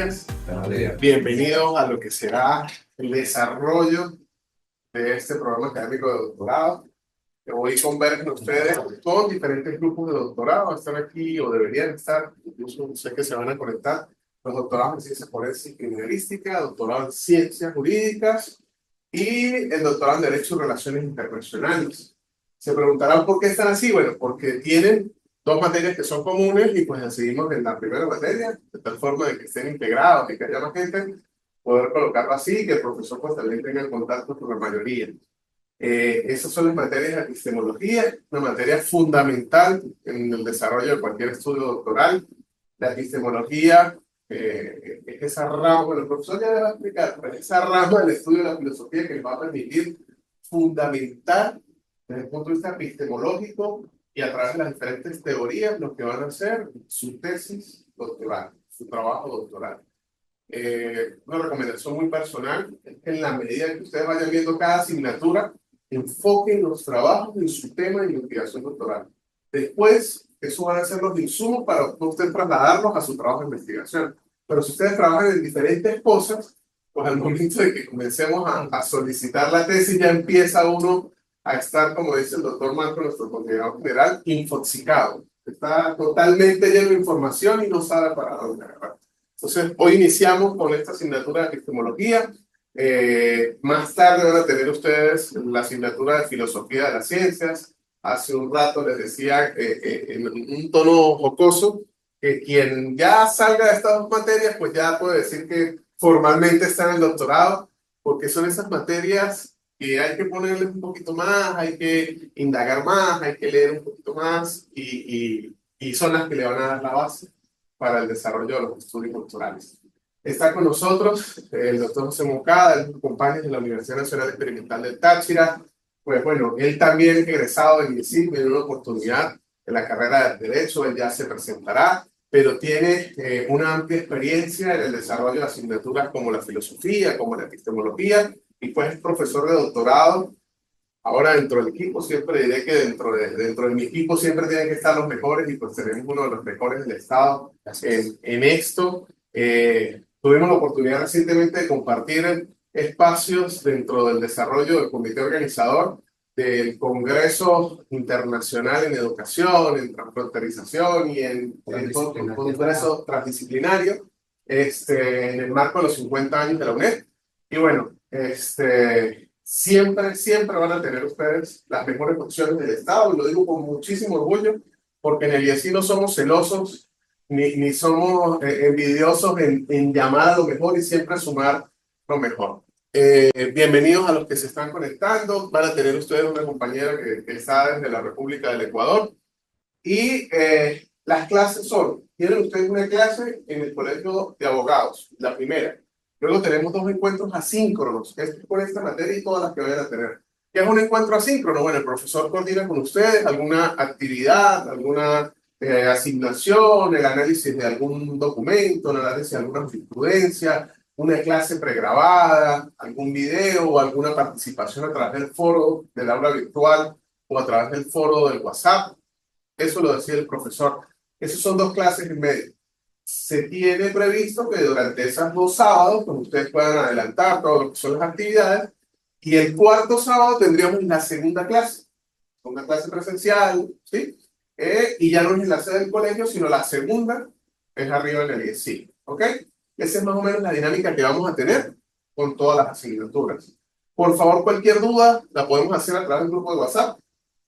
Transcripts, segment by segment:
días. Buenos días. Bienvenidos a lo que será el desarrollo de este programa académico de doctorado. Hoy convergen ustedes con diferentes grupos de doctorado. Están aquí o deberían estar, incluso sé que se van a conectar, los doctorados en ciencias forenses y criminalística, doctorado en ciencias jurídicas y el doctorado en Derecho y Relaciones Internacionales. Se preguntarán por qué están así. Bueno, porque tienen dos materias que son comunes y pues decidimos en la primera materia, de tal forma de que estén integrados y que haya más gente, poder colocarlo así y que el profesor pues también tenga contacto con la mayoría. Esas son las materias de epistemología, una materia fundamental en el desarrollo de cualquier estudio doctoral. La epistemología es esa rama, bueno, el profesor ya le va a explicar, pero es esa rama del estudio de la filosofía que les va a permitir fundamentar desde el punto de vista epistemológico y a través de las diferentes teorías lo que van a hacer su tesis doctoral, su trabajo doctoral. Una recomendación muy personal es que en la medida que ustedes vayan viendo cada asignatura, enfoquen los trabajos en su tema de investigación doctoral. Después, eso van a ser los insumos para ustedes trasladarlos a su trabajo de investigación. Pero si ustedes trabajan en diferentes cosas, pues al momento de que comencemos a solicitar la tesis, ya empieza uno a estar, como dice el doctor Marco, nuestro coordinador general, infoxicado. Está totalmente lleno de información y no sabe para dónde agarrar. Entonces, hoy iniciamos con esta asignatura de epistemología. Más tarde van a tener ustedes la asignatura de filosofía de las ciencias. Hace un rato les decía en un tono jocoso que quien ya salga de estas dos materias, pues ya puede decir que formalmente está en el doctorado, porque son esas materias que hay que ponerles un poquito más, hay que indagar más, hay que leer un poquito más y son las que le van a dar la base para el desarrollo de los estudios doctorales. Está con nosotros el doctor José Moncada, el compañero de la Universidad Nacional Experimental del Táchira. Pues bueno, él también es egresado de INICIP, tiene una oportunidad en la carrera de Derecho, él ya se presentará, pero tiene una amplia experiencia en el desarrollo de asignaturas como la filosofía, como la epistemología, y pues es profesor de doctorado. Ahora dentro del equipo siempre diré que dentro de mi equipo siempre tienen que estar los mejores y pues tenemos uno de los mejores del estado en esto. Tuvimos la oportunidad recientemente de compartir espacios dentro del desarrollo del comité organizador del Congreso Internacional en Educación, en Transfronterización y en el Congreso Transdisciplinario en el marco de los 50 años de la UNED. Y bueno, siempre van a tener ustedes las mejores opciones del Estado, y lo digo con muchísimo orgullo, porque en el IESI no somos celosos, ni somos envidiosos en llamar a lo mejor y siempre sumar lo mejor. Bienvenidos a los que se están conectando, van a tener ustedes una compañera que está desde la República del Ecuador, y las clases son, tienen ustedes una clase en el Colegio de Abogados, la primera. Luego tenemos dos encuentros asíncronos, esto es por esta materia y todas las que vayan a tener. ¿Qué es un encuentro asíncrono? Bueno, el profesor coordina con ustedes alguna actividad, alguna asignación, el análisis de algún documento, el análisis de alguna jurisprudencia, una clase pregrabada, algún video o alguna participación a través del foro del aula virtual o a través del foro del WhatsApp. Eso lo decía el profesor. Esas son dos clases en medio. Se tiene previsto que durante esas dos sábados, pues ustedes puedan adelantar todo lo que son las actividades, y el cuarto sábado tendríamos la segunda clase, una clase presencial, ¿sí? Y ya no es en la sede del colegio, sino la segunda es arriba en el IESI, ¿ok? Esa es más o menos la dinámica que vamos a tener con todas las asignaturas. Por favor, cualquier duda la podemos hacer a través del grupo de WhatsApp,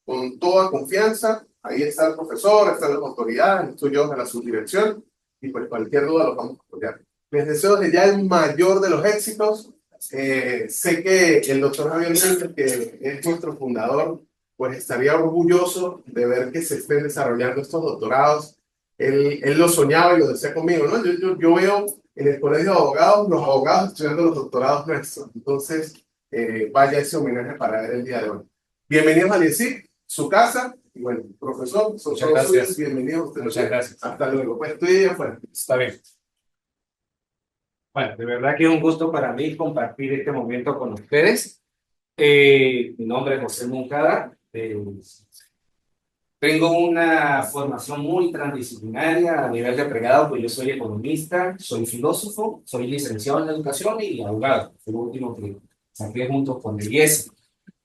con toda confianza. Ahí está el profesor, están las autoridades, estoy yo de la subdirección, y pues cualquier duda lo vamos a apoyar. Les deseo desde ya el mayor de los éxitos. Sé que el doctor Javier Méndez, que es nuestro fundador, pues estaría orgulloso de ver que se estén desarrollando estos doctorados. Él lo soñaba y lo decía conmigo, ¿no? Yo veo en el colegio de abogados, los abogados estudiando los doctorados nuestros. Entonces, vaya ese homenaje para él el día de hoy. Bienvenidos al IESIC, su casa. Y bueno, profesor, son Muchas todos gracias. suyos. Bienvenidos a ustedes. Muchas gracias. Hasta luego. Pues estoy allá afuera. Está bien. Bueno, de verdad que es un gusto para mí compartir este momento con ustedes. Mi nombre es José Moncada. Soy profesor de Derecho y Relaciones Internacionales. Soy profesor de Derecho y Relaciones Internacionales. Soy profesor de Derecho y Relaciones Internacionales. Soy profesor de Derecho y Relaciones Internacionales. Soy profesor de Derecho y Relaciones Internacionales. Tengo una formación muy transdisciplinaria a nivel de pregrado, pues yo soy economista, soy filósofo, soy licenciado en educación y abogado, fue lo último que saqué junto con el IES.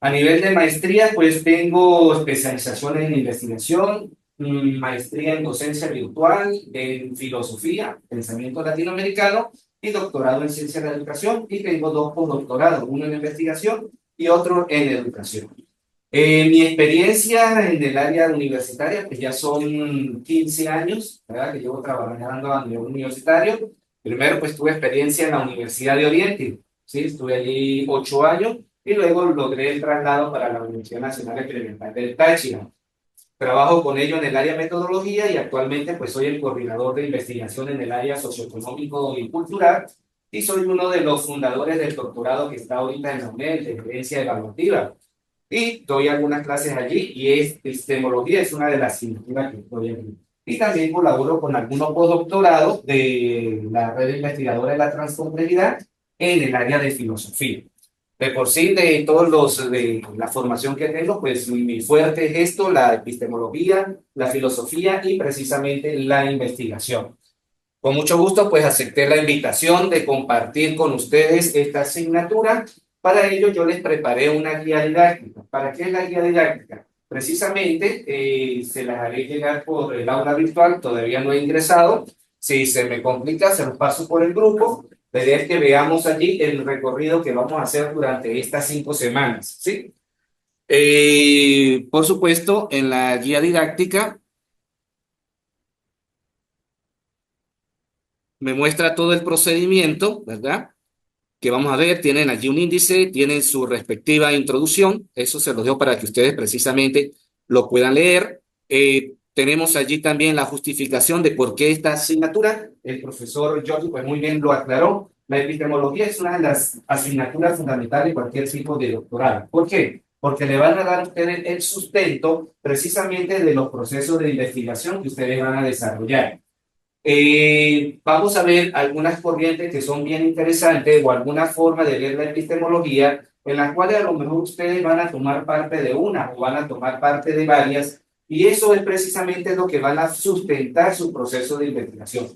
A nivel de maestría, pues tengo especialización en investigación, maestría en docencia virtual, en filosofía, pensamiento latinoamericano y doctorado en ciencia de la educación. Y tengo dos postdoctorados, uno en investigación y otro en educación. Mi experiencia en el área universitaria, pues ya son 15 años, ¿verdad? Que llevo trabajando a nivel universitario. Primero, pues tuve experiencia en la Universidad de Oriente, ¿sí? Estuve allí 8 años y luego logré el traslado para la Universidad Nacional Experimental del Táchira. Trabajo con ello en el área metodología y actualmente pues soy el coordinador de investigación en el área socioeconómico y cultural y soy uno de los fundadores del doctorado que está ahorita en la UNED de gerencia evaluativa y doy algunas clases allí y epistemología es una de las asignaturas que estoy allí. Y también colaboro con algunos postdoctorados de la red investigadora de la transcomplejidad en el área de filosofía. De por sí, de todos los de la formación que tengo, pues mi fuerte es esto, la epistemología, la filosofía y precisamente la investigación. Con mucho gusto, pues acepté la invitación de compartir con ustedes esta asignatura. Para ello, yo les preparé una guía didáctica. ¿Para qué es la guía didáctica? Precisamente, se las haré llegar por el aula virtual, todavía no he ingresado. Si se me complica, se los paso por el grupo. La idea es que veamos allí el recorrido que vamos a hacer durante estas 5 semanas, ¿sí? Por supuesto, en la guía didáctica me muestra todo el procedimiento, ¿verdad? Que vamos a ver, tienen allí un índice, tienen su respectiva introducción, eso se los dejo para que ustedes precisamente lo puedan leer. Tenemos allí también la justificación de por qué esta asignatura, el profesor Giorgio pues muy bien lo aclaró, la epistemología es una de las asignaturas fundamentales de cualquier tipo de doctorado. ¿Por qué? Porque le van a dar a ustedes el sustento precisamente de los procesos de investigación que ustedes van a desarrollar. Vamos a ver algunas corrientes que son bien interesantes o alguna forma de ver la epistemología en las cuales a lo mejor ustedes van a tomar parte de una o van a tomar parte de varias y eso es precisamente lo que van a sustentar su proceso de investigación.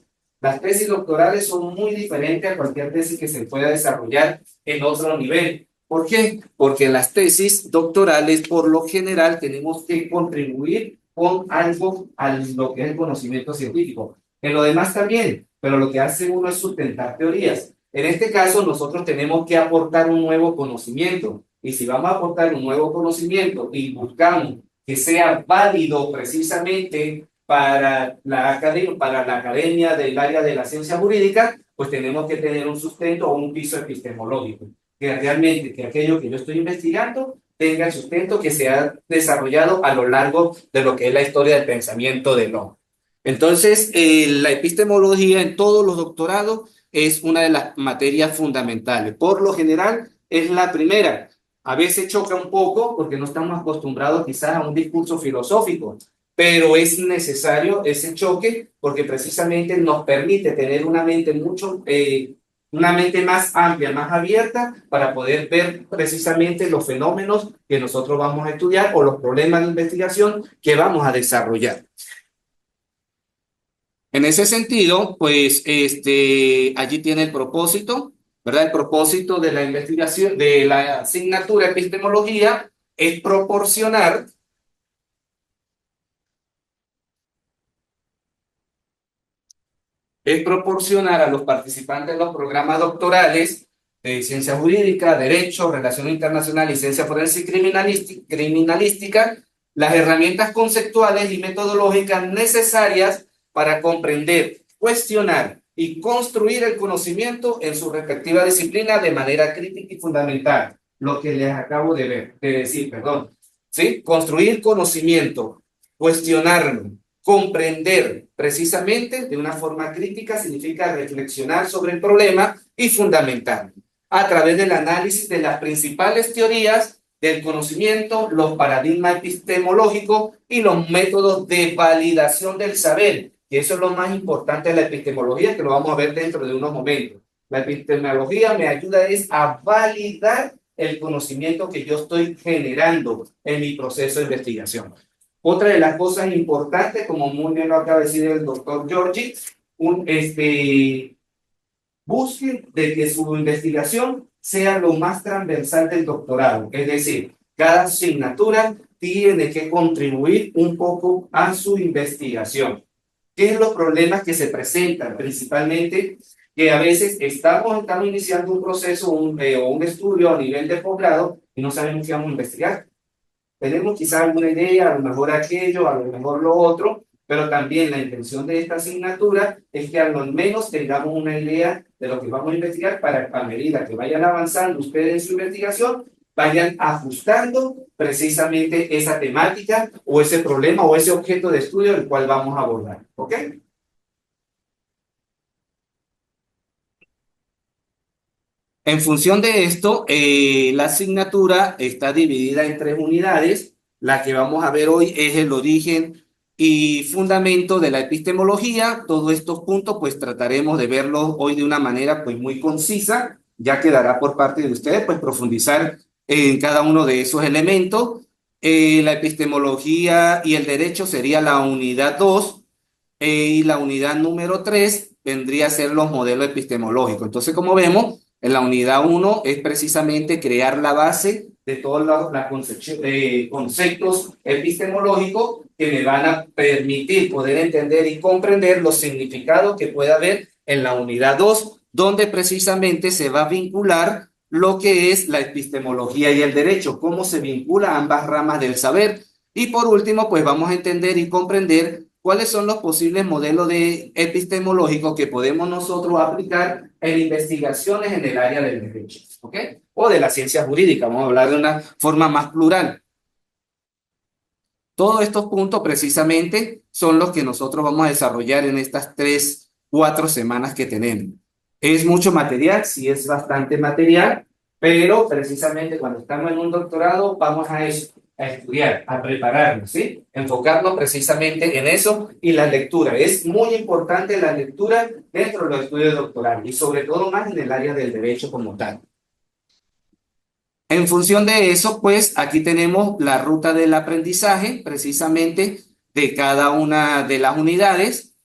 Las tesis doctorales son muy diferentes a cualquier tesis que se pueda desarrollar en otro nivel. ¿Por qué? Porque en las tesis doctorales por lo general tenemos que contribuir con algo a lo que es el conocimiento científico. En lo demás también, pero lo que hace uno es sustentar teorías. En este caso, nosotros tenemos que aportar un nuevo conocimiento. Y si vamos a aportar un nuevo conocimiento y buscamos que sea válido precisamente para la academia del área de la ciencia jurídica, pues tenemos que tener un sustento o un piso epistemológico. Que realmente que aquello que yo estoy investigando tenga el sustento que se ha desarrollado a lo largo de lo que es la historia del pensamiento del hombre. Entonces, la epistemología en todos los doctorados es una de las materias fundamentales. Por lo general, es la primera. A veces choca un poco porque no estamos acostumbrados quizás a un discurso filosófico, pero es necesario ese choque porque precisamente nos permite tener una mente más amplia, más abierta para poder ver precisamente los fenómenos que nosotros vamos a estudiar o los problemas de investigación que vamos a desarrollar. En ese sentido, pues allí tiene el propósito, ¿verdad? El propósito de la investigación, de la asignatura epistemología, es proporcionar a los participantes de los programas doctorales de ciencia jurídica, derecho, relaciones internacionales, ciencia forense y criminalística, las herramientas conceptuales y metodológicas necesarias para comprender, cuestionar y construir el conocimiento en su respectiva disciplina de manera crítica y fundamental. Lo que les acabo de decir, perdón. ¿Sí? Construir conocimiento, cuestionarlo, comprender precisamente de una forma crítica significa reflexionar sobre el problema y fundamentarlo a través del análisis de las principales teorías del conocimiento, los paradigmas epistemológicos y los métodos de validación del saber, que eso es lo más importante de la epistemología, que lo vamos a ver dentro de unos momentos. La epistemología me ayuda es a validar el conocimiento que yo estoy generando en mi proceso de investigación. Otra de las cosas importantes, como muy bien lo acaba de decir el doctor Giorgi, busquen de que su investigación sea lo más transversal del doctorado, es decir, cada asignatura tiene que contribuir un poco a su investigación. ¿Qué es los problemas que se presentan? Principalmente que a veces estamos iniciando un proceso o un estudio a nivel de posgrado y no sabemos qué vamos a investigar. Tenemos quizás alguna idea, a lo mejor aquello, a lo mejor lo otro, pero también la intención de esta asignatura es que al menos tengamos una idea de lo que vamos a investigar para que a medida que vayan avanzando ustedes en su investigación, vayan ajustando precisamente esa temática o ese problema o ese objeto de estudio del cual vamos a abordar. ¿Ok? En función de esto, la asignatura está dividida en 3 unidades. La que vamos a ver hoy es el origen y fundamento de la epistemología. Todos estos puntos, pues trataremos de verlos hoy de una manera pues muy concisa. Ya quedará por parte de ustedes, pues profundizar en cada uno de esos elementos. La epistemología y el derecho sería la unidad 2 y la unidad número 3 vendría a ser los modelos epistemológicos. Entonces, como vemos, en la unidad 1 es precisamente crear la base de todos los conceptos epistemológicos que me van a permitir poder entender y comprender los significados que pueda haber en la unidad 2, donde precisamente se va a vincular lo que es la epistemología y el derecho, cómo se vincula ambas ramas del saber. Y por último, pues vamos a entender y comprender cuáles son los posibles modelos de epistemológicos que podemos nosotros aplicar en investigaciones en el área del derecho, ¿ok? O de la ciencia jurídica, vamos a hablar de una forma más plural. Todos estos puntos precisamente son los que nosotros vamos a desarrollar en estas 4 semanas que tenemos. Es mucho material, sí es bastante material, pero precisamente cuando estamos en un doctorado vamos a estudiar, a prepararnos, ¿sí? Enfocarnos precisamente en eso y la lectura. Es muy importante la lectura dentro de los estudios doctorales y sobre todo más en el área del derecho como tal. En función de eso, pues aquí tenemos la ruta del aprendizaje, precisamente de cada una de las unidades.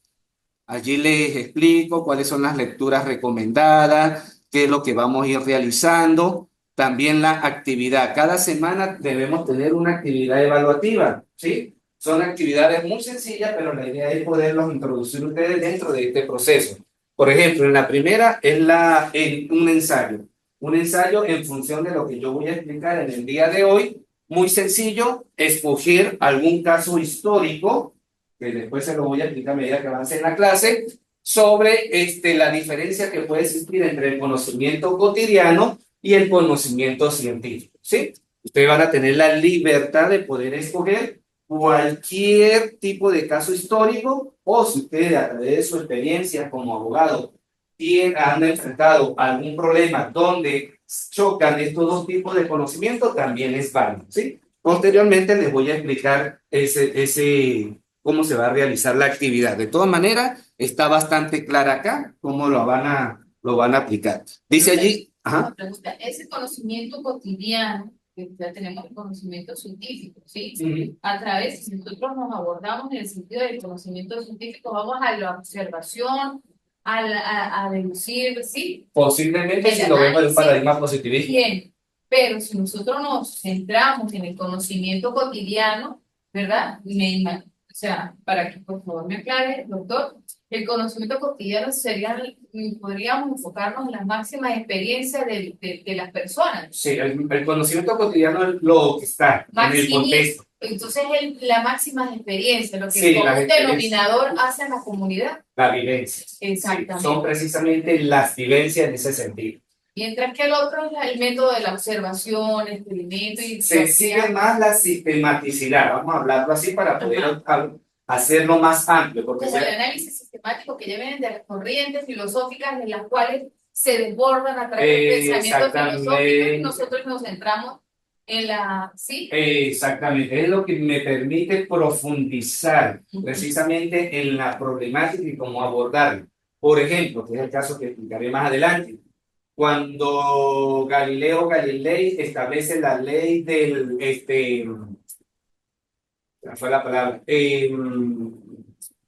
Allí les explico cuáles son las lecturas recomendadas, qué es lo que vamos a ir realizando. También la actividad. Cada semana debemos tener una actividad evaluativa, ¿sí? Son actividades muy sencillas, pero la idea es poderlos introducir ustedes dentro de este proceso. Por ejemplo, en la primera es un ensayo. Un ensayo en función de lo que yo voy a explicar en el día de hoy. Muy sencillo, escoger algún caso histórico que después se lo voy a explicar a medida que avance en la clase, sobre la diferencia que puede existir entre el conocimiento cotidiano y el conocimiento científico, ¿sí? Ustedes van a tener la libertad de poder escoger cualquier tipo de caso histórico o si ustedes a través de su experiencia como abogado han enfrentado algún problema donde chocan estos 2 tipos de conocimiento, también es válido, ¿sí? Posteriormente les voy a explicar cómo se va a realizar la actividad. De todas maneras, está bastante clara acá cómo lo van a aplicar. Dice allí, ajá. Pregunta, ese conocimiento cotidiano, que ya tenemos el conocimiento científico, ¿sí? A través, si nosotros nos abordamos en el sentido del conocimiento científico, vamos a la observación, a deducir, ¿sí? Posiblemente si lo vemos de un paradigma positivista. Bien, pero si nosotros nos centramos en el conocimiento cotidiano, ¿verdad? O sea, para que por favor me aclare, doctor, el conocimiento cotidiano sería, podríamos enfocarnos en las máximas experiencias de las personas. Sí, el conocimiento cotidiano es lo que está en el contexto. Entonces, la máxima experiencia, lo que sí, como un denominador hace a la comunidad. La vivencia. Exactamente. Sí, son precisamente las vivencias en ese sentido. Mientras que el otro es el método de la observación, experimento y... Se sigue más la sistematicidad, vamos a hablarlo así para poder hacerlo más amplio. Porque como el análisis sistemático que ya vienen de las corrientes filosóficas de las cuales se desbordan a través del pensamiento filosófico y nosotros nos centramos en la... ¿sí? Exactamente, es lo que me permite profundizar precisamente en la problemática y cómo abordarla. Por ejemplo, que es el caso que explicaré más adelante. Cuando Galileo Galilei establece la ley del esa fue la palabra,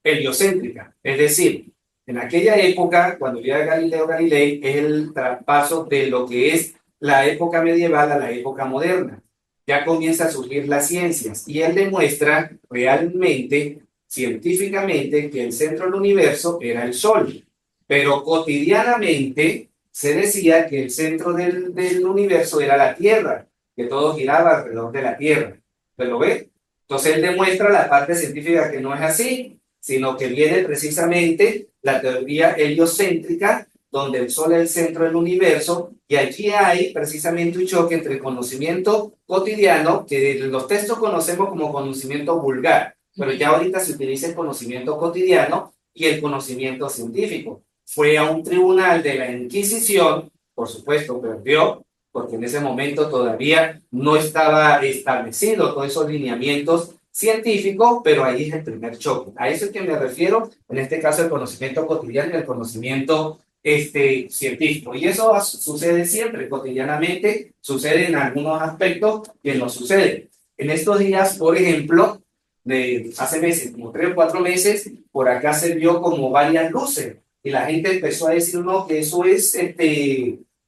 heliocéntrica. Es decir, en aquella época, cuando llega Galileo Galilei, es el traspaso de lo que es la época medieval a la época moderna. Ya comienza a surgir las ciencias y él demuestra realmente, científicamente, que el centro del universo era el Sol. Pero cotidianamente se decía que el centro del universo era la Tierra, que todo giraba alrededor de la Tierra. ¿Te lo ves? Entonces él demuestra la parte científica que no es así, sino que viene precisamente la teoría heliocéntrica, donde el Sol es el centro del universo, y allí hay precisamente un choque entre conocimiento cotidiano, que en los textos conocemos como conocimiento vulgar, pero ya ahorita se utiliza el conocimiento cotidiano y el conocimiento científico. Fue a un tribunal de la Inquisición, por supuesto, perdió, porque en ese momento todavía no estaba establecido todos esos lineamientos científicos, pero ahí es el primer choque. A eso es que me refiero, en este caso, el conocimiento cotidiano y el conocimiento científico. Y eso sucede siempre, cotidianamente, sucede en algunos aspectos que no sucede. En estos días, por ejemplo, de hace meses, como 3 o 4 meses, por acá se vio como varias luces y la gente empezó a decir, no, que eso es,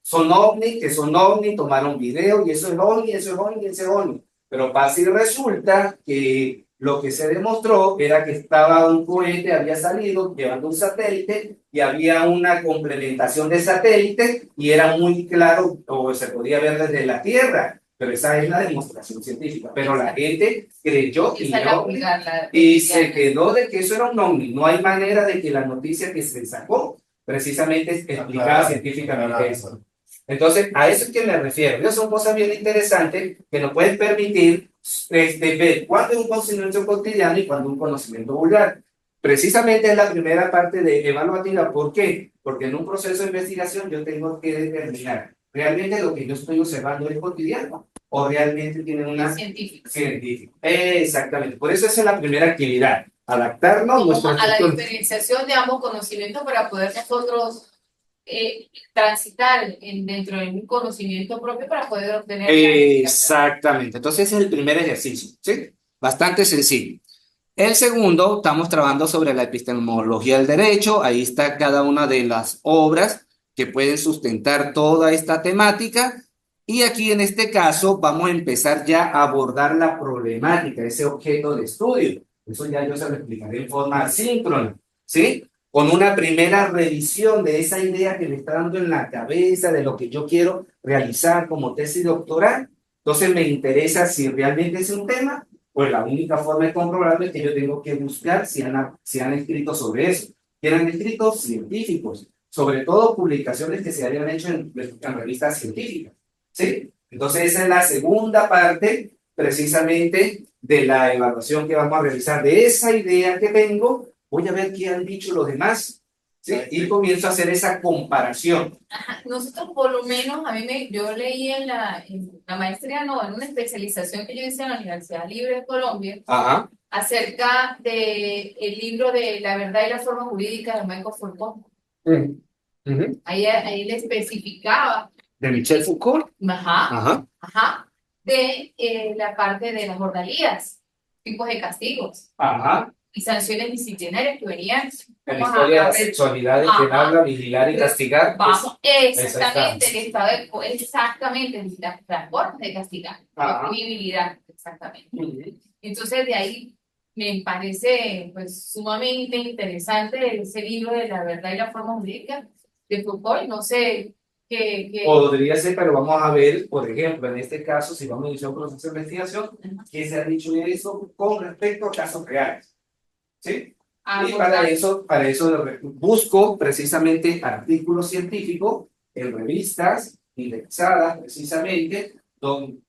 son ovnis, que son ovnis, tomaron video y eso es ovni, eso es ovni, eso es ovni. Pero pasa y resulta que lo que se demostró era que estaba un cohete, había salido llevando un satélite y había una complementación de satélite y era muy claro, o se podía ver desde la Tierra, pero esa es la demostración científica. Pero la gente creyó que era ovni y se quedó de que eso era un ovni. No hay manera de que la noticia que se sacó precisamente explicara científicamente eso. Entonces, a eso es que me refiero. Esas son cosas bien interesantes que nos pueden permitir ver cuándo es un conocimiento cotidiano y cuándo es un conocimiento vulgar. Precisamente es la primera parte de evaluativa. ¿Por qué? Porque en un proceso de investigación yo tengo que determinar realmente lo que yo estoy observando es cotidiano o realmente tiene una científica. Exactamente. Por eso esa es la primera actividad. Adaptarnos a la diferenciación de ambos conocimientos para poder nosotros transitar dentro de un conocimiento propio para poder obtener. Exactamente. Entonces ese es el primer ejercicio, ¿sí? Bastante sencillo. El segundo, estamos trabajando sobre la epistemología del derecho. Ahí está cada una de las obras que pueden sustentar toda esta temática. Y aquí en este caso vamos a empezar ya a abordar la problemática, ese objeto de estudio. Eso ya yo se lo explicaré en forma síncrona, ¿sí? Con una primera revisión de esa idea que me está dando en la cabeza de lo que yo quiero realizar como tesis doctoral. Entonces me interesa si realmente es un tema, pues la única forma de comprobarlo es que yo tengo que buscar si han escrito sobre eso. Que han escrito científicos, sobre todo publicaciones que se hayan hecho en revistas científicas, ¿sí? Entonces esa es la segunda parte precisamente de la evaluación que vamos a realizar de esa idea que tengo. Voy a ver qué han dicho los demás, ¿sí? Y comienzo a hacer esa comparación. Ajá. Nosotros por lo menos, yo leí en la maestría, no, en una especialización que yo hice en la Universidad Libre de Colombia, Ajá. acerca del libro de La verdad y la forma jurídica de Michael Foucault. Ahí le especificaba. ¿De Michel Foucault? Ajá. De la parte de las ordalías, tipos de castigos. Ajá. Y sanciones disciplinarias que venían. En la historia de la sexualidad de quien habla, vigilar y castigar. Vamos, exactamente, el estado exactamente, las formas de castigar, la punibilidad, exactamente. Entonces, de ahí me parece pues sumamente interesante ese libro de La verdad y la forma jurídica de Foucault. No sé qué. Podría ser, pero vamos a ver, por ejemplo, en este caso, si vamos a iniciar un proceso de investigación, ¿qué se ha dicho de eso con respecto a casos reales? ¿Sí? Y para eso busco precisamente artículos científicos en revistas indexadas precisamente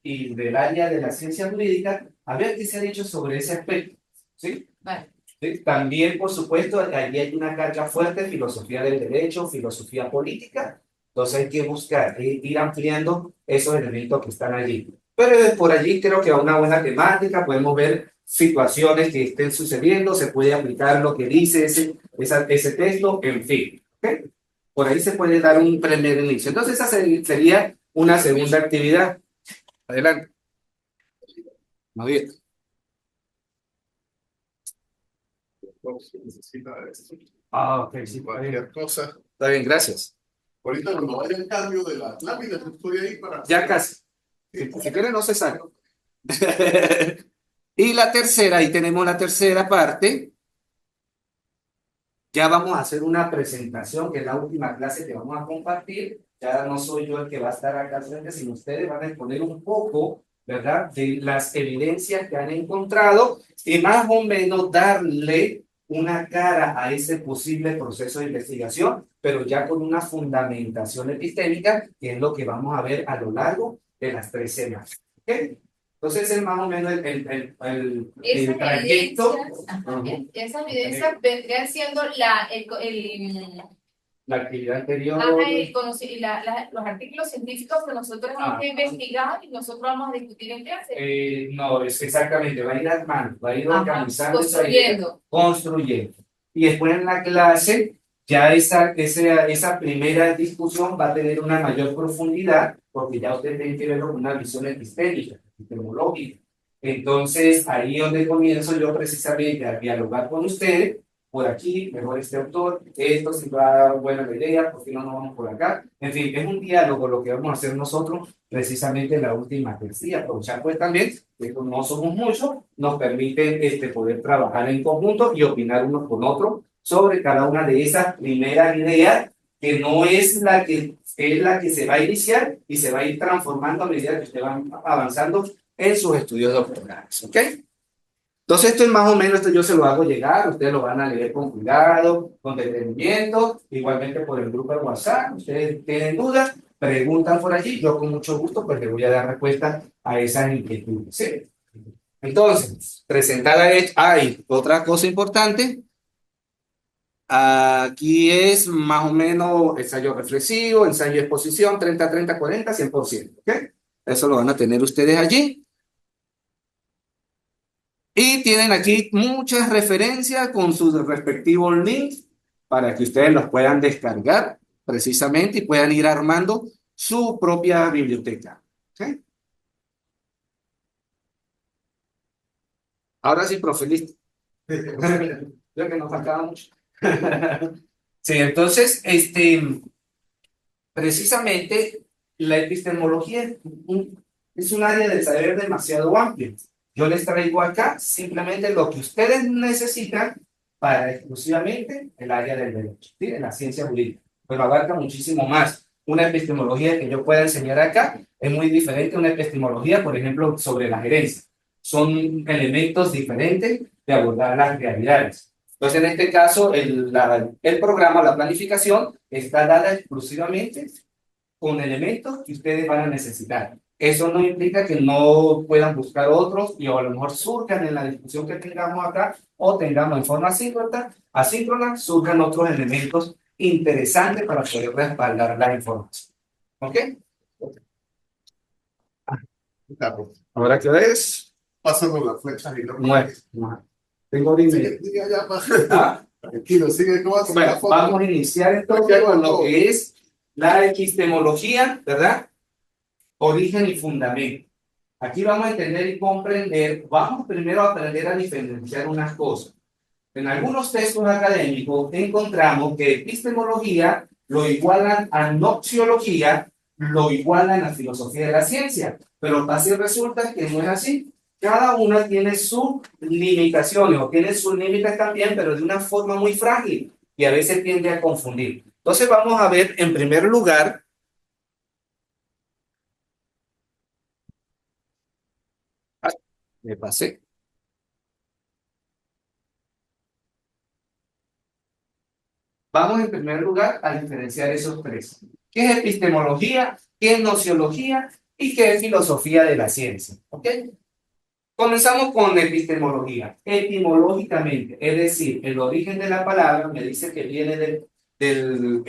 y del área de la ciencia jurídica, a ver qué se ha dicho sobre ese aspecto. ¿Sí? Vale. ¿Sí? También, por supuesto, allí hay una carga fuerte de filosofía del derecho, filosofía política. Entonces hay que buscar, ir ampliando esos elementos que están allí. Pero por allí creo que a una buena temática podemos ver situaciones que estén sucediendo, se puede aplicar lo que dice ese texto, en fin. ¿Okay? Por ahí se puede dar un primer inicio. Entonces esa sería una segunda actividad. Adelante. Muy bien. si necesita de esto. Ah, ok, sí, está bien. Cualquier cosa. Está bien, gracias. Ahorita cuando vaya el cambio de las láminas, estoy ahí para... Ya casi. Si quiere, no se sale. Y la tercera, ahí tenemos la tercera parte. Ya vamos a hacer una presentación, que es la última clase que vamos a compartir. Ya no soy yo el que va a estar acá al frente, sino ustedes van a exponer un poco, ¿verdad?, de las evidencias que han encontrado y más o menos darle una cara a ese posible proceso de investigación, pero ya con una fundamentación epistémica, que es lo que vamos a ver a lo largo de las 3 semanas. ¿Ok? Entonces, es más o menos el trayecto. Esas evidencias vendrían siendo La actividad anterior. los artículos científicos que nosotros hemos investigado y nosotros vamos a discutir en clase. No, es exactamente, va a ir armando, va a ir Ajá, organizando, construyendo. construyendo. Y después en la clase, ya esa primera discusión va a tener una mayor profundidad, porque ya ustedes tienen que verlo con una visión epistémica, epistemológica. Entonces, ahí es donde comienzo yo precisamente a dialogar con ustedes, por aquí, mejor este autor, esto si va buena la idea, por qué no nos vamos por acá. En fin, es un diálogo lo que vamos a hacer nosotros precisamente en la última tercia. Aprovechar pues también, que no somos muchos, nos permite poder trabajar en conjunto y opinar unos con otros sobre cada una de esas primeras ideas, que no es la que se va a iniciar y se va a ir transformando a medida que ustedes van avanzando en sus estudios doctorales. ¿Ok? Entonces, esto es más o menos, esto yo se lo hago llegar, ustedes lo van a leer con cuidado, con detenimiento, igualmente por el grupo de WhatsApp. Ustedes tienen dudas, preguntan por allí, yo con mucho gusto pues les voy a dar respuesta a esas inquietudes. ¿Sí? Entonces, presentada hay otra cosa importante. Aquí es más o menos ensayo reflexivo, ensayo de exposición, 30, 40, 100%. ¿Ok? Eso lo van a tener ustedes allí. Y tienen aquí muchas referencias con sus respectivos links para que ustedes los puedan descargar precisamente y puedan ir armando su propia biblioteca. ¿Ok? Ahora sí, profe, listo. Creo que nos faltaba mucho. Sí, entonces, precisamente la epistemología es un área del saber demasiado amplio. Yo les traigo acá simplemente lo que ustedes necesitan para exclusivamente el área del derecho, ¿sí? De la ciencia jurídica, pero abarca muchísimo más. Una epistemología que yo pueda enseñar acá es muy diferente a una epistemología, por ejemplo, sobre la gerencia. Son elementos diferentes de abordar las realidades. Entonces, en este caso, el programa, la planificación, está dada exclusivamente con elementos que ustedes van a necesitar. Eso no implica que no puedan buscar otros y a lo mejor surjan en la discusión que tengamos acá o tengamos en forma asíncrona, surjan otros elementos interesantes para poder respaldar la información. ¿Ok? ¿Ahora qué hora es? Pásame la flecha y no. 9. Tengo dinero. Sigue allá, ¿Ah? tranquilo, sigue. Bueno, vamos a iniciar entonces con lo que es la epistemología, ¿verdad? Origen y fundamento. Aquí vamos a entender y comprender, vamos primero a aprender a diferenciar unas cosas. En algunos textos académicos encontramos que epistemología lo igualan a noxiología, lo igualan a filosofía de la ciencia, pero así resulta que no es así. Cada una tiene sus limitaciones o tiene sus límites también, pero de una forma muy frágil y a veces tiende a confundir. Entonces vamos a ver en primer lugar. Me pasé. Vamos en primer lugar a diferenciar esos tres. ¿Qué es epistemología? ¿Qué es nociología? ¿Y qué es filosofía de la ciencia? ¿Ok? Comenzamos con epistemología. Etimológicamente, es decir, el origen de la palabra me dice que viene del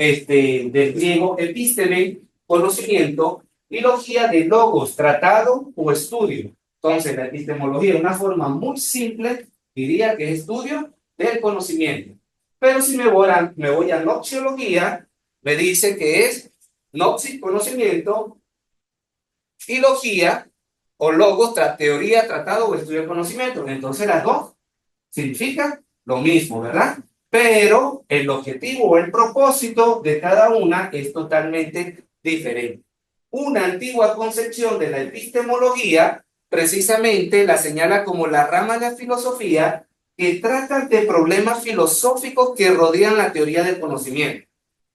griego episteme, conocimiento, y logía de logos, tratado o estudio. Entonces, la epistemología, de una forma muy simple, diría que es estudio del conocimiento. Pero si me voy a noxiología, me dice que es noxi, conocimiento, y logía, o logos, teoría, tratado o estudio del conocimiento. Entonces, las dos significan lo mismo, ¿verdad? Pero el objetivo o el propósito de cada una es totalmente diferente. Una antigua concepción de la epistemología precisamente la señala como la rama de la filosofía que trata de problemas filosóficos que rodean la teoría del conocimiento.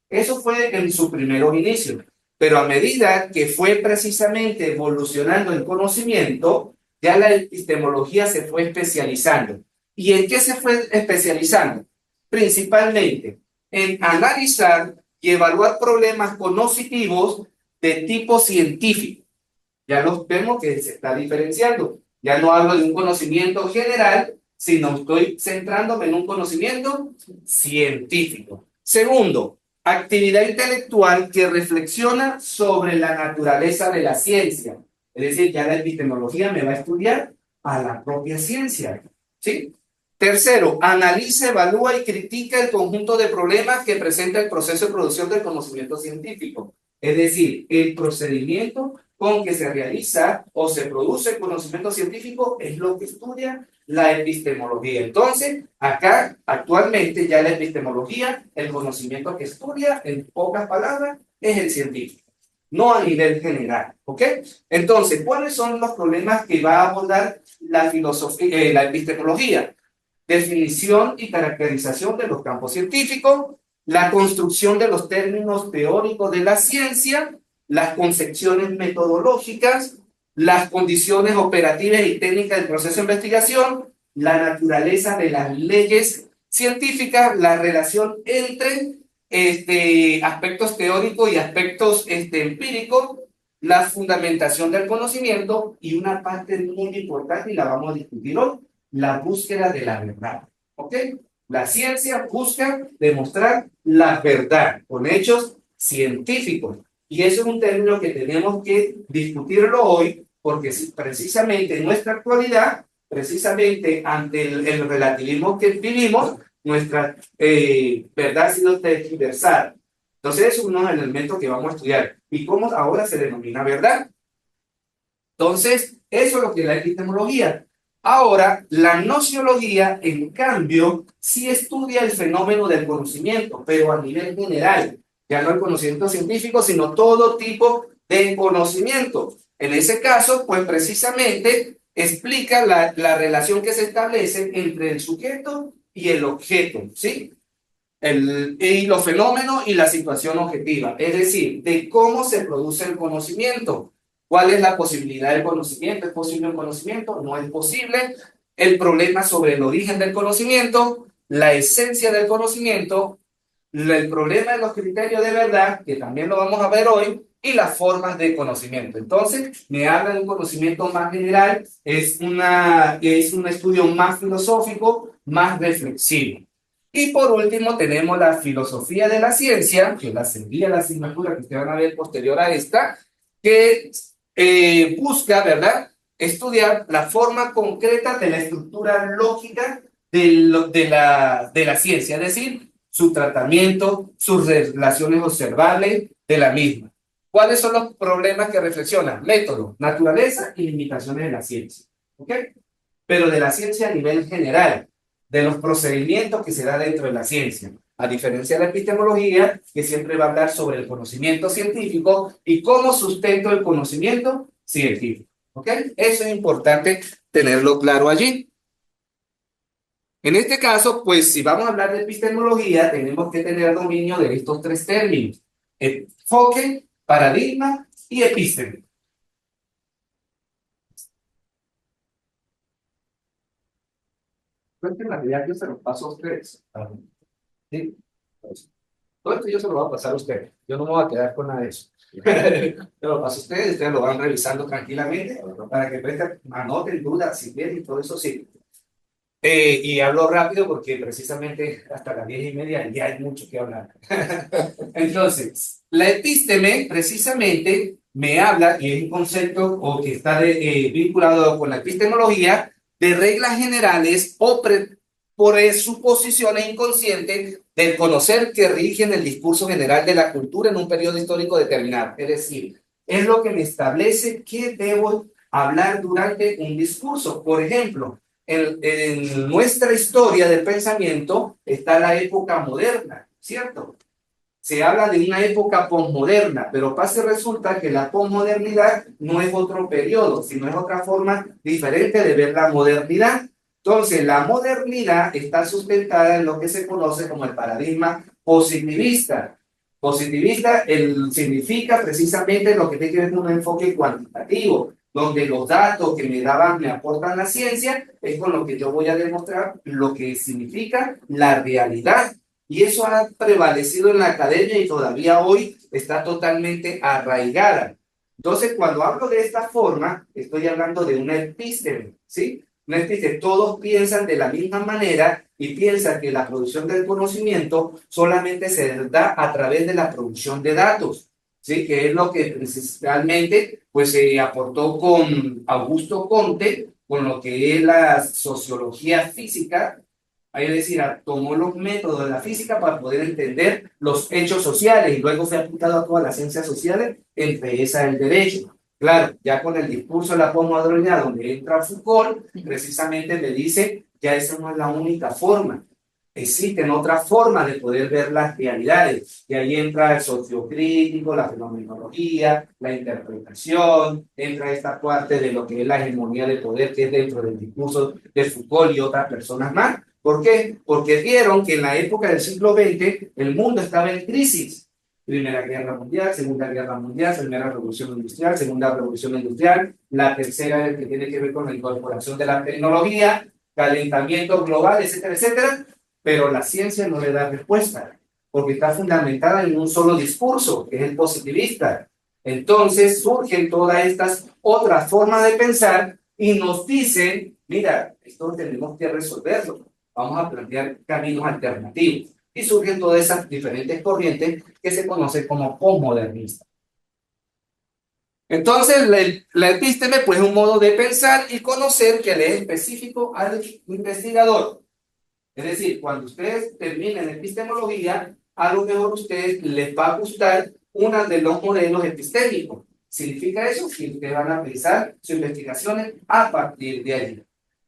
Eso fue en su primeros inicios, pero a medida que fue precisamente evolucionando el conocimiento, ya la epistemología se fue especializando. ¿Y en qué se fue especializando? Principalmente en analizar y evaluar problemas cognitivos de tipo científico. Ya los vemos que se está diferenciando. Ya no hablo de un conocimiento general, sino estoy centrándome en un conocimiento científico. Segundo, actividad intelectual que reflexiona sobre la naturaleza de la ciencia. Es decir, ya la epistemología me va a estudiar a la propia ciencia. ¿Sí? Tercero, analiza, evalúa y critica el conjunto de problemas que presenta el proceso de producción del conocimiento científico. Es decir, el procedimiento con que se realiza o se produce el conocimiento científico es lo que estudia la epistemología. Entonces, acá actualmente ya la epistemología, el conocimiento que estudia, en pocas palabras, es el científico, no a nivel general, ¿ok? Entonces, ¿cuáles son los problemas que va a abordar la filosofía, la epistemología? Definición y caracterización de los campos científicos, la construcción de los términos teóricos de la ciencia, las concepciones metodológicas, las condiciones operativas y técnicas del proceso de investigación, la naturaleza de las leyes científicas, la relación entre aspectos teóricos y aspectos empíricos, la fundamentación del conocimiento y una parte muy importante, y la vamos a discutir hoy, la búsqueda de la verdad. ¿Ok? La ciencia busca demostrar la verdad con hechos científicos. Y eso es un término que tenemos que discutirlo hoy, porque precisamente en nuestra actualidad, precisamente ante el relativismo que vivimos, nuestra verdad ha sido tergiversada. Entonces, es uno de los elementos que vamos a estudiar. ¿Y cómo ahora se denomina verdad? Entonces, eso es lo que es la epistemología. Ahora, la nociología, en cambio, sí estudia el fenómeno del conocimiento, pero a nivel general. Ya no el conocimiento científico, sino todo tipo de conocimiento. En ese caso, pues precisamente explica la relación que se establece entre el sujeto y el objeto, ¿sí? Y los fenómenos y la situación objetiva, es decir, de cómo se produce el conocimiento. ¿Cuál es la posibilidad del conocimiento? ¿Es posible el conocimiento? ¿No es posible? El problema sobre el origen del conocimiento, la esencia del conocimiento, el problema de los criterios de verdad, que también lo vamos a ver hoy, y las formas de conocimiento. Entonces, me habla de un conocimiento más general, es un estudio más filosófico, más reflexivo. Y por último tenemos la filosofía de la ciencia, que sería la asignatura que ustedes van a ver posterior a esta, que busca, ¿verdad?, estudiar la forma concreta de la estructura lógica de la ciencia, es decir, su tratamiento, sus relaciones observables de la misma. ¿Cuáles son los problemas que reflexionan? Método, naturaleza y limitaciones de la ciencia. ¿Ok? Pero de la ciencia a nivel general, de los procedimientos que se da dentro de la ciencia, a diferencia de la epistemología, que siempre va a hablar sobre el conocimiento científico y cómo sustento el conocimiento científico. ¿Ok? Eso es importante tenerlo claro allí. En este caso, pues si vamos a hablar de epistemología, tenemos que tener dominio de estos tres términos: enfoque, paradigma y episteme. Pues en realidad yo se lo paso a ustedes. ¿Sí? Todo esto yo se lo voy a pasar a ustedes. Yo no me voy a quedar con nada de eso. Yo lo paso a ustedes lo van revisando tranquilamente para que presten, anoten dudas si quieren y todo eso sí. Y hablo rápido porque precisamente hasta las 10:30 ya hay mucho que hablar. Entonces, la epísteme precisamente me habla, y es un concepto o que está vinculado con la epistemología, de reglas generales o presuposiciones inconscientes del conocer que rigen el discurso general de la cultura en un periodo histórico determinado. Es decir, es lo que me establece qué debo hablar durante un discurso. Por ejemplo, en nuestra historia del pensamiento está la época moderna, ¿cierto? Se habla de una época posmoderna, pero pasa y resulta que la posmodernidad no es otro periodo, sino es otra forma diferente de ver la modernidad. Entonces, la modernidad está sustentada en lo que se conoce como el paradigma positivista. Positivista significa precisamente lo que tiene que ver con un enfoque cuantitativo, donde los datos que me aportan la ciencia, es con lo que yo voy a demostrar lo que significa la realidad. Y eso ha prevalecido en la academia y todavía hoy está totalmente arraigada. Entonces, cuando hablo de esta forma, estoy hablando de una epísteme, ¿sí? Una epísteme, todos piensan de la misma manera y piensan que la producción del conocimiento solamente se da a través de la producción de datos, ¿sí? Que es lo que principalmente pues, se aportó con Augusto Comte, con lo que es la sociología física. Es decir, tomó los métodos de la física para poder entender los hechos sociales y luego fue aplicado a todas las ciencias sociales, entre esas el derecho. Claro, ya con el discurso de la posmodernidad, donde entra Foucault, precisamente me dice, ya esa no es la única forma. Existen otras formas de poder ver las realidades. Y ahí entra el sociocrítico, la fenomenología, la interpretación, entra esta parte de lo que es la hegemonía de poder que es dentro del discurso de Foucault y otras personas más. ¿Por qué? Porque vieron que en la época del siglo XX el mundo estaba en crisis. Primera Guerra Mundial, Segunda Guerra Mundial, Primera Revolución Industrial, Segunda Revolución Industrial, la tercera que tiene que ver con la incorporación de la tecnología, calentamiento global, etcétera, etcétera, pero la ciencia no le da respuesta, porque está fundamentada en un solo discurso, que es el positivista. Entonces surgen todas estas otras formas de pensar y nos dicen, mira, esto tenemos que resolverlo, vamos a plantear caminos alternativos. Y surgen todas esas diferentes corrientes que se conocen como posmodernistas. Entonces, la epísteme pues, es un modo de pensar y conocer que le es específico al investigador. Es decir, cuando ustedes terminen epistemología, a lo mejor a ustedes les va a gustar uno de los modelos epistémicos. ¿Significa eso? Que ustedes van a pensar sus investigaciones a partir de allí.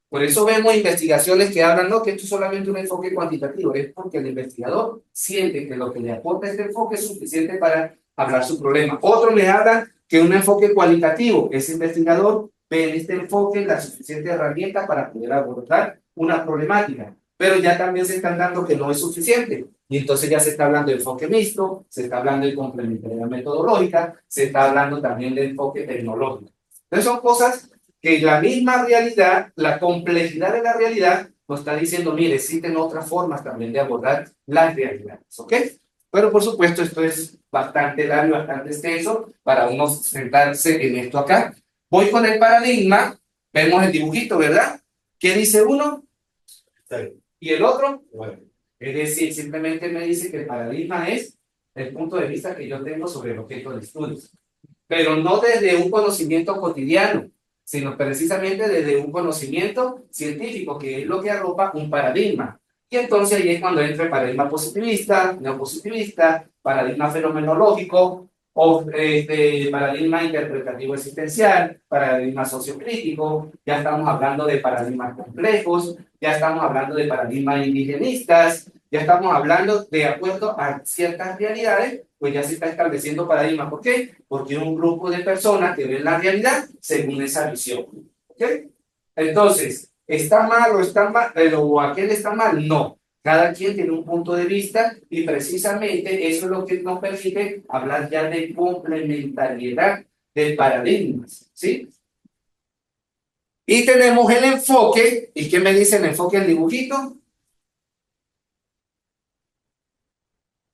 Por eso vemos investigaciones que hablan, no, que esto es solamente un enfoque cuantitativo, es porque el investigador siente que lo que le aporta este enfoque es suficiente para hablar su problema. Otros le hablan que un enfoque cualitativo, ese investigador ve en este enfoque la suficiente herramienta para poder abordar una problemática, pero ya también se están dando que no es suficiente. Y entonces ya se está hablando de enfoque mixto, se está hablando de complementariedad metodológica, se está hablando también de enfoque tecnológico. Entonces son cosas que la misma realidad, la complejidad de la realidad, nos está diciendo, mire, existen otras formas también de abordar las realidades, ¿ok? Pero por supuesto esto es bastante largo, bastante extenso para uno sentarse en esto acá. Voy con el paradigma, vemos el dibujito, ¿verdad? ¿Qué dice uno? ¿Y el otro? Bueno, es decir, simplemente me dice que el paradigma es el punto de vista que yo tengo sobre el objeto de estudio, pero no desde un conocimiento cotidiano, sino precisamente desde un conocimiento científico, que es lo que arropa un paradigma. Y entonces ahí es cuando entra el paradigma positivista, neopositivista, paradigma fenomenológico, o paradigma interpretativo existencial, paradigma sociocrítico, ya estamos hablando de paradigmas complejos, ya estamos hablando de paradigmas indigenistas, ya estamos hablando de acuerdo a ciertas realidades, pues ya se está estableciendo paradigmas. ¿Por qué? Porque es un grupo de personas que ven la realidad según esa visión. ¿Ok? Entonces, ¿está mal o está mal? ¿O aquel está mal? No. Cada quien tiene un punto de vista y precisamente eso es lo que nos permite hablar ya de complementariedad de paradigmas. ¿Sí? Y tenemos el enfoque. ¿Y qué me dice el enfoque del dibujito?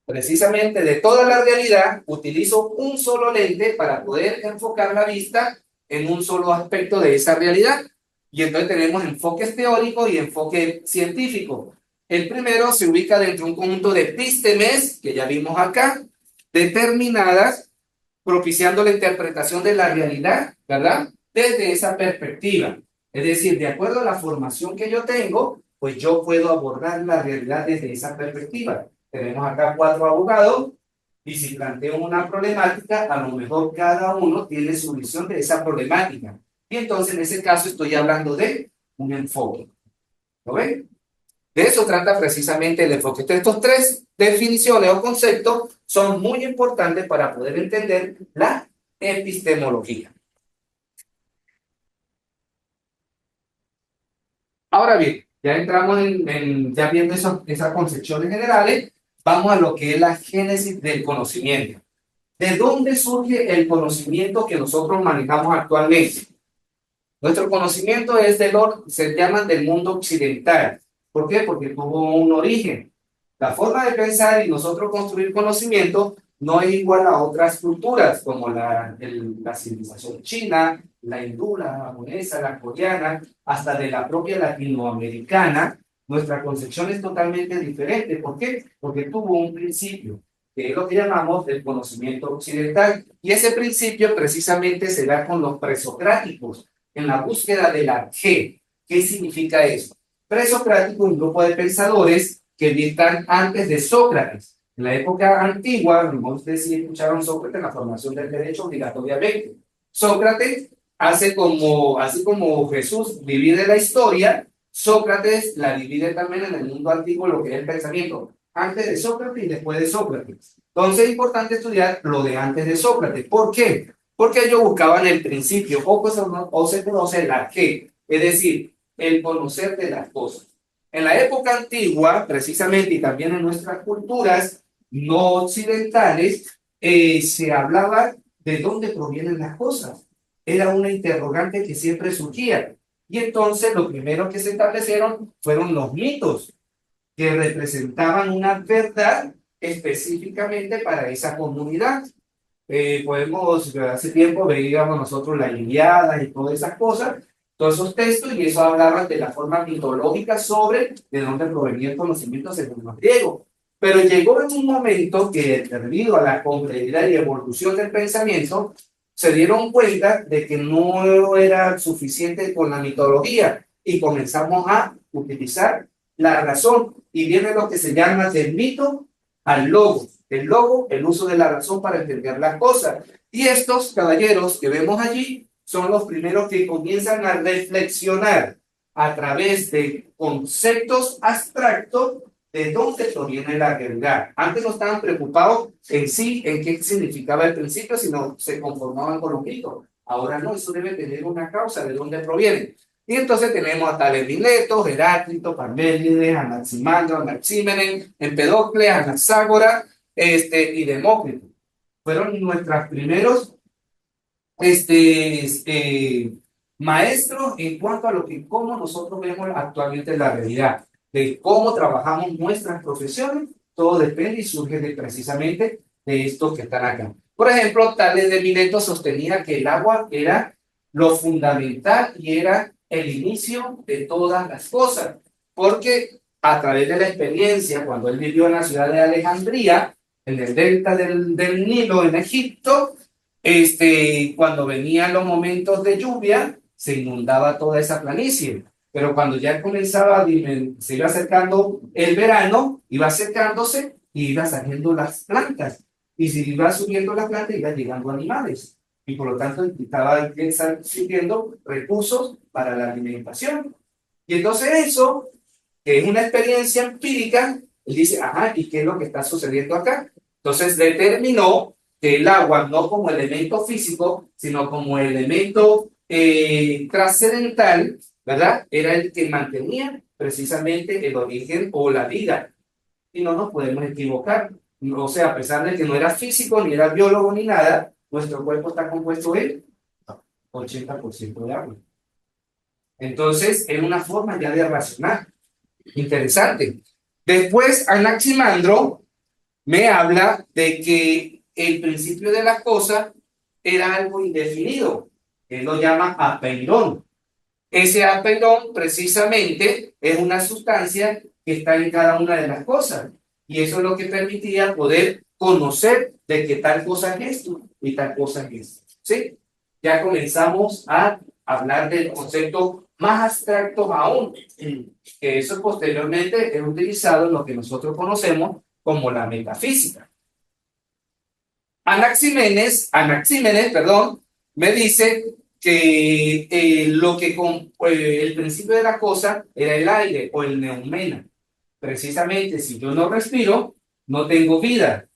Precisamente de toda la realidad, utilizo un solo lente para poder enfocar la vista en un solo aspecto de esa realidad. Y entonces tenemos enfoques teóricos y enfoque científico. El primero se ubica dentro de un conjunto de epístemes, que ya vimos acá, determinadas, propiciando la interpretación de la realidad, ¿verdad? Desde esa perspectiva. Es decir, de acuerdo a la formación que yo tengo, pues yo puedo abordar la realidad desde esa perspectiva. Tenemos acá 4 abogados y si planteo una problemática, a lo mejor cada uno tiene su visión de esa problemática. Y entonces en ese caso estoy hablando de un enfoque. ¿Lo ven? De eso trata precisamente el enfoque. Entonces, estos tres definiciones o conceptos son muy importantes para poder entender la epistemología. Ahora bien, ya entramos ya viendo esas concepciones generales, vamos a lo que es la génesis del conocimiento. ¿De dónde surge el conocimiento que nosotros manejamos actualmente? Nuestro conocimiento es se llama del mundo occidental. ¿Por qué? Porque tuvo un origen. La forma de pensar y nosotros construir conocimiento no es igual a otras culturas, como la civilización china, la hindú, la japonesa, la coreana, hasta de la propia latinoamericana. Nuestra concepción es totalmente diferente. ¿Por qué? Porque tuvo un principio, que es lo que llamamos el conocimiento occidental. Y ese principio precisamente se da con los presocráticos, en la búsqueda de la G. ¿Qué significa eso? Presocrático, un grupo de pensadores que vivían antes de Sócrates. En la época antigua, no ustedes sí escucharon Sócrates en la formación del derecho obligatoriamente. Sócrates así como Jesús divide la historia, Sócrates la divide también en el mundo antiguo, lo que es el pensamiento, antes de Sócrates y después de Sócrates. Entonces es importante estudiar lo de antes de Sócrates. ¿Por qué? Porque ellos buscaban el principio, o se conoce la G, es decir, el conocer de las cosas. En la época antigua, precisamente, y también en nuestras culturas no occidentales, se hablaba de dónde provienen las cosas. Era una interrogante que siempre surgía. Y entonces lo primero que se establecieron fueron los mitos, que representaban una verdad específicamente para esa comunidad. Hace tiempo veíamos nosotros la Ilíada y todas esas cosas, todos esos textos, y eso hablaba de la forma mitológica sobre de dónde provenía el conocimiento según los griegos. Pero llegó en un momento que, debido a la complejidad y evolución del pensamiento, se dieron cuenta de que no era suficiente con la mitología y comenzamos a utilizar la razón, y viene lo que se llama del mito al logo. El logo, el uso de la razón para entender las cosas. Y estos caballeros que vemos allí son los primeros que comienzan a reflexionar a través de conceptos abstractos de dónde proviene la realidad. Antes no estaban preocupados en sí, en qué significaba el principio, sino se conformaban con los mitos. Ahora no, eso debe tener una causa de dónde proviene. Y entonces tenemos a Tales de Mileto, Heráclito, Parménides, Anaximandro, Anaxímenes, Empedocles, Anaxágora, y Demócrito. Fueron nuestros primeros maestros en cuanto a cómo nosotros vemos actualmente la realidad, de cómo trabajamos nuestras profesiones. Todo depende y surge precisamente de estos que están acá. Por ejemplo, Tales de Mileto sostenía que el agua era lo fundamental y era el inicio de todas las cosas, porque a través de la experiencia, cuando él vivió en la ciudad de Alejandría, en el delta del Nilo, en Egipto, cuando venían los momentos de lluvia, se inundaba toda esa planicie. Pero cuando ya comenzaba, se iba acercando el verano, iba acercándose y iba saliendo las plantas. Y si iba subiendo las plantas, iban llegando animales. Y por lo tanto, estaba surgiendo recursos para la alimentación. Y entonces eso, que es una experiencia empírica, él dice, ajá, ¿y qué es lo que está sucediendo acá? Entonces determinó que el agua no como elemento físico, sino como elemento trascendental, ¿verdad? Era el que mantenía precisamente el origen o la vida. Y no nos podemos equivocar. O sea, a pesar de que no era físico, ni era biólogo, ni nada, nuestro cuerpo está compuesto en 80% de agua. Entonces, es una forma ya de razonar. Interesante. Después, Anaximandro me habla de que el principio de las cosas era algo indefinido. Él lo llama apeirón. Ese apeirón precisamente es una sustancia que está en cada una de las cosas. Y eso es lo que permitía poder conocer de que tal cosa es esto y tal cosa es esto. ¿Sí? Ya comenzamos a hablar del concepto más abstracto aún, que eso posteriormente es utilizado en lo que nosotros conocemos como la metafísica. Anaxímenes, me dice que el principio de la cosa era el aire o el neumena. Precisamente, si yo no respiro, no tengo vida.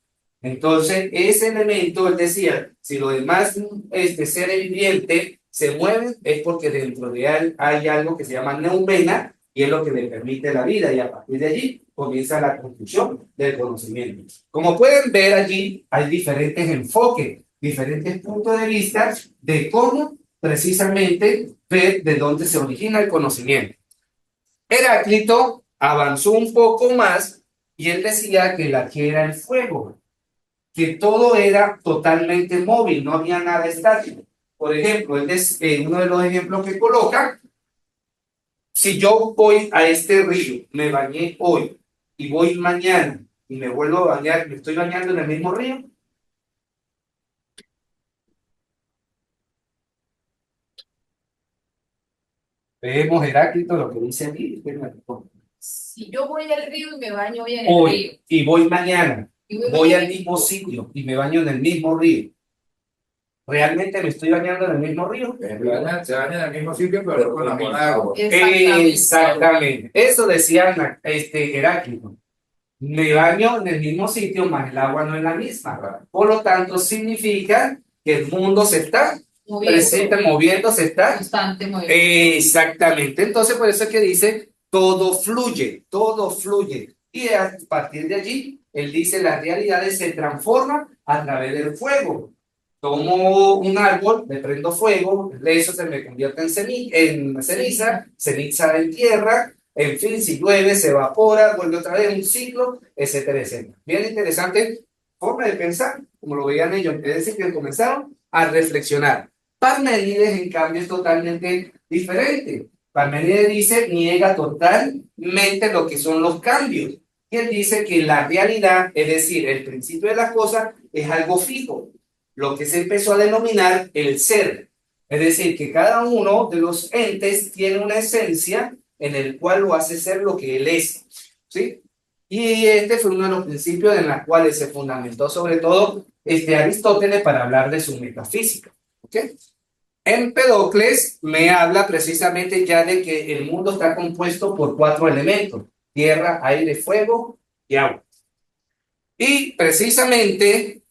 Entonces, ese elemento, él decía, si los demás seres vivientes se mueven, es porque dentro de él hay algo que se llama neumena y es lo que le permite la vida. Y a partir de allí comienza la construcción del conocimiento. Como pueden ver allí, hay diferentes enfoques, diferentes puntos de vista de cómo precisamente ver de dónde se origina el conocimiento. Heráclito avanzó un poco más y él decía que la que era el fuego, que todo era totalmente móvil, no había nada estático. Por ejemplo, uno de los ejemplos que coloca, si yo voy a este río, me bañé hoy y voy mañana y me vuelvo a bañar, me estoy bañando en el mismo río. Vemos Heráclito lo que dice aquí. Si yo voy al río y me baño hoy en el río, Hoy y voy mañana, y me voy baño al mismo sitio y me baño en el mismo río. ¿Realmente me estoy bañando en el mismo río? Se baña en el mismo sitio, pero no con la misma agua. Exactamente. Eso decía Heráclito. Me baño en el mismo sitio, más el agua no es la misma. Por lo tanto, significa que el mundo se está presente, moviendo, se está constante movimiento. Exactamente. Entonces, por eso es que dice, todo fluye, todo fluye. Y a partir de allí, él dice, las realidades se transforman a través del fuego. Tomo un árbol, le prendo fuego, eso se me convierte en ceniza, ceniza en tierra, en fin, si llueve, se evapora, vuelve otra vez un ciclo, etcétera, etcétera. Bien interesante forma de pensar, como lo veían ellos, es decir, que comenzaron a reflexionar. Parménides, en cambio, es totalmente diferente. Parménides dice, niega totalmente lo que son los cambios. Y él dice que la realidad, es decir, el principio de las cosas, es algo fijo, lo que se empezó a denominar el ser. Es decir, que cada uno de los entes tiene una esencia en el cual lo hace ser lo que él es. ¿Sí? Y este fue uno de los principios en los cuales se fundamentó sobre todo Aristóteles para hablar de su metafísica. ¿Ok? Empedocles me habla precisamente ya de que el mundo está compuesto por 4 elementos: tierra, aire, fuego y agua. Y precisamente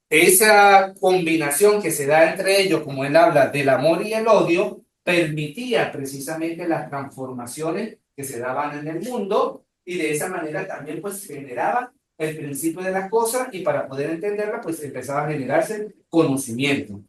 esa combinación que se da entre ellos, como él habla del amor y el odio, permitía precisamente las transformaciones que se daban en el mundo y de esa manera también pues generaba el principio de las cosas y para poder entenderla pues empezaba a generarse conocimiento.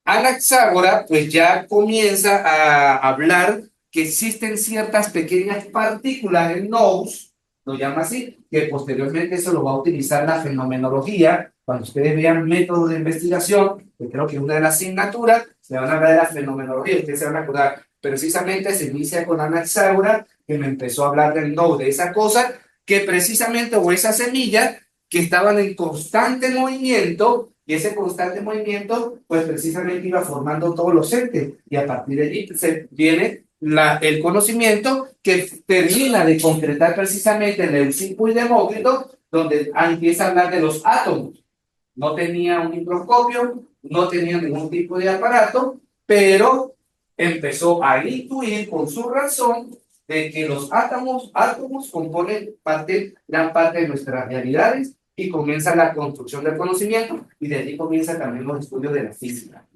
Anaxágora pues ya comienza a hablar que existen ciertas pequeñas partículas en nous, lo llama así, que posteriormente eso lo va a utilizar la fenomenología. Cuando ustedes vean métodos de investigación, que creo que es una de las asignaturas, se van a hablar de la fenomenología, ustedes se van a acordar. Precisamente se inicia con Anaxágora, que me empezó a hablar del nous, de esa cosa, que precisamente, o esas semillas, que estaban en constante movimiento, y ese constante movimiento, pues precisamente iba formando todos los entes, y a partir de allí se viene el conocimiento que termina de concretar precisamente en Leucipo y Demócrito, donde empieza a hablar de los átomos. No tenía un microscopio, no tenía ningún tipo de aparato, pero empezó a intuir con su razón de que los átomos componen gran parte de nuestras realidades y comienza la construcción del conocimiento y de allí comienza también los estudios de la física.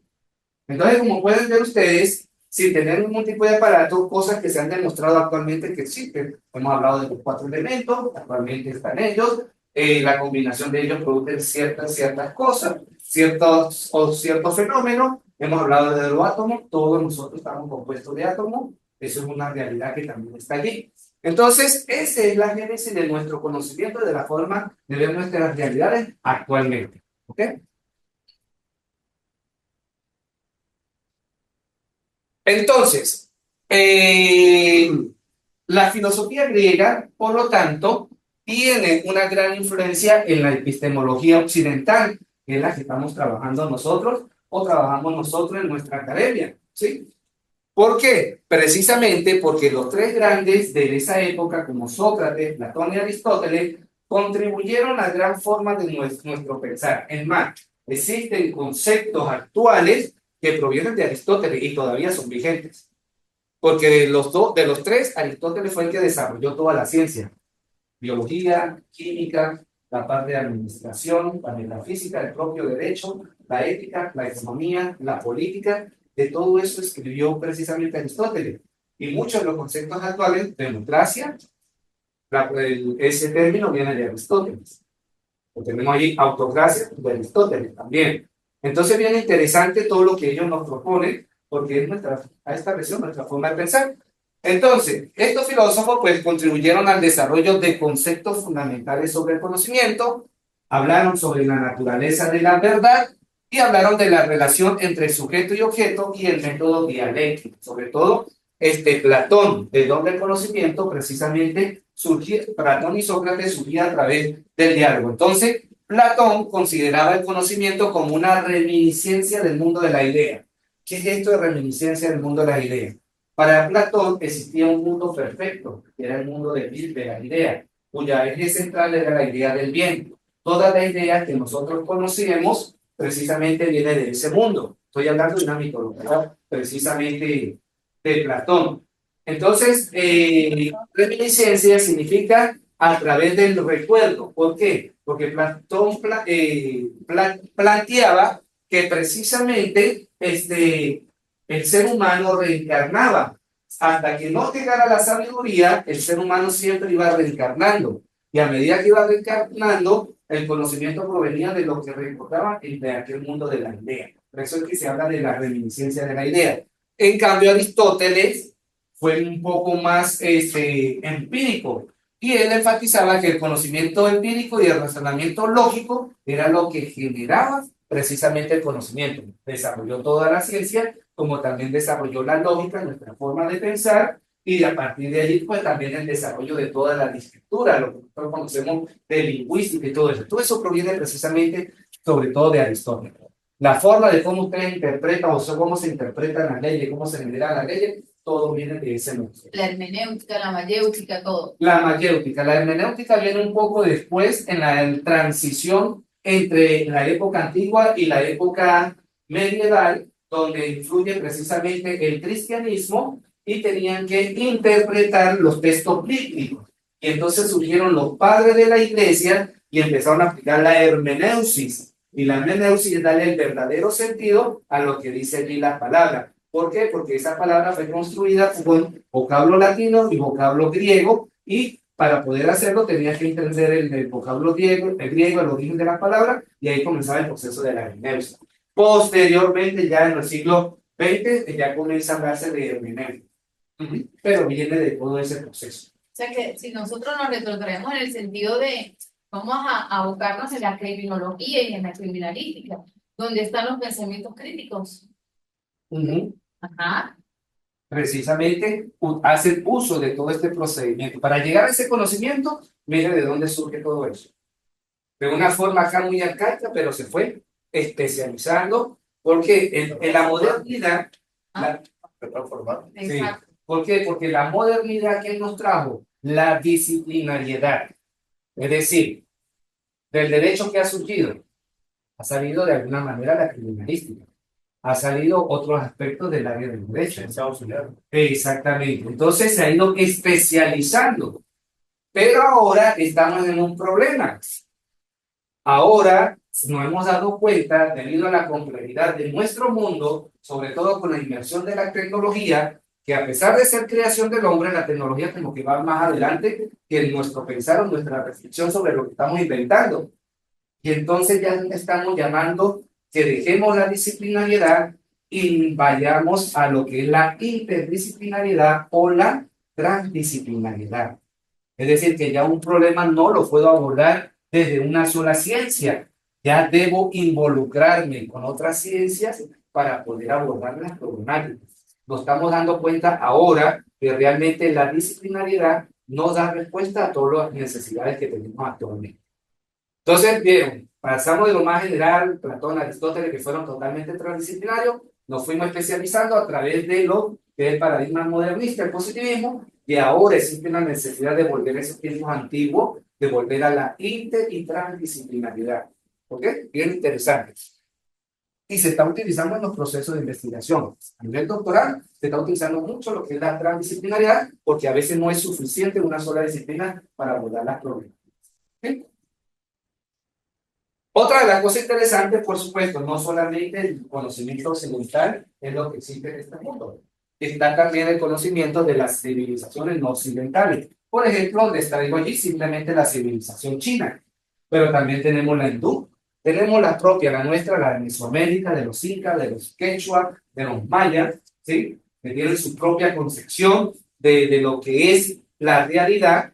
Entonces, como pueden ver ustedes, sin tener ningún tipo de aparato, cosas que se han demostrado actualmente que existen. Hemos hablado de los 4 elementos, actualmente están ellos, la combinación de ellos produce ciertas cosas, ciertos fenómenos. Hemos hablado de los átomos, todos nosotros estamos compuestos de átomos, eso es una realidad que también está allí. Entonces, esa es la génesis de nuestro conocimiento, de la forma de ver nuestras realidades actualmente. ¿Ok? Entonces, la filosofía griega, por lo tanto, tiene una gran influencia en la epistemología occidental, que es la que estamos trabajando nosotros o trabajamos nosotros en nuestra academia. ¿Sí? ¿Por qué? Precisamente porque los 3 grandes de esa época, como Sócrates, Platón y Aristóteles, contribuyeron a gran forma de nuestro pensar. Es más, existen conceptos actuales que provienen de Aristóteles y todavía son vigentes. Porque de los tres, Aristóteles fue el que desarrolló toda la ciencia. Biología, química, la parte de administración, la metafísica, el propio derecho, la ética, la economía, la política. De todo eso escribió precisamente Aristóteles. Y muchos de los conceptos actuales, democracia, ese término viene de Aristóteles. Lo tenemos ahí, autocracia, de Aristóteles también. Entonces, bien interesante todo lo que ellos nos proponen, porque es a esta versión nuestra forma de pensar. Entonces, estos filósofos pues contribuyeron al desarrollo de conceptos fundamentales sobre el conocimiento, hablaron sobre la naturaleza de la verdad y hablaron de la relación entre sujeto y objeto y el método dialéctico. Sobre todo, Platón, de donde el conocimiento precisamente surgía, Platón y Sócrates surgían a través del diálogo. Entonces, Platón consideraba el conocimiento como una reminiscencia del mundo de la idea. ¿Qué es esto de reminiscencia del mundo de la idea? Para Platón existía un mundo perfecto, que era el mundo de la idea, cuya eje central era la idea del bien. Toda la idea que nosotros conocemos precisamente viene de ese mundo. Estoy hablando de una mitología precisamente de Platón. Entonces, reminiscencia significa a través del recuerdo. ¿Por qué? Porque Platón planteaba que precisamente el ser humano reencarnaba. Hasta que no llegara la sabiduría, el ser humano siempre iba reencarnando. Y a medida que iba reencarnando, el conocimiento provenía de lo que recordaba de aquel mundo de la idea. Por eso es que se habla de la reminiscencia de la idea. En cambio, Aristóteles fue un poco más empírico. Y él enfatizaba que el conocimiento empírico y el razonamiento lógico era lo que generaba precisamente el conocimiento. Desarrolló toda la ciencia, como también desarrolló la lógica, nuestra forma de pensar, y a partir de allí, pues también el desarrollo de toda la escritura, lo que nosotros conocemos de lingüística y todo eso. Todo eso proviene precisamente, sobre todo, de Aristóteles. La forma de cómo ustedes interpretan, o sea, cómo se interpretan las leyes, cómo se generan las leyes, todo viene de ese mundo. La hermenéutica, la mayéutica, todo. La mayéutica. La hermenéutica viene un poco después en la transición entre la época antigua y la época medieval, donde influye precisamente el cristianismo y tenían que interpretar los textos bíblicos. Y entonces surgieron los padres de la iglesia y empezaron a aplicar la hermeneusis. Y la hermeneusis es darle el verdadero sentido a lo que dice allí la palabra. ¿Por qué? Porque esa palabra fue construida con vocablo latino y vocablo griego, y para poder hacerlo tenía que entender el vocablo griego, el origen de la palabra, y ahí comenzaba el proceso de la hermeneusis. Posteriormente, ya en el siglo XX, ya comienza a hablarse de hermenéutica, pero viene de todo ese proceso. O sea que si nosotros nos retrotraemos en el sentido de, vamos a abocarnos en la criminología y en la criminalística, donde están los pensamientos críticos. Ajá. Precisamente hacen uso de todo este procedimiento. Para llegar a ese conocimiento, mire de dónde surge todo eso. De una forma acá muy arcaica, pero se fue especializando, porque en la modernidad, sí. ¿Por qué? Porque la modernidad que nos trajo la disciplinariedad, es decir, del derecho que ha surgido, ha salido de alguna manera la criminalística, ha salido otros aspectos del área del derecho. Exactamente. Entonces se ha ido especializando, pero ahora estamos en un problema. Ahora nos hemos dado cuenta, debido a la complejidad de nuestro mundo, sobre todo con la inmersión de la tecnología, que a pesar de ser creación del hombre, la tecnología como que va más adelante que nuestro pensar o nuestra reflexión sobre lo que estamos inventando. Y entonces ya estamos llamando que dejemos la disciplinariedad y vayamos a lo que es la interdisciplinariedad o la transdisciplinariedad. Es decir, que ya un problema no lo puedo abordar desde una sola ciencia. Ya debo involucrarme con otras ciencias para poder abordar las problemáticas. Nos estamos dando cuenta ahora que realmente la disciplinariedad no da respuesta a todas las necesidades que tenemos actualmente. Entonces, bien, pasamos de lo más general, Platón, Aristóteles, que fueron totalmente transdisciplinarios, nos fuimos especializando a través de lo que es el paradigma modernista, el positivismo, y ahora existe una necesidad de volver a esos tiempos antiguos, de volver a la inter y transdisciplinariedad. ¿Ok? Bien interesante. y se está utilizando en los procesos de investigación. A nivel doctoral, se está utilizando mucho lo que es la transdisciplinariedad, porque a veces no es suficiente una sola disciplina para abordar las problemáticas. ¿Sí? Otra de las cosas interesantes, por supuesto, no solamente el conocimiento occidental es lo que existe en este mundo. Está también el conocimiento de las civilizaciones no occidentales. Por ejemplo, les traigo allí simplemente la civilización china, pero también tenemos la hindú, tenemos la propia, la nuestra, la de Mesoamérica, de los incas, de los quechua, de los mayas, ¿sí? Que tienen su propia concepción de lo que es la realidad,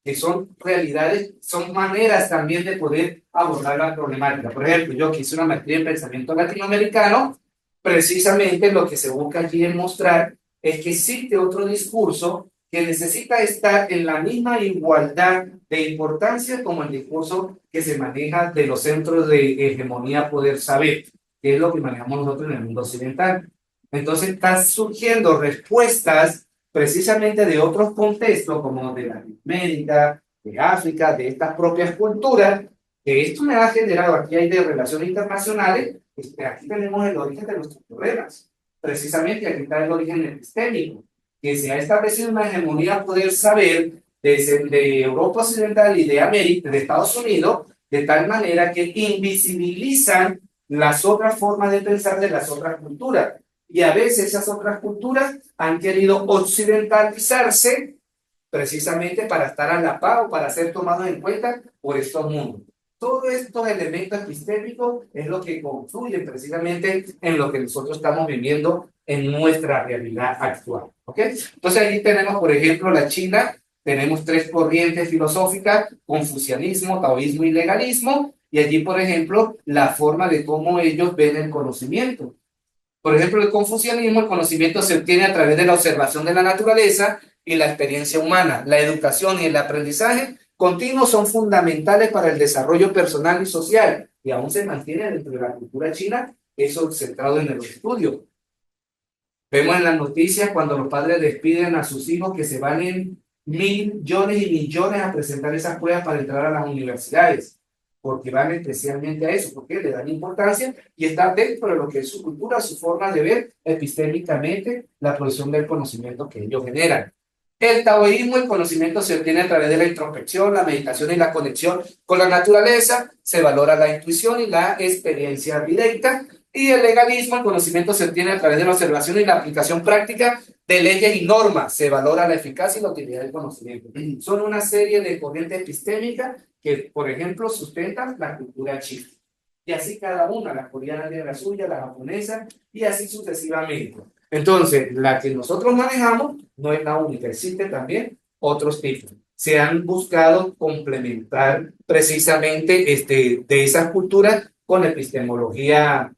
que son realidades, son maneras también de poder abordar la problemática. Por ejemplo, yo que hice una maestría en pensamiento latinoamericano, precisamente lo que se busca allí demostrar es que existe otro discurso que necesita estar en la misma igualdad de importancia como el discurso que se maneja de los centros de hegemonía poder saber, que es lo que manejamos nosotros en el mundo occidental. Entonces están surgiendo respuestas precisamente de otros contextos como de Latinoamérica, de África, de estas propias culturas, que esto me ha generado, aquí hay de relaciones internacionales, aquí tenemos el origen de nuestros problemas, precisamente aquí está el origen epistémico, que se ha establecido una hegemonía poder saber desde de Europa Occidental y de América, de Estados Unidos, de tal manera que invisibilizan las otras formas de pensar de las otras culturas. Y a veces esas otras culturas han querido occidentalizarse precisamente para estar a la par o para ser tomados en cuenta por estos mundos. Todos estos elementos epistémicos es lo que confluyen precisamente en lo que nosotros estamos viviendo en nuestra realidad actual. ¿Ok? Entonces aquí tenemos, por ejemplo, la China, tenemos tres corrientes filosóficas, confucianismo, taoísmo y legalismo, y allí, por ejemplo, la forma de cómo ellos ven el conocimiento. Por ejemplo, el confucianismo, el conocimiento se obtiene a través de la observación de la naturaleza y la experiencia humana. La educación y el aprendizaje continuos son fundamentales para el desarrollo personal y social, y aún se mantiene dentro de la cultura china, eso centrado en el estudio. Vemos en las noticias cuando los padres despiden a sus hijos que se van en millones y millones a presentar esas pruebas para entrar a las universidades, porque van especialmente a eso, porque le dan importancia y está dentro de lo que es su cultura, su forma de ver epistémicamente la producción del conocimiento que ellos generan. El taoísmo, el conocimiento se obtiene a través de la introspección, la meditación y la conexión con la naturaleza, se valora la intuición y la experiencia directa. Y el legalismo, el conocimiento se obtiene a través de la observación y la aplicación práctica de leyes y normas, se valora la eficacia y la utilidad del conocimiento. Son una serie de corrientes epistémicas que, por ejemplo, sustentan la cultura china. Y así cada una, la coreana tiene la suya, la japonesa, y así sucesivamente. Entonces, la que nosotros manejamos no es la única, existen también otros tipos. Se han buscado complementar precisamente de esas culturas con epistemología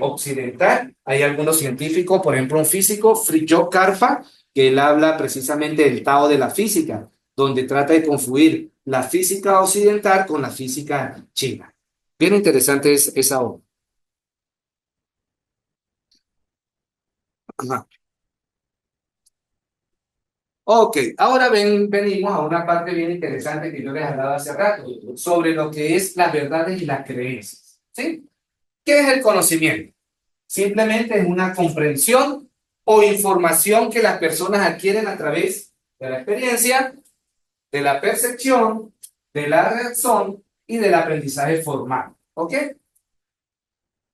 occidental. Hay algunos científicos, por ejemplo, un físico, Fritjof Capra, que él habla precisamente del Tao de la física, donde trata de confluir la física occidental con la física china. Bien interesante es esa obra. Ajá. Ok, ahora venimos a una parte bien interesante que yo les hablaba hace rato, sobre lo que es las verdades y las creencias. ¿Sí? ¿Qué es el conocimiento? Simplemente es una comprensión o información que las personas adquieren a través de la experiencia, de la percepción, de la razón y del aprendizaje formal. ¿Ok?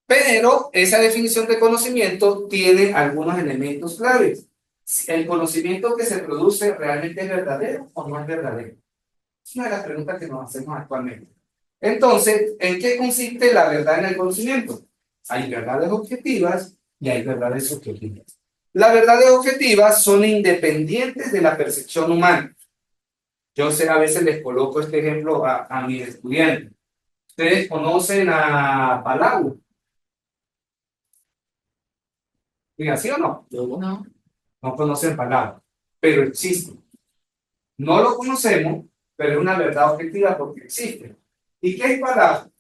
Pero esa definición de conocimiento tiene algunos elementos claves. ¿El conocimiento que se produce realmente es verdadero o no es verdadero? Es una de las preguntas que nos hacemos actualmente. Entonces, ¿en qué consiste la verdad en el conocimiento? Hay verdades objetivas y hay verdades subjetivas. Las verdades objetivas son independientes de la percepción humana. Yo sé, a veces les coloco este ejemplo a mis estudiantes. ¿Ustedes conocen a Palau? Diga, ¿sí o no? No. No conocen Palau, pero existe. No lo conocemos, pero es una verdad objetiva porque existe. ¿Y qué es Palau?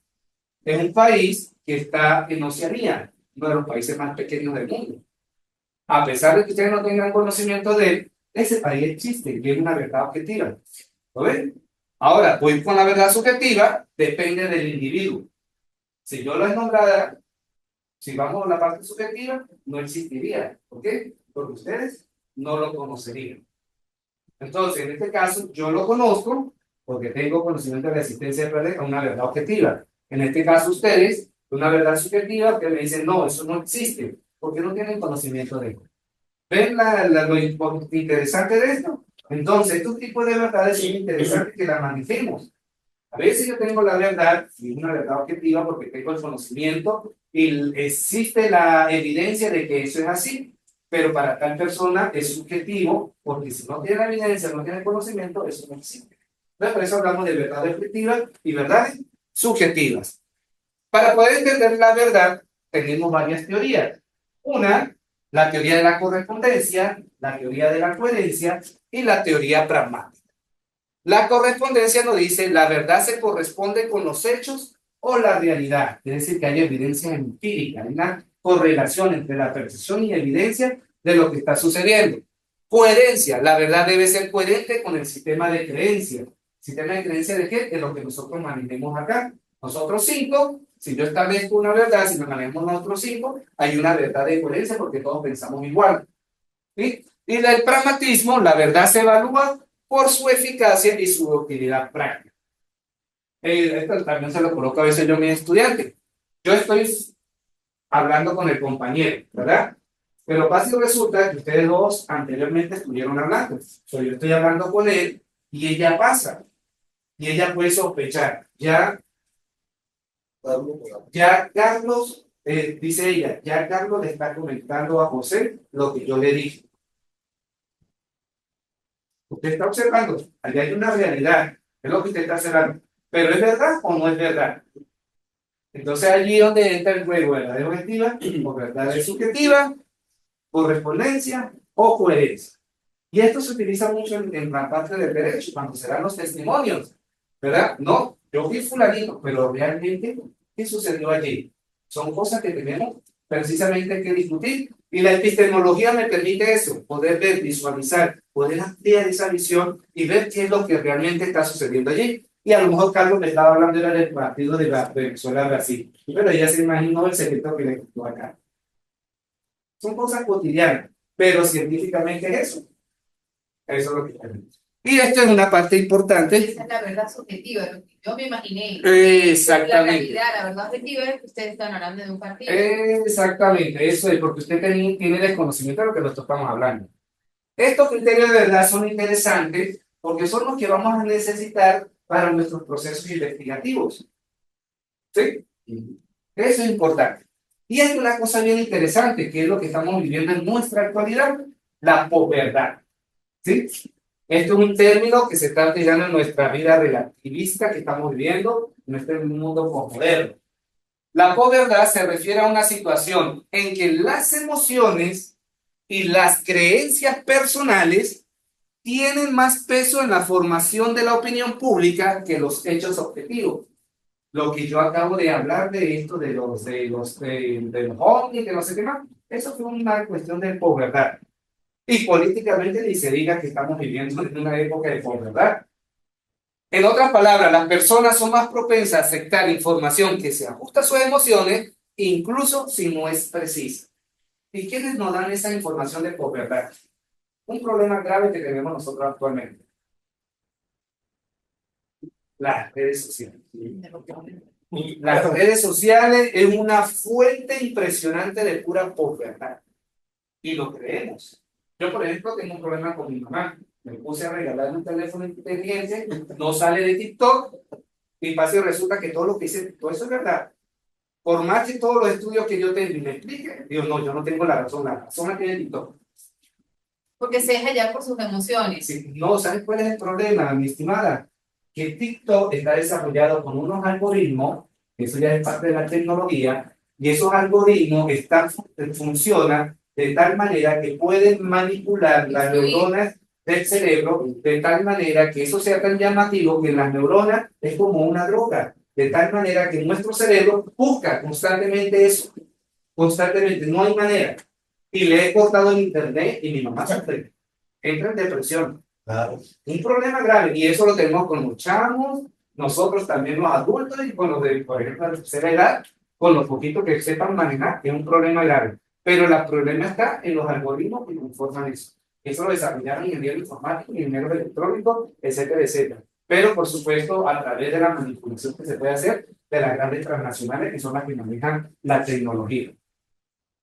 Es un país que está en Oceanía, uno de los países más pequeños del mundo. A pesar de que ustedes no tengan conocimiento de él, ese país existe y es una verdad objetiva. ¿Lo ven? Ahora, voy con la verdad subjetiva, depende del individuo. Si yo lo nombrara, Si vamos a la parte subjetiva, no existiría. ¿Por qué? Porque ustedes no lo conocerían. Entonces, en este caso, yo lo conozco porque tengo conocimiento de la existencia de una verdad objetiva. En este caso, ustedes, una verdad subjetiva, que me dicen, no, eso no existe, porque no tienen conocimiento de ello. ¿Ven lo interesante de esto? Entonces, estos tipos de verdades son interesantes que las manejemos. A veces yo tengo la verdad, y una verdad objetiva, porque tengo el conocimiento y existe la evidencia de que eso es así. Pero para tal persona es subjetivo, porque si no tiene la evidencia, no tiene el conocimiento, eso no existe. Entonces, por eso hablamos de verdades objetivas y verdades subjetivas. Para poder entender la verdad, tenemos varias teorías. Una, la teoría de la correspondencia, la teoría de la coherencia y la teoría pragmática. La correspondencia nos dice la verdad se corresponde con los hechos o la realidad, es decir, que hay evidencia empírica, hay una correlación entre la percepción y evidencia de lo que está sucediendo. Coherencia, la verdad debe ser coherente con el sistema de creencia. ¿Sistema de creencia de qué? De lo que nosotros manejemos acá. Nosotros cinco, si yo establezco una verdad, si nos manejamos nosotros cinco, hay una verdad de coherencia porque todos pensamos igual. ¿Sí? Y el pragmatismo, la verdad se evalúa por su eficacia y su utilidad práctica. Esto también se lo coloco a veces yo a mis estudiantes. Yo estoy hablando con el compañero, ¿verdad? Pero pasa y resulta que ustedes dos anteriormente estuvieron hablando. So, yo estoy hablando con él y ella pasa. Y ella puede sospechar. Ya Carlos, dice ella, ya Carlos le está comentando a José lo que yo le dije. Usted está observando, allá hay una realidad, es lo que usted está observando. Pero ¿es verdad o no es verdad? Entonces allí es donde entra el juego, verdad objetiva o verdad subjetiva, correspondencia o coherencia. Y esto se utiliza mucho en la parte del derecho, cuando se dan los testimonios, ¿verdad? No, yo fui fulanito, pero realmente, ¿qué sucedió allí? Son cosas que tenemos precisamente que discutir. Y la epistemología me permite eso, poder ver, visualizar, poder ampliar esa visión y ver qué es lo que realmente está sucediendo allí. Y a lo mejor Carlos me estaba hablando era del partido de la Venezuela-Brasil. Pero ella se imaginó el secreto que le contó acá. Son cosas cotidianas, pero científicamente es eso. Eso es lo que tenemos. Y esto es una parte importante. Esa es la verdad subjetiva, lo que yo me imaginé. Exactamente. La realidad, la verdad objetiva es que ustedes están hablando de un partido. Exactamente, eso es porque usted tiene desconocimiento de lo que nosotros estamos hablando. Estos criterios de verdad son interesantes porque son los que vamos a necesitar para nuestros procesos investigativos. ¿Sí? Eso es importante. Y hay una cosa bien interesante, que es lo que estamos viviendo en nuestra actualidad, la posverdad. ¿Sí? Esto es un término que se está utilizando en nuestra vida relativista que estamos viviendo en este mundo posmoderno. La posverdad se refiere a una situación en que las emociones y las creencias personales tienen más peso en la formación de la opinión pública que los hechos objetivos. Lo que yo acabo de hablar de esto, de los ovnis, que no sé qué más, eso fue una cuestión de posverdad. Y políticamente ni se diga que estamos viviendo en una época de posverdad. En otras palabras, las personas son más propensas a aceptar información que se ajusta a sus emociones, incluso si no es precisa. ¿Y quiénes nos dan esa información de posverdad? Un problema grave que tenemos nosotros actualmente. Las redes sociales. Las redes sociales es una fuente impresionante de pura posverdad. Y lo creemos. Yo, por ejemplo, tengo un problema con mi mamá. Me puse a regalarle un teléfono inteligente, no sale de TikTok, y pasa y resulta que todo lo que dice, todo eso es verdad. Por más que todos los estudios que yo tengo y me explique, digo, no, yo no tengo la razón la tiene TikTok. Porque se deja ya por sus emociones. Sí, no, ¿sabes cuál es el problema, mi estimada? Que TikTok está desarrollado con unos algoritmos, eso ya es parte de la tecnología, y esos algoritmos funcionan de tal manera que pueden manipular las neuronas del cerebro de tal manera que eso sea tan llamativo que las neuronas es como una droga, de tal manera que nuestro cerebro busca constantemente eso, constantemente, no hay manera. Y le he cortado el internet y mi mamá sufre, entra en depresión. Claro. Un problema grave, y eso lo tenemos con los chamos, nosotros también los adultos y con los de, por ejemplo, la tercera edad, con lo poquito que sepan manejar, es un problema grave. Pero el problema está en los algoritmos que conforman eso. Eso lo desarrollaron ingenieros informáticos, ingenieros electrónicos, etcétera, etcétera. Pero, por supuesto, a través de la manipulación que se puede hacer de las grandes transnacionales que son las que manejan la tecnología.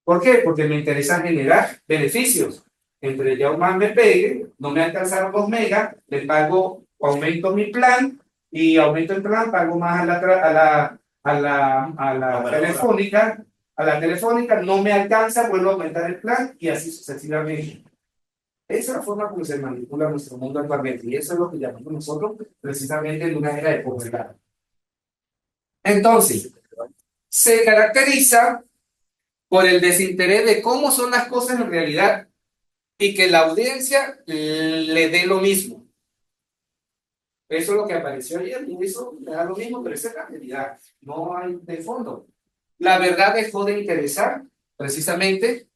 ¿Por qué? Porque me interesa generar beneficios. Entre ya un más me pegue, no me alcanzaron 2 megas, le pago, aumento mi plan y aumento el plan, pago más a la telefónica, no me alcanza, vuelvo a aumentar el plan y así sucesivamente. Esa es la forma como se manipula nuestro mundo actualmente y eso es lo que llamamos nosotros precisamente en una era de posverdad. Entonces, se caracteriza por el desinterés de cómo son las cosas en realidad y que la audiencia le dé lo mismo. Eso es lo que apareció ayer y eso le da lo mismo, pero esa es la realidad, no hay de fondo. La verdad dejó de interesar, precisamente.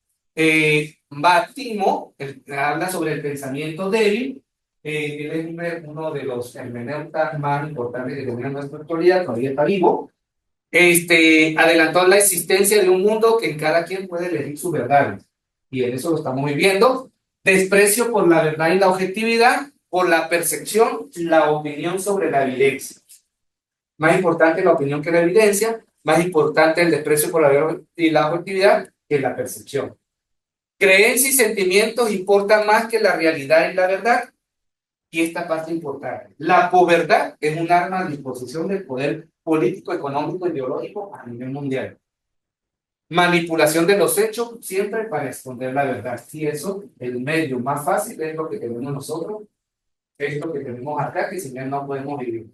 Bátimo habla sobre el pensamiento débil. Él es uno de los hermeneutas más importantes que tenemos en nuestra actualidad, todavía está vivo. Adelantó la existencia de un mundo que en cada quien puede elegir su verdad. Y en eso lo estamos viviendo. Desprecio por la verdad y la objetividad, por la percepción, la opinión sobre la evidencia. Más importante la opinión que la evidencia, más importante el desprecio por la verdad y la objetividad que la percepción. Creencias y sentimientos importan más que la realidad y la verdad. Y esta parte importante. La posverdad es un arma a disposición del poder político, económico, ideológico a nivel mundial. Manipulación de los hechos siempre para esconder la verdad. Y eso, el medio más fácil es lo que tenemos nosotros, es lo que tenemos acá, que sin él no podemos vivir.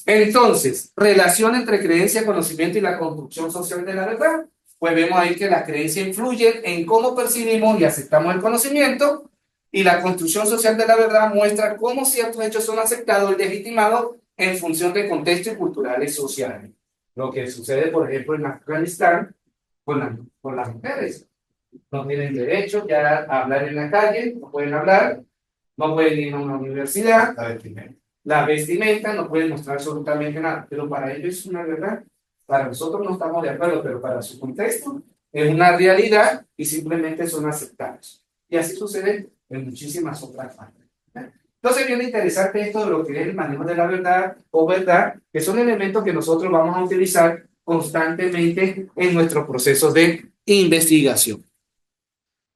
Entonces, relación entre creencia, conocimiento y la construcción social de la verdad. Pues vemos ahí que la creencia influye en cómo percibimos y aceptamos el conocimiento, y la construcción social de la verdad muestra cómo ciertos hechos son aceptados y legitimados en función de contextos culturales sociales. Lo que sucede, por ejemplo, en Afganistán con las mujeres. No tienen derecho ya a hablar en la calle, no pueden hablar, no pueden ir a una universidad, la vestimenta no pueden mostrar absolutamente nada, pero para ellos es una verdad. Para nosotros no estamos de acuerdo, pero para su contexto es una realidad y simplemente son aceptados. Y así sucede en muchísimas otras partes. Entonces viene interesante esto de lo que es el manejo de la verdad o verdad, que son elementos que nosotros vamos a utilizar constantemente en nuestros procesos de investigación.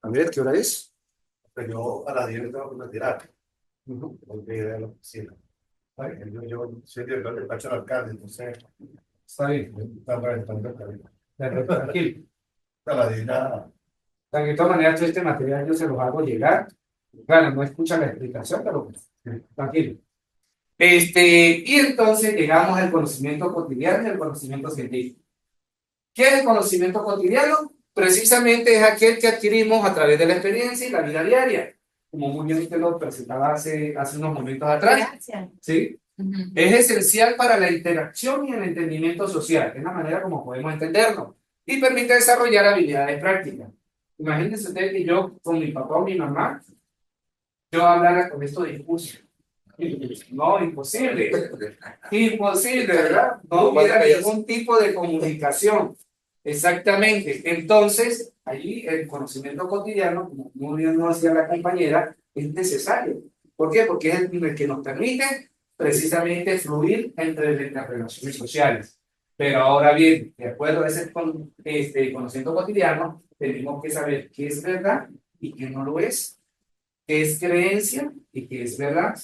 A ver, ¿qué hora es? Pero yo a las 10 tengo que retirar. Porque ir a la oficina. Yo soy director del despacho del alcalde, entonces Está bien. está reventando el camino. Tranquilo. A las 10 ya. De todas maneras, todo este material yo se los hago llegar. Claro, no escuchan la explicación, pero tranquilo. Y entonces llegamos al conocimiento cotidiano y al conocimiento científico. ¿Qué es el conocimiento cotidiano? Precisamente es aquel que adquirimos a través de la experiencia y la vida diaria. Como muy bien usted lo presentaba hace unos momentos atrás. Gracias. ¿Sí? Es esencial para la interacción y el entendimiento social. Es la manera como podemos entendernos. Y permite desarrollar habilidades prácticas. Imagínense ustedes que yo, con mi papá o mi mamá, yo hablara con estos discursos. No, imposible. Imposible, ¿verdad? No hubiera ningún tipo de comunicación. Exactamente. Entonces, allí el conocimiento cotidiano, como muy bien nos decía la compañera, es necesario. ¿Por qué? Porque es el que nos permite precisamente fluir entre las relaciones sociales. Pero ahora bien, de acuerdo a ese conocimiento cotidiano, tenemos que saber qué es verdad y qué no lo es, qué es creencia y qué es verdad.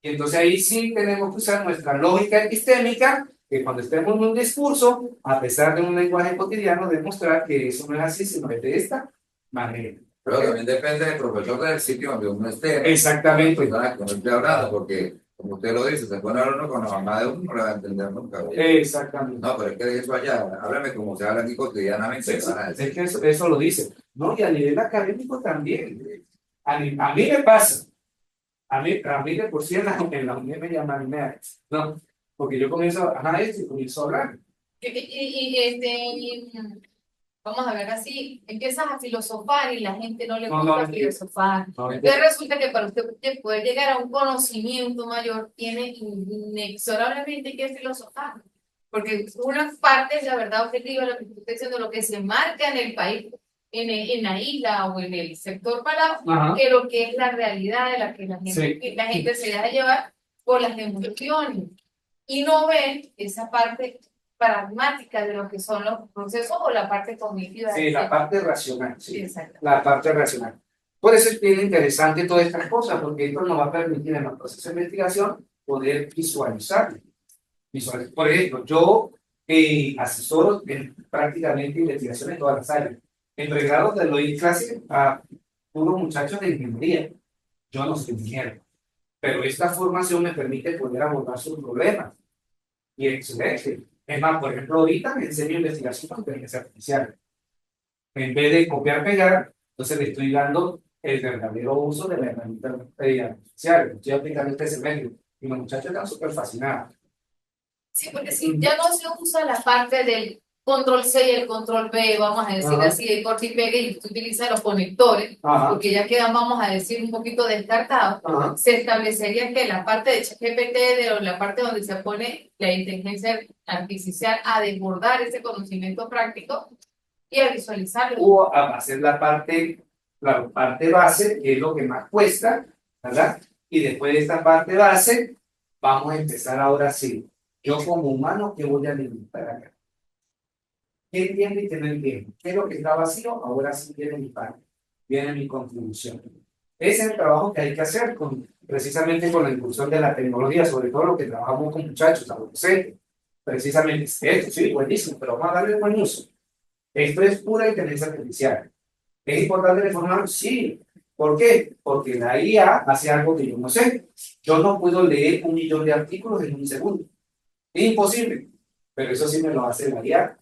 Y entonces ahí sí tenemos que usar nuestra lógica epistémica, que cuando estemos en un discurso, a pesar de un lenguaje cotidiano, demostrar que eso no es así, sino es de esta manera. Pero también depende del profesor del sitio donde uno esté, ¿no? Exactamente. La persona que uno esté hablando, porque, como usted lo dice, se pone a hablar uno con la mamá de uno, no le va a entender nunca. Exactamente. No, pero es que eso allá, háblame como se habla aquí cotidianamente. Sí, Van a decir. es que eso lo dice. No, y a nivel académico también. A mí me pasa. A mí de por sí en la UNED me llaman nerd, ¿no? Porque yo comienzo y comienzo a hablar. Vamos a ver así, empiezas a filosofar y la gente no le No, gusta no, filosofar. No, Entonces resulta que para usted poder llegar a un conocimiento mayor, tiene inexorablemente que filosofar. Porque una parte es la verdad objetiva, lo que tú estás diciendo, lo que se marca en el país, en la isla o en el sector parado, Ajá. que lo que es la realidad de la que Sí. la gente se deja llevar por las emociones y no ven esa parte pragmática de lo que son los procesos o la parte cognitiva. Sí, la parte racional, sí. Exacto. La parte racional. Por eso es bien interesante todas estas cosas, porque esto nos va a permitir en el proceso de investigación poder visualizar. Por ejemplo, yo asesoro en prácticamente investigación en todas las áreas. En pregrado te doy clase a unos muchachos de ingeniería. Yo no soy ingeniero, pero esta formación me permite poder abordar sus problemas. Y excelente. Es más, por ejemplo, ahorita me enseño investigación con inteligencia artificial. En vez de copiar pegar, entonces le estoy dando el verdadero uso de la herramienta artificial. Estoy aplicando este semestre y los muchachos están súper fascinados. Sí, porque si ya no se usa la parte del control C y el control B, vamos a decir Ajá. así, de corte y pegue, y se utiliza los conectores, Ajá. porque ya quedan, vamos a decir, un poquito descartados, Ajá. se establecería que la parte de ChatGPT, de la parte donde se pone la inteligencia artificial a desbordar ese conocimiento práctico y a visualizarlo. O a hacer la parte base, que es lo que más cuesta, ¿verdad? Y después de esta parte base, vamos a empezar ahora sí. Yo como humano, ¿qué voy a alimentar acá? ¿Qué entiende y qué no entiende? ¿Qué es lo que está vacío? Ahora sí viene mi parte, viene mi contribución. Ese es el trabajo que hay que hacer precisamente con la inclusión de la tecnología, sobre todo lo que trabajamos con muchachos, adolescentes. Precisamente esto, sí, buenísimo, pero vamos a darle buen uso. Esto es pura inteligencia artificial. ¿Es importante informar? Sí. ¿Por qué? Porque la IA hace algo que yo no sé. Yo no puedo leer 1.000.000 de artículos en un segundo. Es imposible. Pero eso sí me lo hace la IA.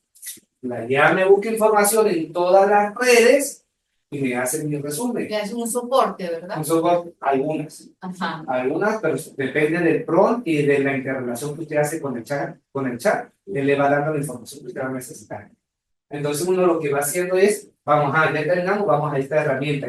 La IA me busca información en todas las redes y me hace mi resumen. Ya es un soporte, ¿verdad? Un software, algunas. Ajá. Algunas, pero depende del prompt y de la interrelación que usted hace con el chat. Él le va dando la información que usted va a necesitar. Entonces uno lo que va haciendo es, vamos a, ya terminamos, vamos a esta herramienta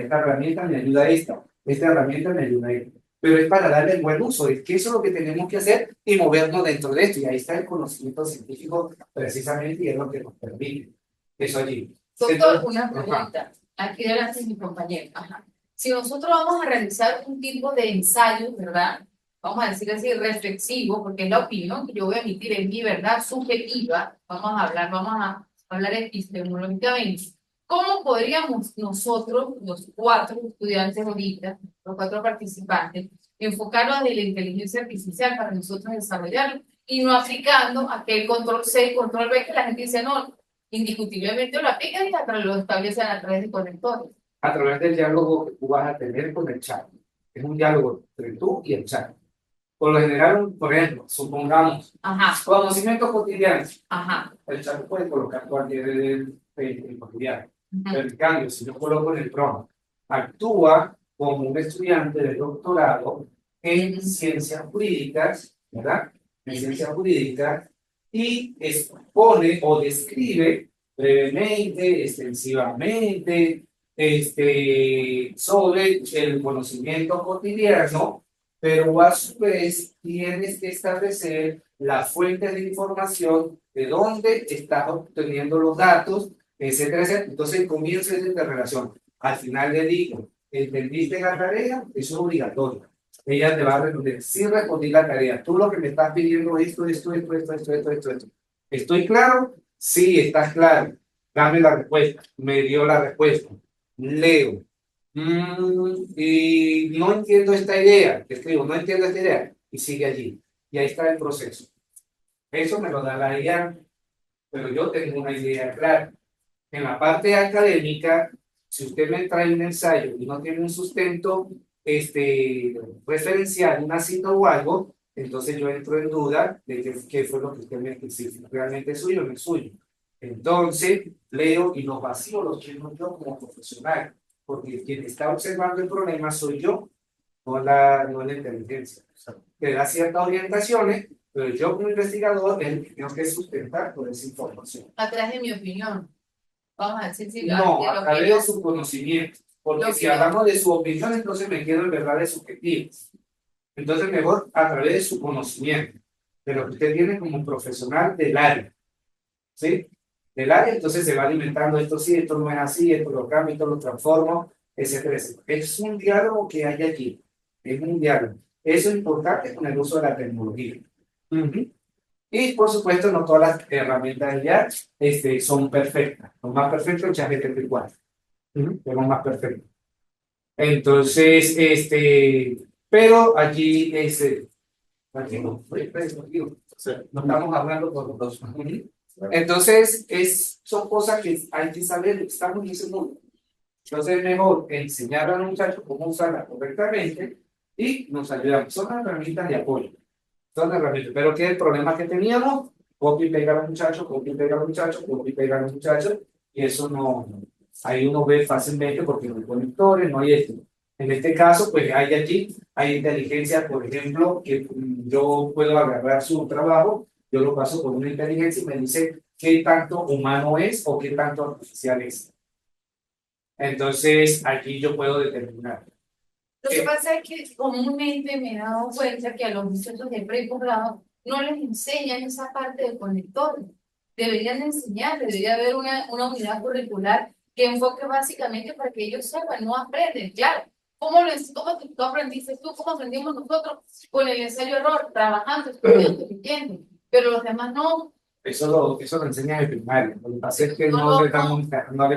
me ayuda a esta herramienta me ayuda a esta. Pero es para darle el buen uso, es que eso es lo que tenemos que hacer y movernos dentro de esto. Y ahí está el conocimiento científico precisamente y es lo que nos permite eso allí. Doctor, Entonces, una pregunta. Aquí delante de mi compañero. Ajá. Si nosotros vamos a realizar un tipo de ensayo, ¿verdad? Vamos a decir así, reflexivo, porque es la opinión que yo voy a emitir, es mi verdad subjetiva. Vamos a hablar epistemológicamente. ¿Cómo podríamos nosotros, los 4 estudiantes ahorita, los 4 participantes, enfocarnos de la inteligencia artificial para nosotros desarrollarlo y no aplicando aquel control C y control B que la gente dice, no, indiscutiblemente lo aplican y lo establecen a través de conectores? a través del diálogo que tú vas a tener con el chat. Es un diálogo entre tú y el chat. Por lo general, por ejemplo, supongamos, Ajá, conocimientos cotidianos. ajá, El chat puede colocar cualquier cotidiano. ajá. Pero en cambio, si yo coloco en el prompt, actúa como un estudiante de doctorado en ciencias jurídicas, ¿verdad? En ciencias jurídicas, y expone o describe brevemente, extensivamente, sobre el conocimiento cotidiano, pero a su vez tienes que establecer la fuente de información de dónde estás obteniendo los datos, etcétera, etcétera. Entonces comienza esta relación. Al final le digo, ¿entendiste la tarea? Eso es obligatorio. Ella te va a responder, sí respondí la tarea. Tú lo que me estás pidiendo es esto. ¿Estoy claro? Sí, estás claro. Dame la respuesta. Me dio la respuesta. Leo. Y no entiendo esta idea. Te escribo, no entiendo esta idea. Y sigue allí. Y ahí está el proceso. Eso me lo da la IA, pero yo tengo una idea clara. En la parte académica, si usted me trae un ensayo y no tiene un sustento referencial, una cita o algo, entonces yo entro en duda de qué fue lo que usted me especificó. ¿Realmente es suyo o no es suyo? Entonces, leo y los vacío los tengo yo como profesional, porque quien está observando el problema soy yo, no la inteligencia. O sea, te da ciertas orientaciones, pero yo como investigador tengo que sustentar toda esa información. Atrás de mi opinión. Vamos a decir si No, de a lo que través de yo- su conocimiento. Porque lo si que yo- hablamos de su opinión, entonces me quedo en verdades subjetivas. Entonces, mejor a través de su conocimiento. de lo que usted tiene como profesional del área, ¿sí? Del área, entonces se va alimentando esto sí, esto no es así, esto lo cambio, esto lo transformo, etcétera, etcétera. Es un diálogo que hay aquí, es un diálogo. Eso es importante con el uso de la tecnología. Ujú. Y por supuesto, no todas las herramientas ya son perfectas. Lo más perfecto es ChatGPT 4. Es lo más perfecto. Entonces, pero allí, aquí no, no estamos hablando por los dos. Ujú. Entonces, son cosas que hay que saber, estamos en ese mundo. Entonces, es mejor enseñar a los muchachos cómo usarla correctamente y nos ayudamos. Son herramientas de apoyo. Son herramientas. Pero ¿qué es el problema que teníamos? Copia y pega a los muchachos, copia y pega a los muchachos, copia y pega a los muchachos. Y eso no, ahí uno ve fácilmente porque no hay conectores, no hay esto. En este caso, pues hay aquí, hay inteligencia, por ejemplo, que yo puedo agarrar su trabajo, yo lo paso por una inteligencia y me dice qué tanto humano es o qué tanto artificial es. Entonces, aquí yo puedo determinar. Lo que pasa es que comúnmente me he dado cuenta que a los muchachos de preposgrado no les enseñan esa parte del conector. Deberían enseñar, debería haber una unidad curricular que enfoque básicamente para que ellos sepan, no aprenden. Claro, ¿cómo tú aprendiste tú? ¿Cómo aprendimos nosotros? Con el ensayo-error, trabajando, estudiando, leyendo. Pero los demás no. Eso lo enseñan en primaria. Lo que pasa es que no le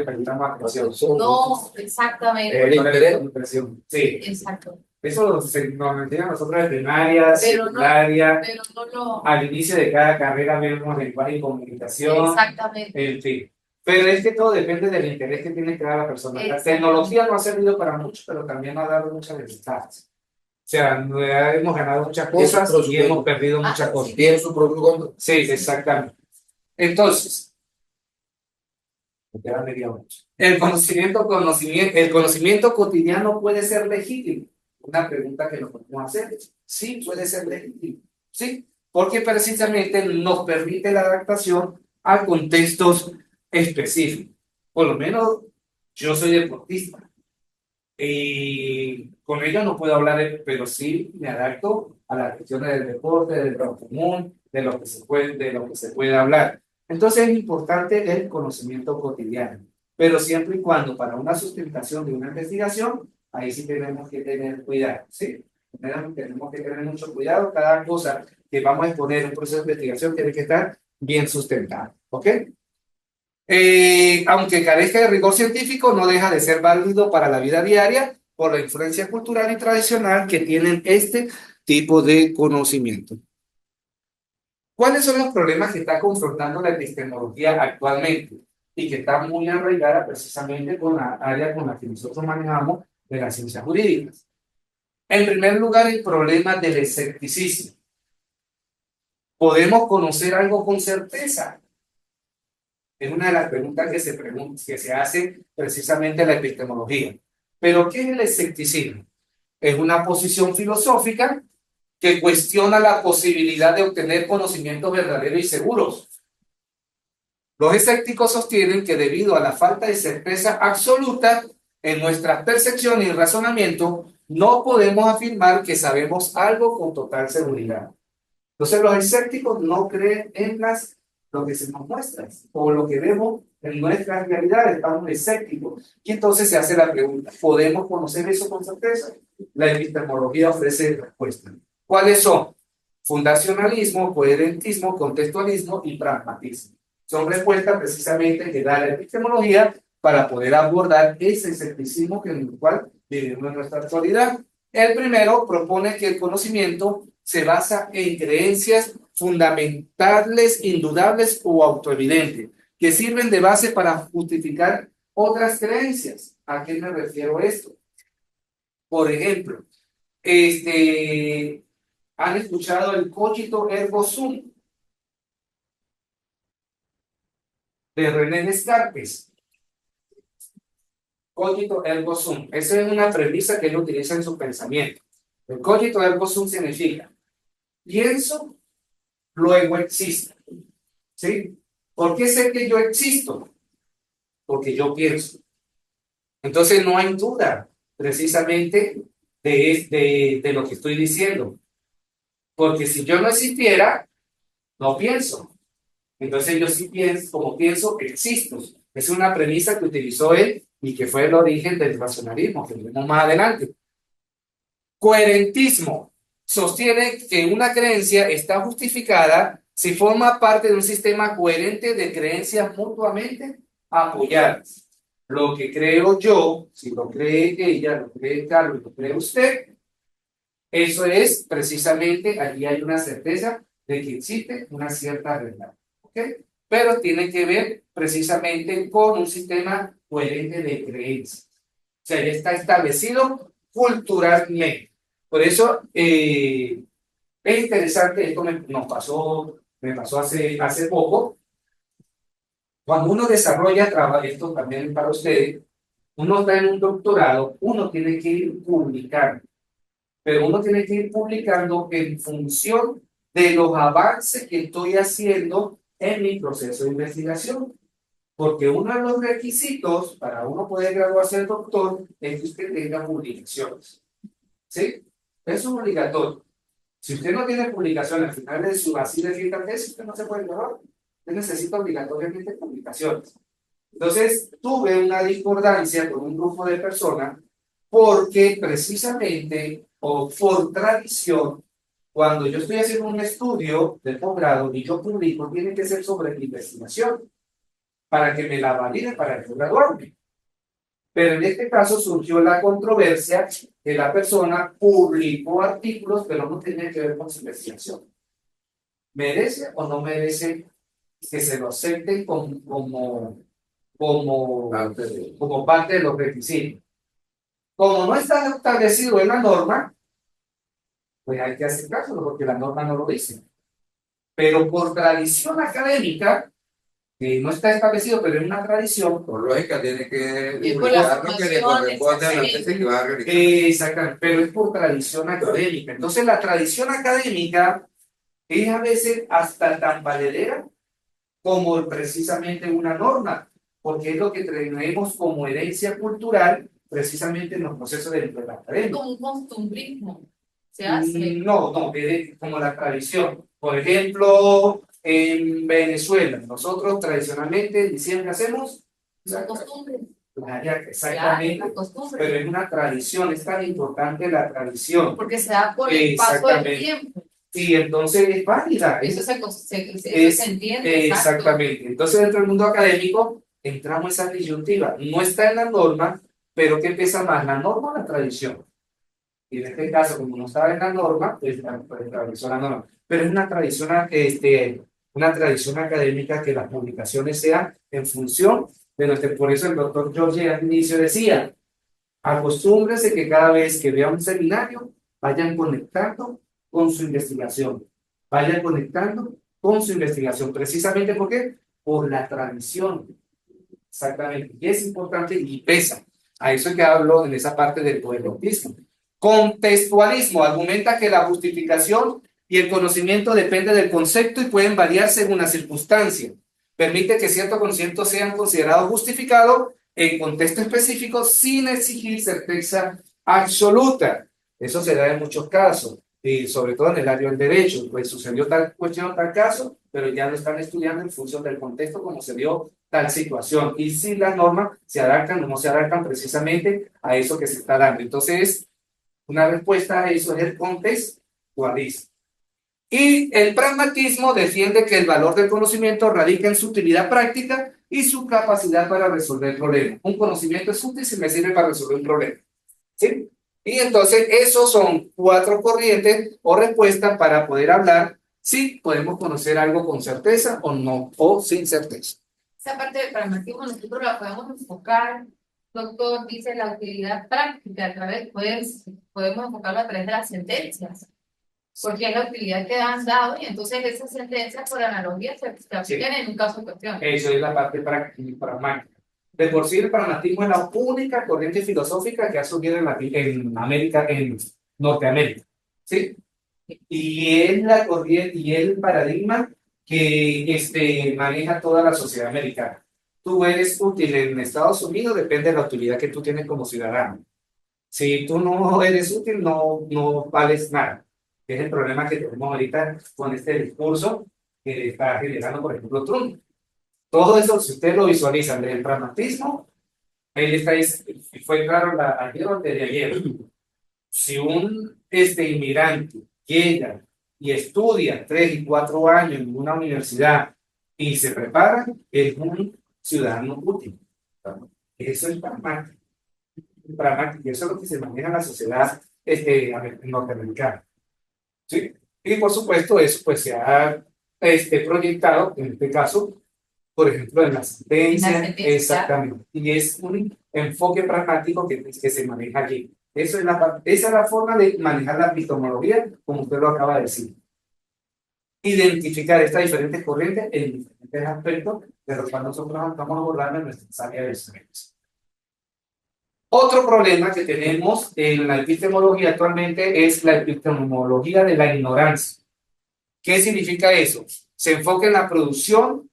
permitamos atención. No, exactamente. No le damos presión. Sí. Exacto. Eso nos enseñan nosotros en primaria, Pero secundaria. Pero no lo. Al inicio de cada carrera vemos lenguaje y comunicación. Exactamente. En fin. Pero es que todo depende del interés que tiene cada persona. La tecnología nos ha servido para mucho, pero también nos ha dado muchas desventajas. O sea, hemos ganado muchas cosas y hemos perdido muchas cosas. Tiene su propio control. Sí, exactamente. Entonces, el conocimiento cotidiano puede ser legítimo. Una pregunta que nos podemos hacer. Sí, puede ser legítimo. Sí, porque precisamente nos permite la adaptación a contextos específicos. Por lo menos yo soy deportista y con ello no puedo hablar, pero sí me adapto a las cuestiones del deporte, del lo común, de lo que se puede hablar. Entonces es importante el conocimiento cotidiano, pero siempre y cuando para una sustentación de una investigación, ahí sí tenemos que tener cuidado, ¿sí? Tenemos que tener mucho cuidado, cada cosa que vamos a exponer en un proceso de investigación tiene que estar bien sustentada, ¿ok? Aunque carezca de rigor científico, no deja de ser válido para la vida diaria por la influencia cultural y tradicional que tienen este tipo de conocimiento. ¿Cuáles son los problemas que está confrontando la epistemología actualmente y que está muy arraigada precisamente con la área con la que nosotros manejamos de las ciencias jurídicas? En primer lugar, el problema del escepticismo. ¿Podemos conocer algo con certeza? Es una de las preguntas que se hace precisamente en la epistemología. ¿Pero qué es el escepticismo? Es una posición filosófica que cuestiona la posibilidad de obtener conocimientos verdaderos y seguros. Los escépticos sostienen que debido a la falta de certeza absoluta en nuestras percepciones y razonamiento, no podemos afirmar que sabemos algo con total seguridad. Entonces los escépticos no creen en lo que se nos muestra o lo que vemos en nuestra realidad, estamos escépticos. Y entonces se hace la pregunta, ¿podemos conocer eso con certeza? La epistemología ofrece respuestas. ¿Cuáles son? Fundacionalismo, coherentismo, contextualismo y pragmatismo. Son respuestas precisamente que da la epistemología para poder abordar ese escepticismo en el cual vivimos en nuestra actualidad. El primero propone que el conocimiento se basa en creencias fundamentales, indudables o autoevidentes, que sirven de base para justificar otras creencias. ¿A qué me refiero esto? Por ejemplo, ¿han escuchado el cogito ergo sum de René Descartes? Cogito ergo sum. Esa es una premisa que él utiliza en su pensamiento. El cogito ergo sum significa pienso, luego existo. ¿Sí? ¿Por qué sé que yo existo? Porque yo pienso. Entonces no hay duda precisamente de lo que estoy diciendo. Porque si yo no existiera, no pienso. Entonces yo sí pienso, como pienso, existo. Es una premisa que utilizó él y que fue el origen del racionalismo, que veremos más adelante. Coherentismo. Sostiene que una creencia está justificada si forma parte de un sistema coherente de creencias mutuamente apoyadas. Lo que creo yo, si lo cree ella, lo cree Carlos, lo cree usted, eso es precisamente, allí hay una certeza de que existe una cierta verdad. ¿Ok? Pero tiene que ver precisamente con un sistema coherente de creencias. O sea, ya está establecido culturalmente. Por eso es interesante, esto me pasó hace poco. Cuando uno desarrolla trabajo, esto también para ustedes, uno está en un doctorado, uno tiene que ir publicando, pero uno tiene que ir publicando en función de los avances que estoy haciendo en mi proceso de investigación. Porque uno de los requisitos para uno poder graduarse de doctor es que usted tenga publicaciones. ¿Sí? Eso es obligatorio. Si usted no tiene publicaciones al final de su así de tesis, usted no se puede graduar. Usted necesita obligatoriamente publicaciones. Entonces, tuve una discordancia con un grupo de personas porque precisamente, o por tradición, cuando yo estoy haciendo un estudio de posgrado y yo publico, tiene que ser sobre mi investigación para que me la valide para yo graduarme. Pero en este caso surgió la controversia que la persona publicó artículos, pero no tenía que ver con su investigación. ¿Merece o no merece que se lo acepten como parte de los requisitos? Como no está establecido en la norma, pues hay que aceptárselo porque la norma no lo dice. Pero por tradición académica, que no está establecido, pero es una tradición. Por lógica, tiene que Y por la publicar lo que le formación, corresponde a la exactamente. tesis que va a realizar. Exactamente, pero es por tradición académica. Entonces, la tradición académica es a veces hasta tan valedera como precisamente una norma, porque es lo que tenemos como herencia cultural precisamente en los procesos de la academia. Como un costumbrismo. Se hace. No, como la tradición. Por ejemplo, en Venezuela, nosotros tradicionalmente en diciembre hacemos Son costumbres. la hallaca, exactamente, Las costumbres. pero es una tradición, es tan importante la tradición. Porque se da por el paso del Exactamente. tiempo. Y entonces es válida. Eso se entiende. Exacto. Exactamente. Entonces, dentro del mundo académico, entramos en esa disyuntiva. No está en la norma, pero ¿qué pesa más, la norma o la tradición? Y en este caso, como no estaba en la norma, pues estableció la norma. Pero es una tradición académica que las publicaciones sean en función de nuestro. Por eso el doctor George al inicio decía, acostúmbrese que cada vez que vea un seminario, vayan conectando con su investigación. Vayan conectando con su investigación. Precisamente ¿por qué? Por la tradición. Exactamente. Y es importante y pesa. A eso es que hablo en esa parte del coherentismo. Contextualismo argumenta que la justificación y el conocimiento depende del concepto y pueden variar según la circunstancia. Permite que ciertos conocimientos sean considerados justificados en contexto específico sin exigir certeza absoluta. Eso se da en muchos casos, y sobre todo en el área del derecho. Pues sucedió tal cuestión, tal caso, pero ya lo están estudiando en función del contexto como se dio tal situación. Y si las normas se adaptan o no se adaptan precisamente a eso que se está dando. Entonces, una respuesta a eso es el contextualismo. Y el pragmatismo defiende que el valor del conocimiento radica en su utilidad práctica y su capacidad para resolver problemas. Un conocimiento es útil si me sirve para resolver un problema. ¿Sí? Y entonces, esos son 4 corrientes o respuestas para poder hablar si podemos conocer algo con certeza o no, o sin certeza. Esa parte del pragmatismo nosotros la podemos enfocar, doctor, dice la utilidad práctica a través, podemos enfocarlo a través de las sentencias, porque es la utilidad que han dado y entonces esas sentencias por analogía se aplican en un caso de cuestión. Eso es la parte pragmática. De por sí el pragmatismo es la única corriente filosófica que ha surgido en América, en Norteamérica. ¿Sí? Y es la corriente y el paradigma que maneja toda la sociedad americana. Tú eres útil en Estados Unidos, depende de la utilidad que tú tienes como ciudadano. Si tú no eres útil, no vales nada. Es el problema que tenemos ahorita con este discurso que está generando, por ejemplo, Trump. Todo eso, si ustedes lo visualizan desde el pragmatismo, ahí está, fue claro ayer o antes de ayer. Si un inmigrante llega y estudia 3 y 4 años en una universidad y se prepara, es un ciudadano útil. Eso es pragmático. Pragmático. Y eso es lo que se maneja en la sociedad norteamericana. ¿Sí? Y por supuesto, eso pues se ha proyectado, en este caso, por ejemplo, en la sentencia, exactamente. Y es un enfoque pragmático que se maneja allí. Eso es esa es la forma de manejar la epistemología, como usted lo acaba de decir. Identificar estas diferentes corrientes en diferentes aspectos de los cuales nosotros estamos abordando en nuestras áreas de estudios. Otro problema que tenemos en la epistemología actualmente es la epistemología de la ignorancia. ¿Qué significa eso? Se enfoca en la producción,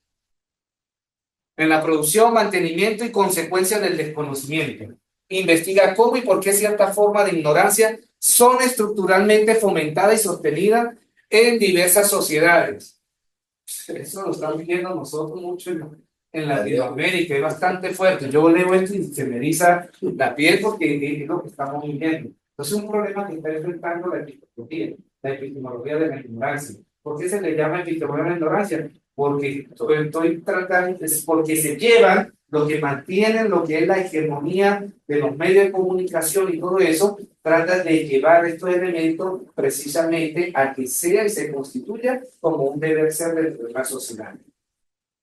mantenimiento y consecuencias del desconocimiento. Investiga cómo y por qué ciertas formas de ignorancia son estructuralmente fomentadas y sostenidas en diversas sociedades. Eso lo estamos viendo nosotros mucho en Latinoamérica, es bastante fuerte. Yo leo esto y se me eriza la piel porque es lo que estamos viviendo. Entonces, un problema que está enfrentando la epistemología de la ignorancia. ¿Por qué se le llama epistemología de la ignorancia? Porque estoy tratando, es porque se llevan lo que mantienen, lo que es la hegemonía de los medios de comunicación y todo eso, trata de llevar estos elementos precisamente a que sea y se constituya como un deber ser dentro de la sociedad.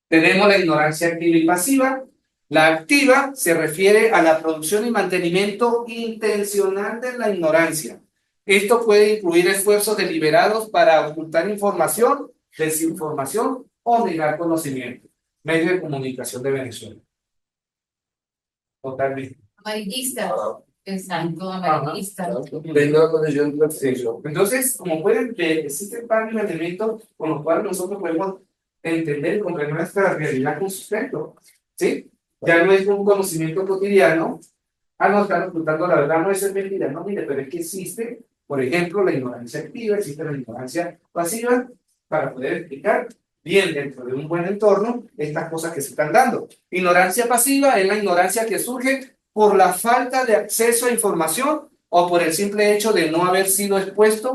Tenemos la ignorancia activa y pasiva. La activa se refiere a la producción y mantenimiento intencional de la ignorancia. Esto puede incluir esfuerzos deliberados para ocultar información, desinformación o negar conocimiento. Medio de comunicación de Venezuela. Totalmente. Amarillista. Exacto, amarillista. Entonces, como pueden ver, existen varios elementos con los cuales nosotros podemos entender y comprender nuestra realidad con sustento. ¿Sí? Ya no es un conocimiento cotidiano. No, están ocultando la verdad, no es mentira. No, mire, pero es que existe, por ejemplo, la ignorancia activa, existe la ignorancia pasiva, para poder explicar bien dentro de un buen entorno estas cosas que se están dando. Ignorancia pasiva es la ignorancia que surge por la falta de acceso a información o por el simple hecho de no haber sido expuesta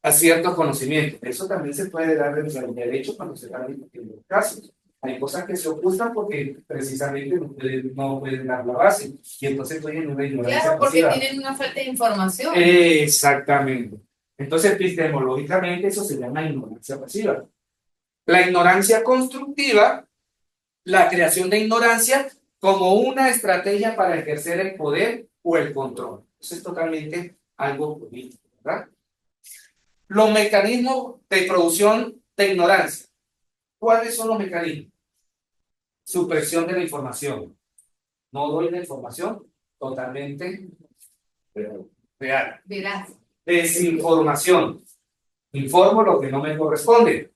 a ciertos conocimientos. Eso también se puede dar dentro del derecho cuando se dan discutiendo casos. Hay cosas que se ocultan porque precisamente no pueden dar la base. Y entonces estoy en una ignorancia Claro, porque pasiva. tienen una falta de información. Exactamente. Entonces, epistemológicamente, eso se llama ignorancia pasiva. La ignorancia constructiva, la creación de ignorancia como una estrategia para ejercer el poder o el control. Eso es totalmente algo político, ¿verdad? Los mecanismos de producción de ignorancia. ¿Cuáles son los mecanismos? Supresión de la información. No doy la información totalmente real. Verás. Desinformación. Informo lo que no me corresponde.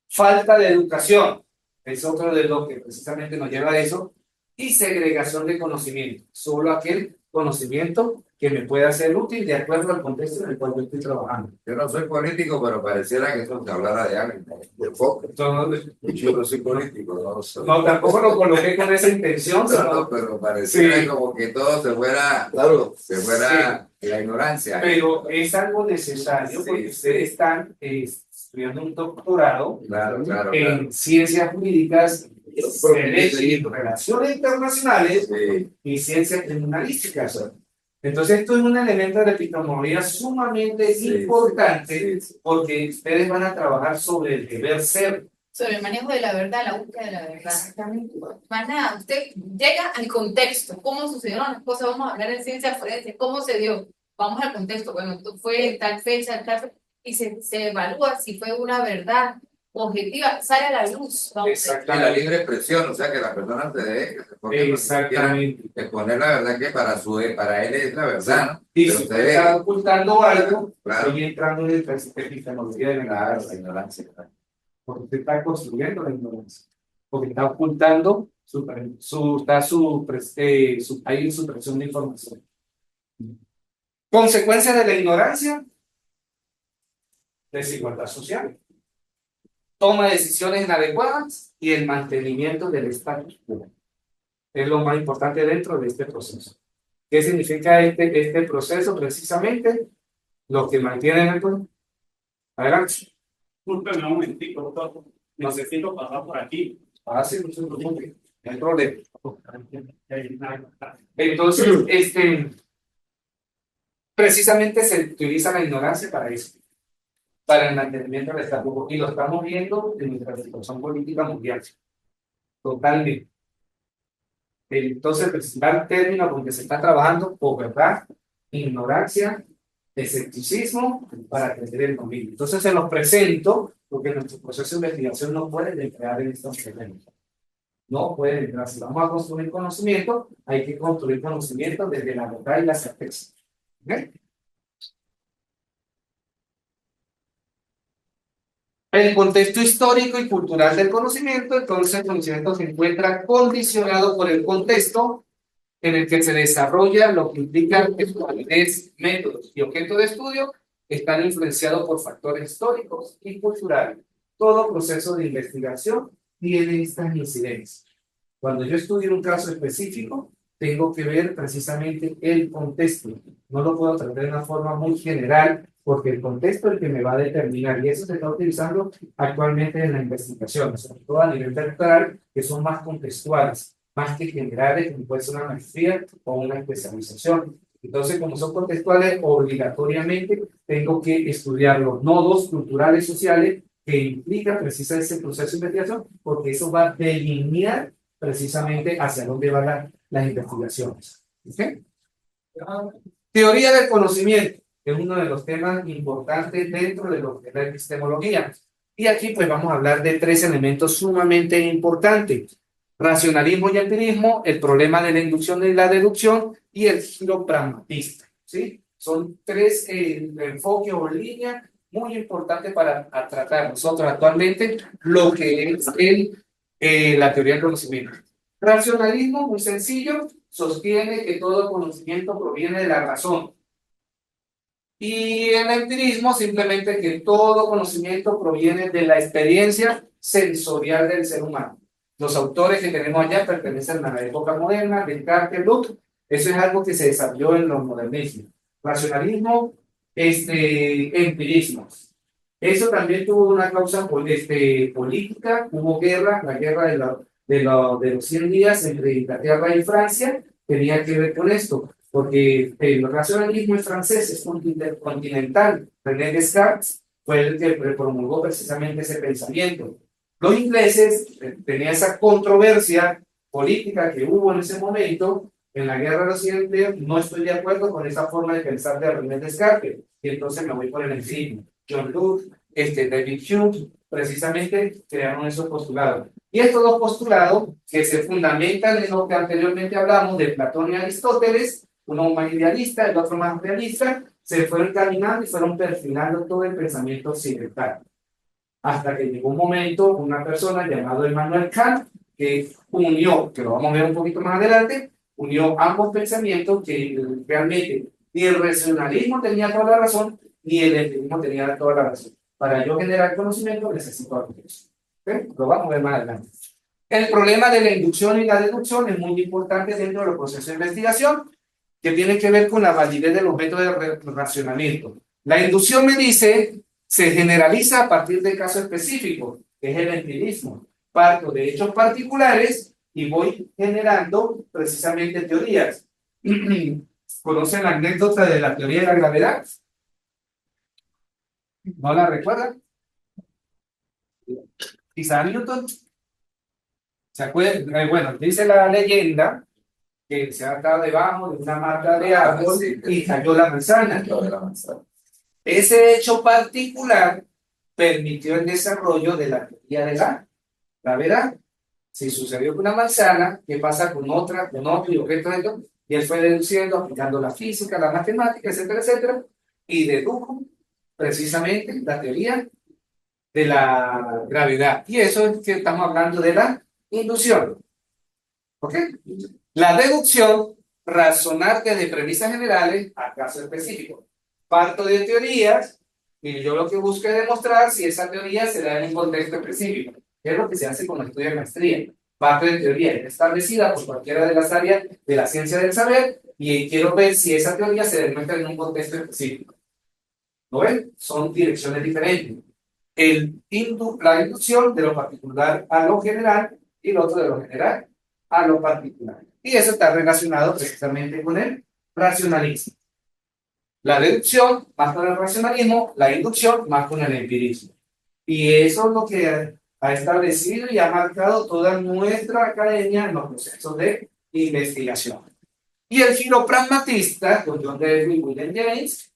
Falta de educación. Es otro de lo que precisamente nos lleva a eso. Y segregación de conocimiento. Solo aquel conocimiento que me pueda ser útil de acuerdo al contexto en el cual yo estoy trabajando. Yo no soy político, pero pareciera que esto se hablara de alguien, de foco. Yo no soy político, no soy. No, tampoco lo coloqué con esa intención. No, pero pareciera Sí. como que todo se fuera, la ignorancia. Pero es algo necesario porque ustedes están estudiando un doctorado Claro. en ciencias jurídicas, derecho y relaciones internacionales y ciencias criminalísticas. Entonces, esto es un elemento de la epistemología sumamente importante porque ustedes van a trabajar sobre el deber ser. Sobre el manejo de la verdad, la búsqueda de la verdad. Exactamente. Más nada, usted llega al contexto, cómo sucedieron las cosas, vamos a hablar en ciencia forense, cómo se dio, vamos al contexto, bueno, esto fue en tal fecha, y se evalúa si fue una verdad objetiva, sale a la luz. Y la libre expresión, o sea, que la persona se deje, Exactamente. exponer la verdad que para él es la verdad, ¿no? Y Pero si usted usted está ocultando algo, Claro. estoy entrando en el epistemología de la ignorancia. ignorancia. Porque usted está construyendo la ignorancia, porque está ocultando hay supresión de información. Consecuencia de la ignorancia, desigualdad social. toma de decisiones inadecuadas y el mantenimiento del status quo. Es lo más importante dentro de este proceso. ¿Qué significa este proceso? Precisamente lo que mantiene el poder. Adelante. Discúlpeme un momentico, doctor. Necesito pasar por aquí. Sí, no se preocupe, no hay problema. Entonces, precisamente se utiliza la ignorancia para eso, para el mantenimiento del status quo, y lo estamos viendo en nuestra situación política mundial. Totalmente. Entonces, el principal término con que se está trabajando, por verdad, ignorancia, escepticismo, para crecer el dominio. Entonces, se los presento, porque nuestro proceso de investigación no puede entrar en estos terrenos. No puede entrar. Si vamos a construir conocimiento, hay que construir conocimiento desde la verdad y la certeza. ¿Okay? El contexto histórico y cultural del conocimiento, entonces el conocimiento se encuentra condicionado por el contexto en el que se desarrolla, lo que implica que sus validez, métodos y objetos de estudio están influenciados por factores históricos y culturales. Todo proceso de investigación tiene estas incidencias. Cuando yo estudio un caso específico, tengo que ver precisamente el contexto. No lo puedo tratar de una forma muy general, porque el contexto es el que me va a determinar, y eso se está utilizando actualmente en la investigación, sobre todo a nivel doctoral, que son más contextuales, más que generales, como puede ser una maestría o una especialización. Entonces, como son contextuales, obligatoriamente tengo que estudiar los nodos culturales sociales que implica precisamente ese proceso de investigación, porque eso va a delinear precisamente hacia dónde van las investigaciones. ¿Okay? Teoría del conocimiento, que es uno de los temas importantes dentro de lo que es la epistemología. Y aquí pues vamos a hablar de tres elementos sumamente importantes: racionalismo y empirismo, el problema de la inducción y la deducción, y el giro pragmatista. ¿Sí? Son tres enfoques o líneas muy importantes para tratar nosotros actualmente lo que es la teoría del conocimiento. Racionalismo, muy sencillo, sostiene que todo conocimiento proviene de la razón. Y el empirismo, simplemente que todo conocimiento proviene de la experiencia sensorial del ser humano. Los autores que tenemos allá pertenecen a la época moderna, Descartes, Locke. Eso es algo que se desarrolló en los modernismos. Racionalismo, empirismo. Eso también tuvo una causa política, hubo guerra, la guerra de los 100 días entre Inglaterra y Francia, tenía que ver con esto, porque el racionalismo es francés, es continental. René Descartes fue el que promulgó precisamente ese pensamiento. Los ingleses tenían esa controversia política que hubo en ese momento, en la guerra de los 100 días. No estoy de acuerdo con esa forma de pensar de René Descartes, y entonces me voy por el empirismo. John Locke, David Hume, precisamente crearon esos postulados. Y estos dos postulados, que se fundamentan en lo que anteriormente hablamos de Platón y Aristóteles, uno más idealista, el otro más realista, se fueron caminando y fueron perfilando todo el pensamiento occidental. Hasta que llegó un momento, una persona llamada Immanuel Kant, que unió, que lo vamos a ver un poquito más adelante, unió ambos pensamientos, que realmente ni el racionalismo tenía toda la razón, ni el empirismo tenía toda la razón. Para yo generar conocimiento necesito algo de eso. ¿Okay? Lo vamos a ver más adelante. El problema de la inducción y la deducción es muy importante dentro de los procesos de investigación, que tiene que ver con la validez de los métodos de racionamiento. La inducción, me dice, se generaliza a partir de casos específicos, que es el empirismo. Parto de hechos particulares y voy generando precisamente teorías. ¿Conocen la anécdota de la teoría de la gravedad? ¿No la recuerdan? Isaac Newton. ¿Se acuerdan? Bueno, dice la leyenda que se ha estado debajo de una mata de árbol y cayó la manzana. Ese hecho particular permitió el desarrollo de la teoría de la gravedad. Si sucedió con una manzana, ¿qué pasa con otra, con otro y objeto? Y él fue deduciendo, aplicando la física, la matemática, etcétera, etcétera, y dedujo precisamente la teoría de la gravedad. Y eso es que estamos hablando de la inducción. ¿Ok? La deducción, razonar desde premisas generales a casos específicos. Parto de teorías Y yo lo que busco es demostrar si esa teoría se da en un contexto específico, que es lo que se hace con los estudios de maestría. Parte de teoría establecida por cualquiera de las áreas de la ciencia del saber y quiero ver si esa teoría se demuestra en un contexto específico. ¿Lo ven? Son direcciones diferentes. La inducción de lo particular a lo general y el otro de lo general a lo particular. Y eso está relacionado precisamente con el racionalismo. La deducción más con el racionalismo, la inducción más con el empirismo. Y eso es lo que ha establecido y ha marcado toda nuestra academia en los procesos de investigación. Y el giro pragmatista, con John Dewey y William James,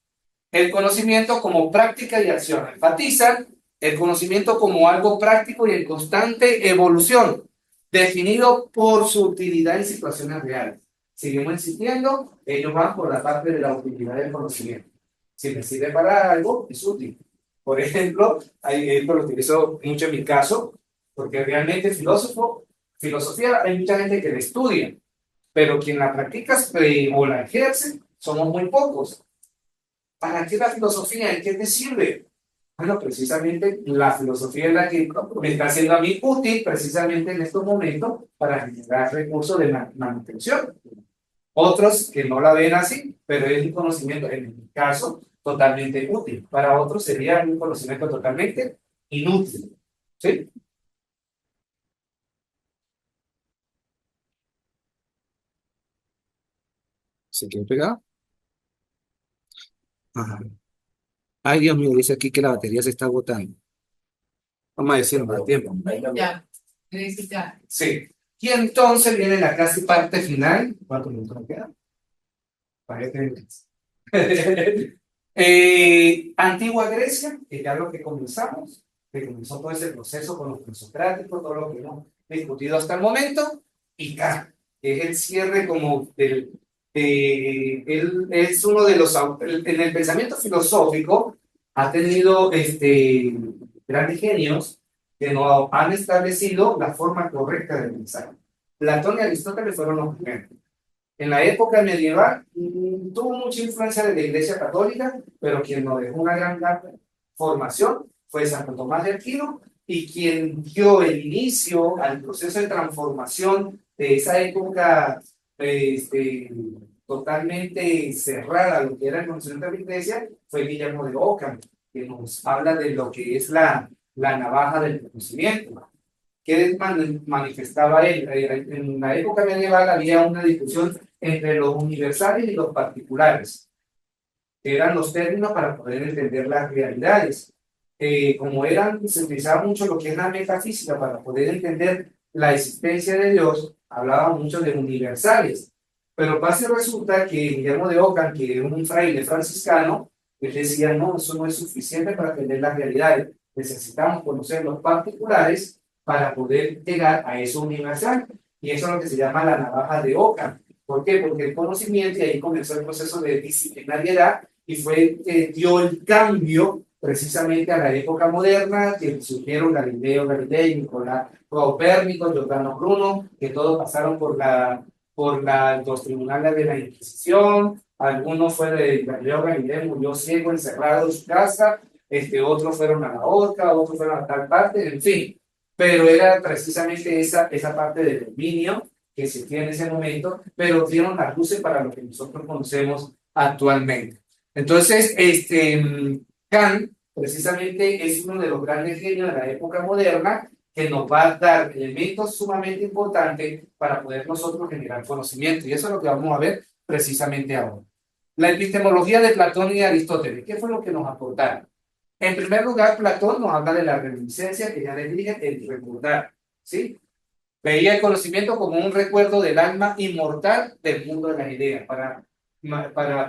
el conocimiento como práctica y acción. Enfatizan el conocimiento como algo práctico y en constante evolución, definido por su utilidad en situaciones reales. Seguimos insistiendo, ellos van por la parte de la utilidad del conocimiento. Si me sirve para algo, es útil. Por ejemplo, esto lo utilizo mucho en mi caso, porque realmente filosofía, hay mucha gente que la estudia, pero quien la practica o la ejerce, somos muy pocos. ¿Para qué la filosofía? ¿En qué te sirve? Bueno, precisamente la filosofía es la que me está haciendo a mí útil precisamente en estos momentos para generar recursos de manutención. Otros que no la ven así, pero es un conocimiento, en mi caso, totalmente útil. Para otros sería un conocimiento totalmente inútil. ¿Sí? ¿Se quedó pegado? Ajá. Ay, Dios mío, dice aquí que la batería se está agotando. Vamos a decir más tiempo. Ya, necesita. Sí. Y entonces viene la casi parte final. ¿Cuántos minutos me quedan? Antigua Grecia, que ya lo que comenzamos, que comenzó todo ese proceso con los presocráticos, todo lo que hemos discutido hasta el momento, y Kant, que es el cierre como del. Él es uno de los. En el pensamiento filosófico ha tenido grandes genios que nos han establecido la forma correcta de pensar. Platón y Aristóteles fueron los primeros. En la época medieval tuvo mucha influencia de la Iglesia Católica, pero quien nos dejó una gran formación fue Santo Tomás de Aquino, y quien dio el inicio al proceso de transformación de esa época totalmente cerrada a lo que era el conocimiento de la Iglesia fue Guillermo de Ockham, que nos habla de lo que es la navaja del conocimiento. ¿Qué manifestaba él? En la época medieval había una discusión entre los universales y los particulares, que eran los términos para poder entender las realidades. Como se utilizaba mucho lo que es la metafísica para poder entender la existencia de Dios, hablaba mucho de universales. Pero pasa y resulta que Guillermo de Ockham, que era un fraile franciscano, él decía, no, eso no es suficiente para entender las realidades. Necesitamos conocer los particulares para poder llegar a eso universal. Y eso es lo que se llama la navaja de Ockham. ¿Por qué? Porque el conocimiento, y ahí comenzó el proceso de disciplinariedad, y dio el cambio precisamente a la época moderna, que surgieron Galileo Galilei, Nicolás Copérnico, Giordano Bruno, que todos pasaron por los tribunales de la Inquisición. Algunos fue de Galileo Galilei, murió ciego, encerrado en su casa, otros fueron a la horca, otros fueron a tal parte, en fin. Pero era precisamente esa parte del dominio que existía en ese momento, pero dieron las luces para lo que nosotros conocemos actualmente. Entonces, Kant precisamente es uno de los grandes genios de la época moderna que nos va a dar elementos sumamente importantes para poder nosotros generar conocimiento. Y eso es lo que vamos a ver precisamente ahora. La epistemología de Platón y Aristóteles, ¿qué fue lo que nos aportaron? En primer lugar, Platón nos habla de la reminiscencia, que ya les dije, el recordar, ¿sí? Veía el conocimiento como un recuerdo del alma inmortal del mundo de las ideas. Para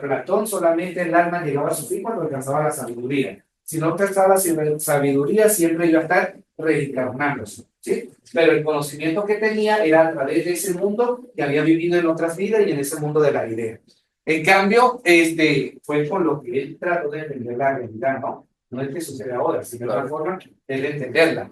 Platón solamente el alma llegaba a su fin cuando alcanzaba la sabiduría. Si no alcanzaba la sabiduría, siempre iba a estar reencarnándose, ¿sí? Pero el conocimiento que tenía era a través de ese mundo que había vivido en otras vidas y en ese mundo de las ideas. En cambio, fue con lo que él trató de entender la realidad, ¿no? No es que sucede ahora, sino de otra forma de entenderla.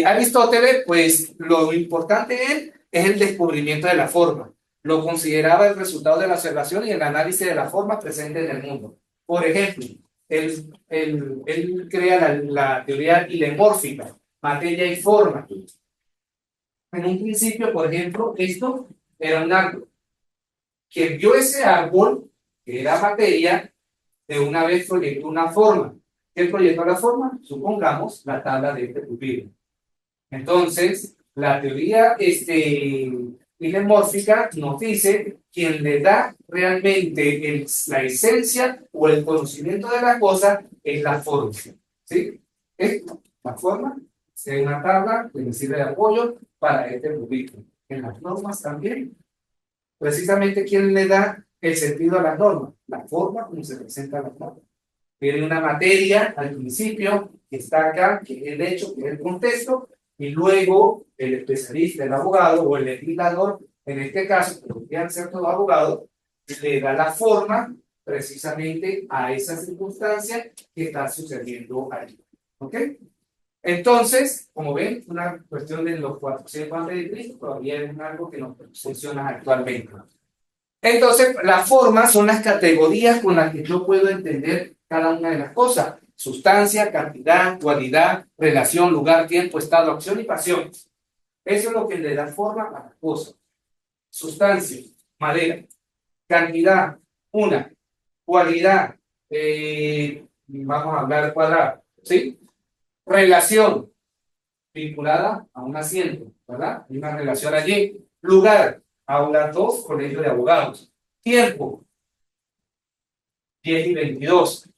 Aristóteles, pues lo importante de él es el descubrimiento de la forma. Lo consideraba el resultado de la observación y el análisis de las formas presentes en el mundo. Por ejemplo, él crea la teoría ilemórfica, materia y forma. En un principio, por ejemplo, esto era un árbol. Quien vio ese árbol, que era materia, de una vez proyectó una forma. ¿Qué proyectó la forma? Supongamos la tabla de este pupilo. Entonces, la teoría ilemórfica nos dice quien le da realmente la esencia o el conocimiento de la cosa es la forma. ¿Sí? La forma es una tabla que me sirve de apoyo para este pupilo. En las normas también, precisamente quien le da el sentido a las normas, la forma como se presenta la norma. Tiene una materia al principio que está acá, que es el hecho, que es el contexto, y luego el especialista, el abogado o el legislador, en este caso, que podrían ser todos abogados, le da la forma precisamente a esa circunstancia que está sucediendo allí. ¿Ok? Entonces, como ven, una cuestión de los 400 antes de Cristo todavía es algo que nos funciona actualmente. Entonces, las formas son las categorías con las que yo puedo entender cada una de las cosas. Sustancia, cantidad, cualidad, relación, lugar, tiempo, estado, acción y pasión. Eso es lo que le da forma a las cosas. Sustancia, madera. Cantidad, una. Cualidad, vamos a hablar de cuadrado, ¿sí? Relación, vinculada a un asiento, ¿verdad? Hay una relación allí. Lugar, aula 2, colegio de abogados. Tiempo, 10 y 22.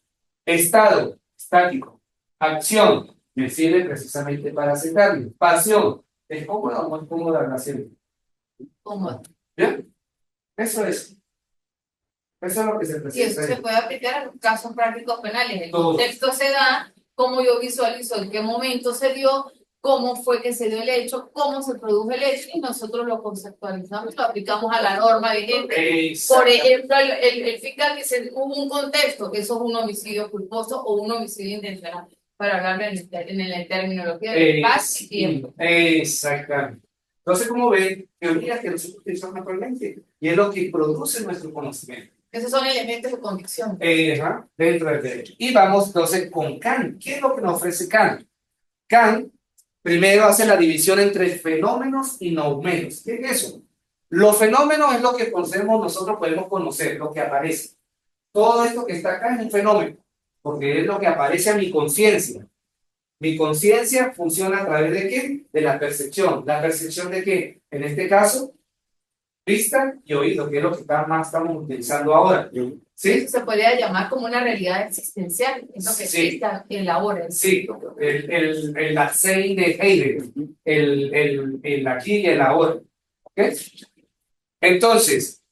Estado, estático. Acción, me sirve precisamente para aceptarlo. Pasión, ¿es cómoda o no es cómoda la acción? Cómodo. ¿Bien? Eso es. Eso es lo que se Y presenta. eso se puede aplicar a los casos prácticos penales. El Todo. contexto se da, cómo yo visualizo, en qué momento se dio, cómo fue que se dio el hecho, cómo se produjo el hecho, y nosotros lo conceptualizamos, lo aplicamos a la norma vigente. Por ejemplo, el fiscal dice, hubo un contexto, que eso es un homicidio culposo o un homicidio intencional, para hablar en la terminología de paz y tiempo. Exactamente. Entonces, como ven, teorías que nosotros utilizamos actualmente, y es lo que produce nuestro conocimiento. Esos son elementos de convicción. Dentro del derecho. Y vamos entonces con Kant. ¿Qué es lo que nos ofrece Kant? Kant primero hace la división entre fenómenos y noumenos. ¿Qué es eso? Los fenómenos es lo que conocemos, nosotros podemos conocer, lo que aparece. Todo esto que está acá es un fenómeno, porque es lo que aparece a mi conciencia. Mi conciencia funciona a través de ¿qué? De la percepción. ¿La percepción de qué? En este caso, vista y oído, que es lo que más estamos utilizando ahora. ¿Sí? Se podría llamar como una realidad existencial, es lo que Sí. está elabora. Sí, el Dasein de Heidegger, el aquí y el ahora. ¿Ok? Entonces,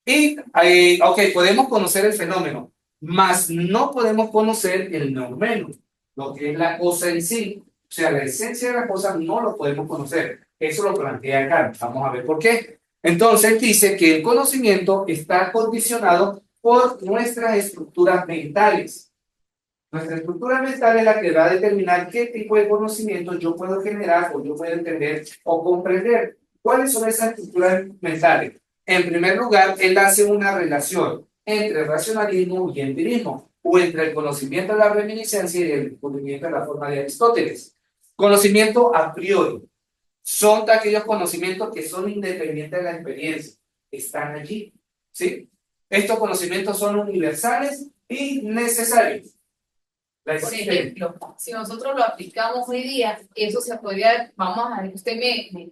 ok, podemos conocer el fenómeno, mas no podemos conocer el noumeno, lo que es la cosa en sí. O sea, la esencia de la cosa no lo podemos conocer. Eso lo plantea Kant. Vamos a ver por qué. Entonces dice que el conocimiento está condicionado por nuestras estructuras mentales. Nuestra estructura mental es la que va a determinar qué tipo de conocimiento yo puedo generar o yo puedo entender o comprender. ¿Cuáles son esas estructuras mentales? En primer lugar, él hace una relación entre racionalismo y empirismo, o entre el conocimiento de la reminiscencia y el descubrimiento de la forma de Aristóteles. Conocimiento a priori. Son aquellos conocimientos que son independientes de la experiencia. Están allí. ¿Sí? Estos conocimientos son universales y necesarios. Por ejemplo, si nosotros lo aplicamos hoy día, eso se podría, vamos a ver, usted me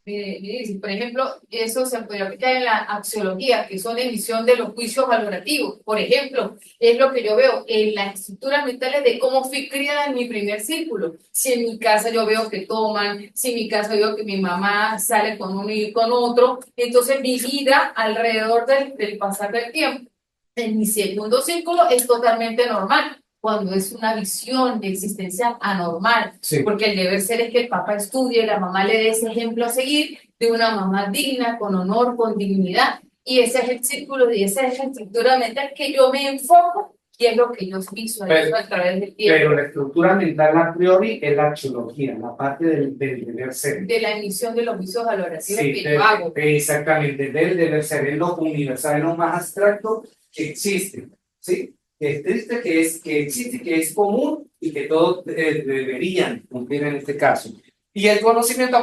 dice, por ejemplo, eso se podría aplicar en la axiología, que son la emisión de los juicios valorativos. Por ejemplo, es lo que yo veo en las estructuras mentales de cómo fui criada en mi primer círculo. Si en mi casa yo veo que toman, si en mi casa veo que mi mamá sale con uno y con otro, entonces mi vida alrededor del pasar del tiempo en mi segundo círculo es totalmente normal, cuando es una visión existencial anormal, Sí. porque el deber ser es que el papá estudie, la mamá le dé ese ejemplo a seguir de una mamá digna, con honor, con dignidad, y ese es el círculo y esa es la estructura mental que yo me enfoco y es lo que yo visualizo a través del tiempo. Pero la estructura mental a priori es la axiología, la parte del deber ser. De la emisión de los juicios valorativos Sí, que yo hago. exactamente, del deber ser, es lo universal, es lo más abstracto que existe, ¿sí? que es triste, que existe, que es común y que todos deberían cumplir en este caso. Y el conocimiento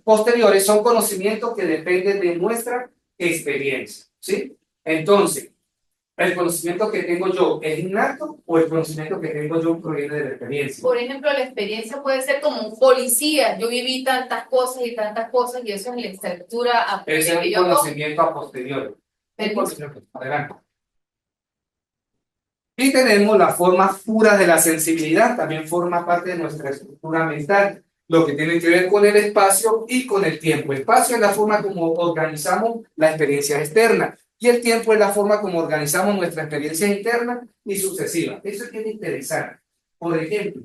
posteriores son conocimientos que dependen de nuestra experiencia, ¿sí? Entonces, ¿el conocimiento que tengo yo es innato o el conocimiento que tengo yo proviene de la experiencia? Por ejemplo, la experiencia puede ser como un policía. Yo viví tantas cosas y eso es la estructura Ese es que un yo conocimiento a posteriori. Permiso. Adelante. Y tenemos las formas puras de la sensibilidad, también forma parte de nuestra estructura mental, lo que tiene que ver con el espacio y con el tiempo. El espacio es la forma como organizamos la experiencia externa y el tiempo es la forma como organizamos nuestra experiencia interna y sucesiva. Eso es bien interesante. Por ejemplo,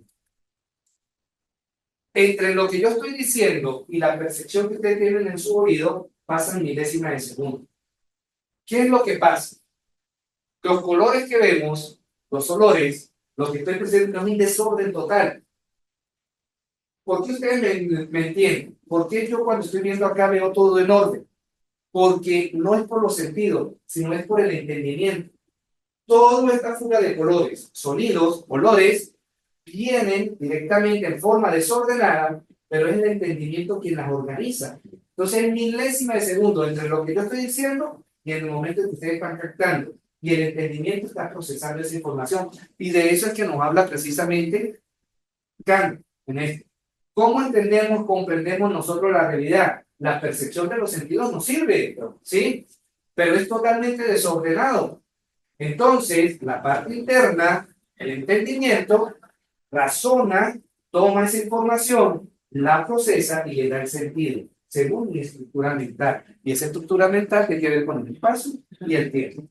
entre lo que yo estoy diciendo y la percepción que ustedes tienen en su oído, pasan milésimas de segundo. ¿Qué es lo que pasa? Los colores que vemos, los olores, lo que estoy presentando es un desorden total. ¿Por qué ustedes me entienden? ¿Por qué yo cuando estoy viendo acá veo todo en orden? Porque no es por los sentidos, sino es por el entendimiento. Toda esta fuga de colores, sonidos, olores, vienen directamente en forma desordenada, pero es el entendimiento quien las organiza. Entonces, es milésima de segundo entre lo que yo estoy diciendo y en el momento en que ustedes están captando. Y el entendimiento está procesando esa información. Y de eso es que nos habla precisamente Kant en esto. ¿Cómo entendemos, comprendemos nosotros la realidad? La percepción de los sentidos nos sirve, ¿sí? Pero es totalmente desordenado. Entonces, la parte interna, el entendimiento, razona, toma esa información, la procesa y le da el sentido, según mi estructura mental. Y esa estructura mental tiene que ver con el espacio y el tiempo.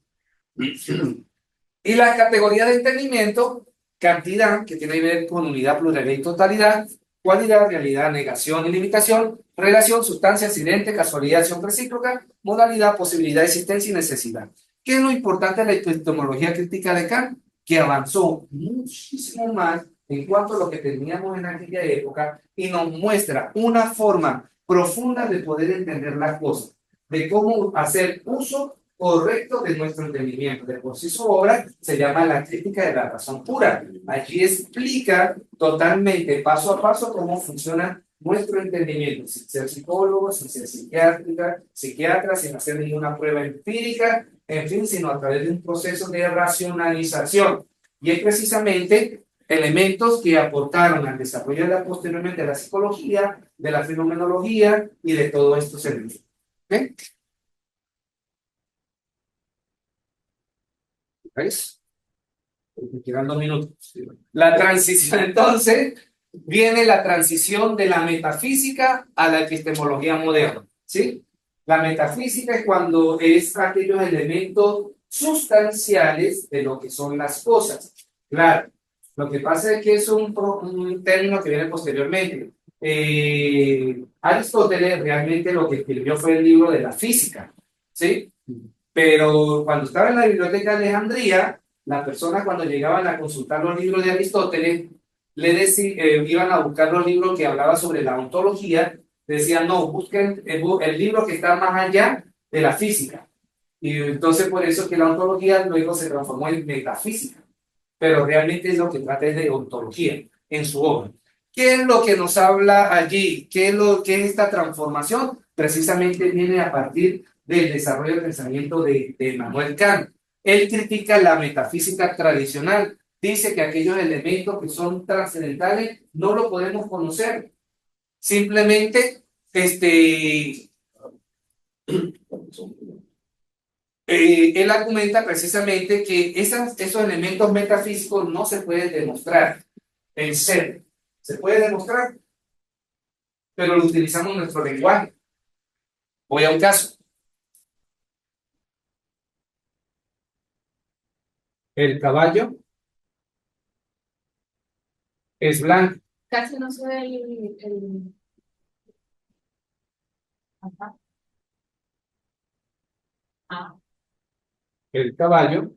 Y la categoría de entendimiento, cantidad, que tiene que ver con unidad, pluralidad y totalidad, cualidad, realidad, negación y limitación, relación, sustancia, accidente, casualidad, acción recíproca, modalidad, posibilidad, existencia y necesidad. ¿Qué es lo importante de la epistemología crítica de Kant? Que avanzó muchísimo más en cuanto a lo que teníamos en aquella época y nos muestra una forma profunda de poder entender las cosas, de cómo hacer uso correcto de nuestro entendimiento. De por sí su obra se llama La crítica de la razón pura. Allí explica totalmente, paso a paso, cómo funciona nuestro entendimiento, sin ser psicólogo, sin ser psiquiatra, sin hacer ninguna prueba empírica, en fin, sino a través de un proceso de racionalización. Y es precisamente elementos que aportaron al desarrollo posteriormente de la psicología, de la fenomenología y de todos estos elementos. ¿Okay? ¿Ves? Me quedan 2 minutos. La transición, entonces, viene la transición de la metafísica a la epistemología moderna, ¿sí? La metafísica es cuando es aquellos elementos sustanciales de lo que son las cosas. Claro, lo que pasa es que es un término que viene posteriormente. Aristóteles realmente lo que escribió fue el libro de la física, ¿sí? Pero cuando estaba en la biblioteca de Alejandría, las personas cuando llegaban a consultar los libros de Aristóteles, iban a buscar los libros que hablaban sobre la ontología, decían, no, busquen el libro que está más allá de la física. Y entonces por eso que la ontología luego se transformó en metafísica. Pero realmente es lo que trata de ontología en su obra. ¿Qué es lo que nos habla allí? ¿Qué es esta transformación? Precisamente viene a partir del desarrollo del pensamiento de Immanuel Kant. Él critica la metafísica tradicional, dice que aquellos elementos que son trascendentales no lo podemos conocer. Simplemente, él argumenta precisamente que esos elementos metafísicos no se pueden demostrar en ser. Se puede demostrar, pero lo utilizamos en nuestro lenguaje. Voy a un caso. El caballo es blanco. Casi no se ve Ajá. Ah, El caballo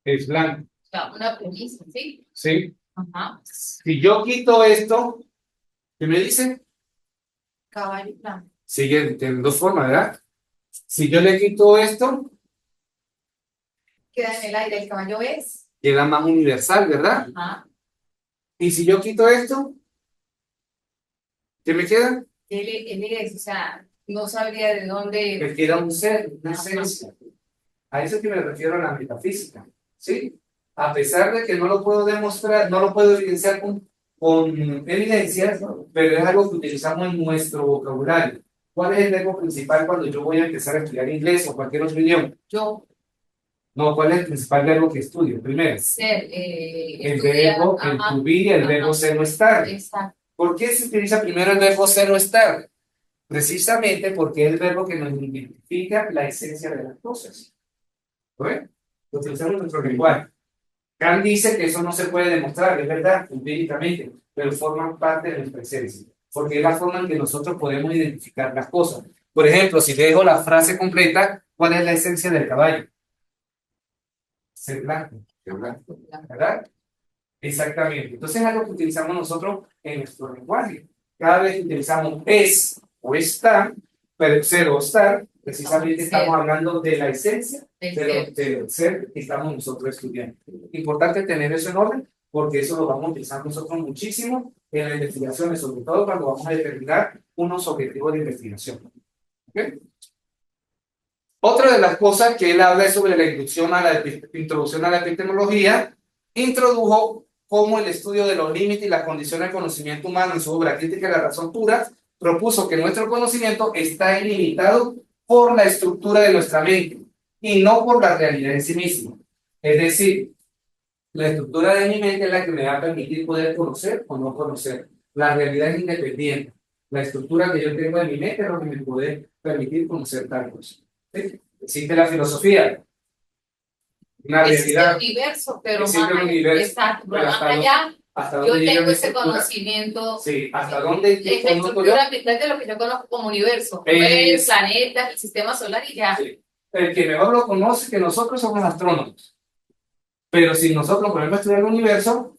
es blanco. ya, una premisa, ¿sí? ¿Sí? Ajá. Si yo quito esto, ¿qué me dice? Caballo blanco. Sigue en 2 formas, ¿verdad? Si yo le quito esto, queda en el aire, el caballo es. Queda más universal, ¿verdad? Ajá. Y si yo quito esto, ¿qué me queda? Él es, o sea, no sabría de dónde. Me queda un ser, una esencia. A eso es que me refiero a la metafísica, ¿sí? A pesar de que no lo puedo demostrar, no lo puedo evidenciar con evidencias, pero es algo que utilizamos en nuestro vocabulario. ¿Cuál es el verbo principal cuando yo voy a empezar a estudiar inglés o cualquier otro idioma? Yo No, ¿cuál es el principal verbo que estudio? Primero, ser, el estudiar, verbo, el ajá, to be y el verbo ajá, ser o estar. exacto. ¿Por qué se utiliza primero el verbo ser o estar? Precisamente porque es el verbo que nos identifica la esencia de las cosas. ¿Ven? Lo utilizamos en nuestro lenguaje. Kant dice que eso no se puede demostrar, es verdad, empíricamente, pero forman parte de nuestra esencia, porque es la forma en que nosotros podemos identificar las cosas. Por ejemplo, si te dejo la frase completa, ¿cuál es la esencia del caballo? Ser blanco, ¿verdad? Exactamente. Entonces es algo que utilizamos nosotros en nuestro lenguaje. Cada vez que utilizamos es o está, pero ser o estar, precisamente estamos hablando de la esencia del ser que estamos nosotros estudiando. Importante tener eso en orden, porque eso lo vamos a utilizar nosotros muchísimo en las investigaciones, sobre todo cuando vamos a determinar unos objetivos de investigación. ¿Okay? Otra de las cosas que él habla es sobre la introducción a la epistemología. Introdujo cómo el estudio de los límites y las condiciones del conocimiento humano en su obra Crítica de la Razón Pura propuso que nuestro conocimiento está ilimitado por la estructura de nuestra mente y no por la realidad en sí misma. Es decir, la estructura de mi mente es la que me va a permitir poder conocer o no conocer. La realidad es independiente. La estructura que yo tengo en mi mente es lo que me puede permitir conocer tal cosa. ¿Sí? Existe la filosofía, una Existe realidad, el universo, pero existe más un allá, universo, exacto, pero pero más allá, hasta yo dónde llega tengo mi ese estructura. conocimiento. Sí, hasta dónde Es la conozco yo. estructura mental de lo que yo conozco como universo, el planeta, el sistema solar y ya. Sí. El que mejor lo conoce que nosotros somos astrónomos. Pero si nosotros ponemos a estudiar el universo,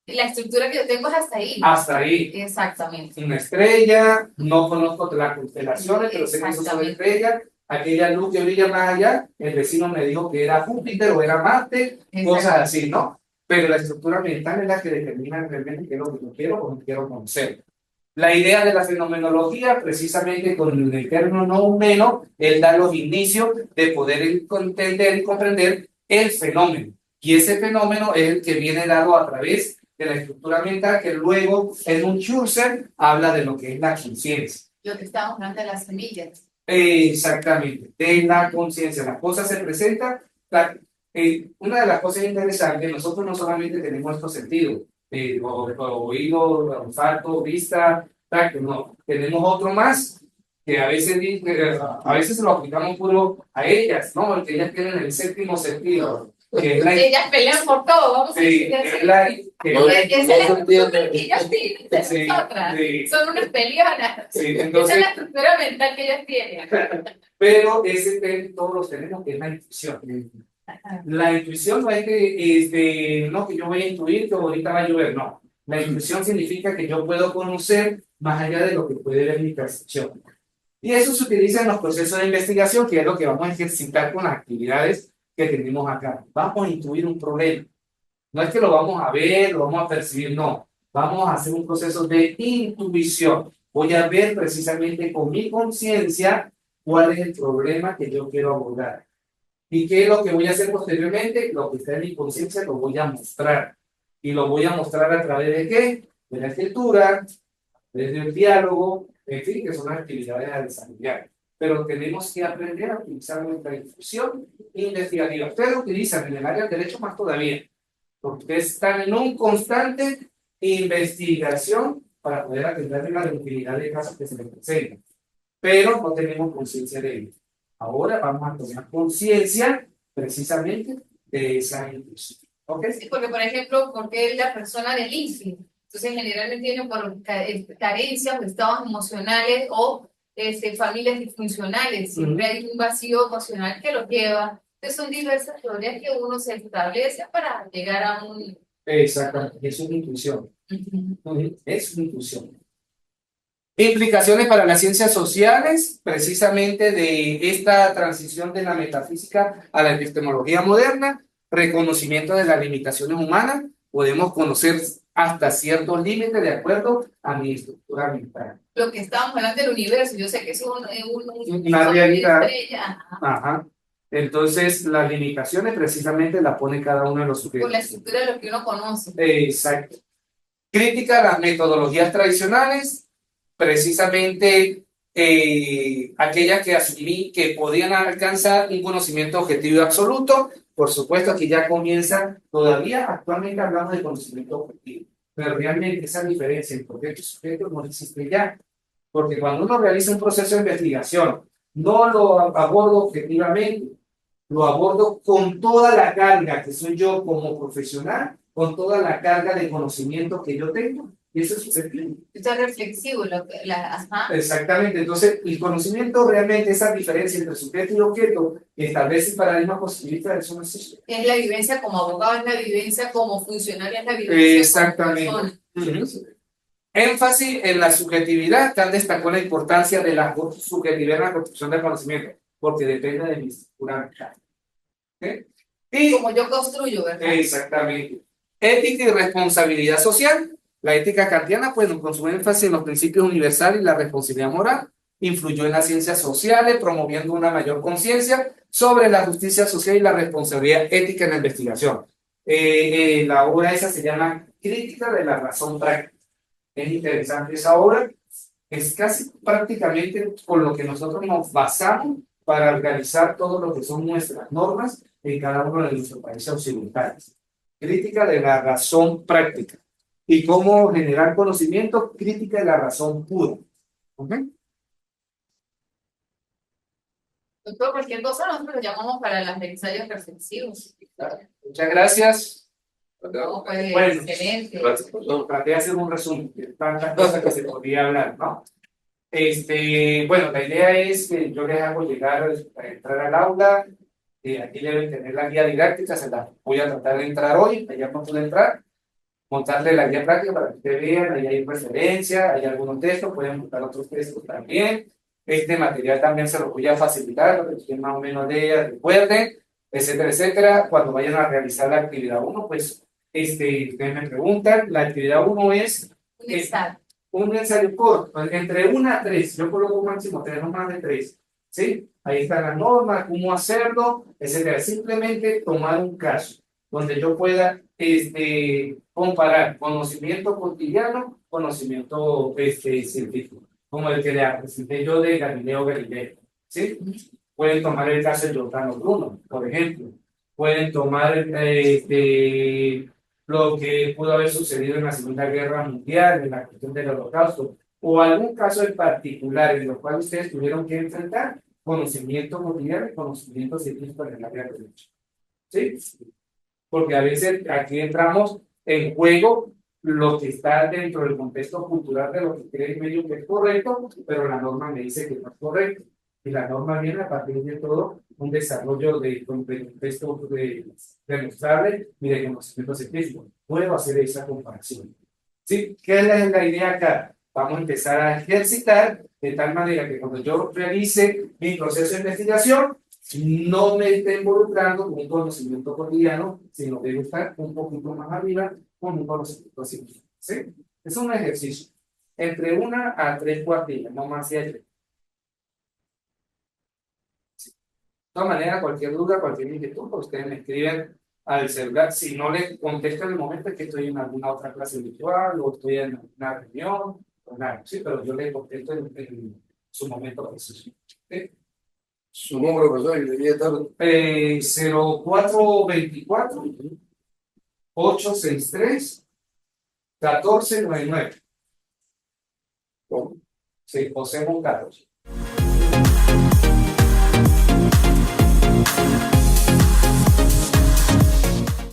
La estructura que yo tengo es hasta ahí. hasta ahí. Exactamente. Una estrella, no conozco las constelaciones, pero sé que eso son estrellas. Aquella luz que brilla más allá, el vecino me dijo que era Júpiter o era Marte, cosas así, ¿no? Pero la estructura mental es la que determina realmente qué es lo que yo quiero o no quiero conocer. La idea de la fenomenología, precisamente con el término no menos, es dar los inicios de poder entender y comprender el fenómeno. Y ese fenómeno es el que viene dado a través de la estructura mental, que luego en un Churcher habla de lo que es la conciencia. Lo que estábamos hablando de las semillas. Exactamente, de la conciencia. La cosa se presenta. Una de las cosas interesantes, nosotros no solamente tenemos estos sentidos, oído, olfato, vista, tacto, no. Tenemos otro más que a veces se lo aplicamos puro a ellas, ¿no? Que ellas tienen el séptimo sentido. Que es Ellas pelean por todo, vamos a decir así. esa es la estructura que ellas tienen, Sí, nosotras. sí. Son unas peleonas. Sí, Esa entonces, es la estructura mental que ellas tienen. pero todos los tenemos, que es la intuición. La intuición no es que, no, que yo voy a intuir que ahorita va a llover, no. La intuición significa que yo puedo conocer más allá de lo que puede ver mi percepción. Y eso se utiliza en los procesos de investigación, que es lo que vamos a ejercitar con las actividades que tenemos acá. Vamos a intuir un problema. No es que lo vamos a ver, lo vamos a percibir, no. Vamos a hacer un proceso de intuición. Voy a ver precisamente con mi conciencia cuál es el problema que yo quiero abordar. ¿Y qué es lo que voy a hacer posteriormente? Lo que está en mi conciencia lo voy a mostrar. ¿Y lo voy a mostrar a través de qué? De la escritura, desde el diálogo, en fin, que son las actividades a desarrollar. Pero tenemos que aprender a utilizar nuestra intuición investigativa. Ustedes lo utilizan en el área del derecho más todavía, porque ustedes están en un constante investigación para poder atender la utilidad de casos que se les presentan. Pero no tenemos conciencia de ello. Ahora vamos a tomar conciencia precisamente de esa intuición. ¿Ok? Sí, porque, por ejemplo, porque es la persona del INSI. Entonces, generalmente tienen por carencias o estados emocionales o familias disfuncionales. Siempre hay un vacío emocional que lo lleva. Entonces, son diversas teorías que uno se establece para llegar a un... Exactamente, es una intuición. Es una intuición. Implicaciones para las ciencias sociales, precisamente de esta transición de la metafísica a la epistemología moderna, reconocimiento de las limitaciones humanas, podemos conocer hasta ciertos límites de acuerdo a mi estructura mental. Lo que estábamos hablando del universo, yo sé que es Una realidad. estrella, ajá, Ajá. Entonces, las limitaciones precisamente las pone cada uno de los por la sujetos. estructura de lo que uno conoce. Exacto. Crítica a las metodologías tradicionales, precisamente aquellas que asumí que podían alcanzar un conocimiento objetivo y absoluto. Por supuesto, aquí ya comienza, todavía actualmente hablamos de conocimiento objetivo, pero realmente esa diferencia entre objetos y sujetos no existe ya, porque cuando uno realiza un proceso de investigación, no lo abordo objetivamente, lo abordo con toda la carga que soy yo como profesional, con toda la carga de conocimiento que yo tengo, y eso es subjetivo. Esto es reflexivo, ajá. Exactamente, entonces el conocimiento realmente, esa diferencia entre sujeto y objeto, que establece paradigmas positivistas, eso no existe. Es la vivencia como abogado, es la vivencia como funcionario, es la vivencia Exactamente. como persona. Énfasis en la subjetividad. Kant destacó la importancia de la subjetividad en la construcción del conocimiento, porque depende de mi estructura mental. ¿Okay? Y Como yo construyo, ¿verdad? exactamente. Ética y responsabilidad social. La ética kantiana, pues, con su énfasis en los principios universales y la responsabilidad moral, influyó en las ciencias sociales, promoviendo una mayor conciencia sobre la justicia social y la responsabilidad ética en la investigación. La obra esa se llama Crítica de la razón práctica. Es interesante esa obra. Es casi prácticamente con lo que nosotros nos basamos para organizar todo lo que son nuestras normas en cada uno de nuestros países occidentales. Crítica de la razón práctica. Y cómo generar conocimiento, crítica de la razón pura. ¿Okay? Doctor, cualquier cosa nosotros lo llamamos para los ensayos reflexivos. Muchas gracias. No, pues, Bueno, excelente. Traté de hacer un resumen de tantas cosas que se podía hablar, ¿no? Bueno, la idea es que yo les hago llegar a entrar al aula. Aquí deben tener la guía didáctica, se la voy a tratar de entrar hoy, allá no pude entrar. Montarle la guía práctica para que ustedes vean, ahí hay referencia, hay algunos textos, pueden buscar otros textos también. Este material también se los voy a facilitar para que ustedes más o menos lean, recuerden, etcétera, etcétera. Cuando vayan a realizar la actividad 1, pues ustedes me preguntan, la actividad 1 es un ensayo corto, entre 1 a 3, yo coloco máximo 3, no más de 3, ¿sí? Ahí están las normas, cómo hacerlo, etcétera. Simplemente tomar un caso donde yo pueda comparar conocimiento cotidiano, conocimiento científico, como el que le presenté yo de Galileo Galilei, ¿sí? Pueden tomar el caso de Giordano Bruno, por ejemplo. Pueden tomar lo que pudo haber sucedido en la Segunda Guerra Mundial, en la cuestión del Holocausto, o algún caso en particular en el cual ustedes tuvieron que enfrentar conocimiento cotidiano y conocimiento científico en el área de derecho. ¿Sí? Porque a veces aquí entramos en juego lo que está dentro del contexto cultural de lo que cree el medio que es correcto, pero la norma me dice que no es correcto. Y la norma viene a partir de todo un desarrollo de contexto demostrable y de conocimiento científico. Puedo hacer esa comparación. ¿Sí? ¿Qué es la idea acá? Vamos a empezar a ejercitar de tal manera que cuando yo realice mi proceso de investigación, no me esté involucrando con un conocimiento cotidiano, sino debo estar un poquito más arriba con un conocimiento científico. ¿Sí? Es un ejercicio. Entre 1 a 3 cuartillas, no más de allá. Sí. De todas maneras, cualquier duda, cualquier inquietud, pues ustedes me escriben al celular. Si no les contesto en el momento es que estoy en alguna otra clase virtual o estoy en una reunión, o nada, sí, pero yo les contesto en su momento preciso. ¿Sí? Su número, profesor, y debía estar 0424 863 1499. Sí, José Moncaros.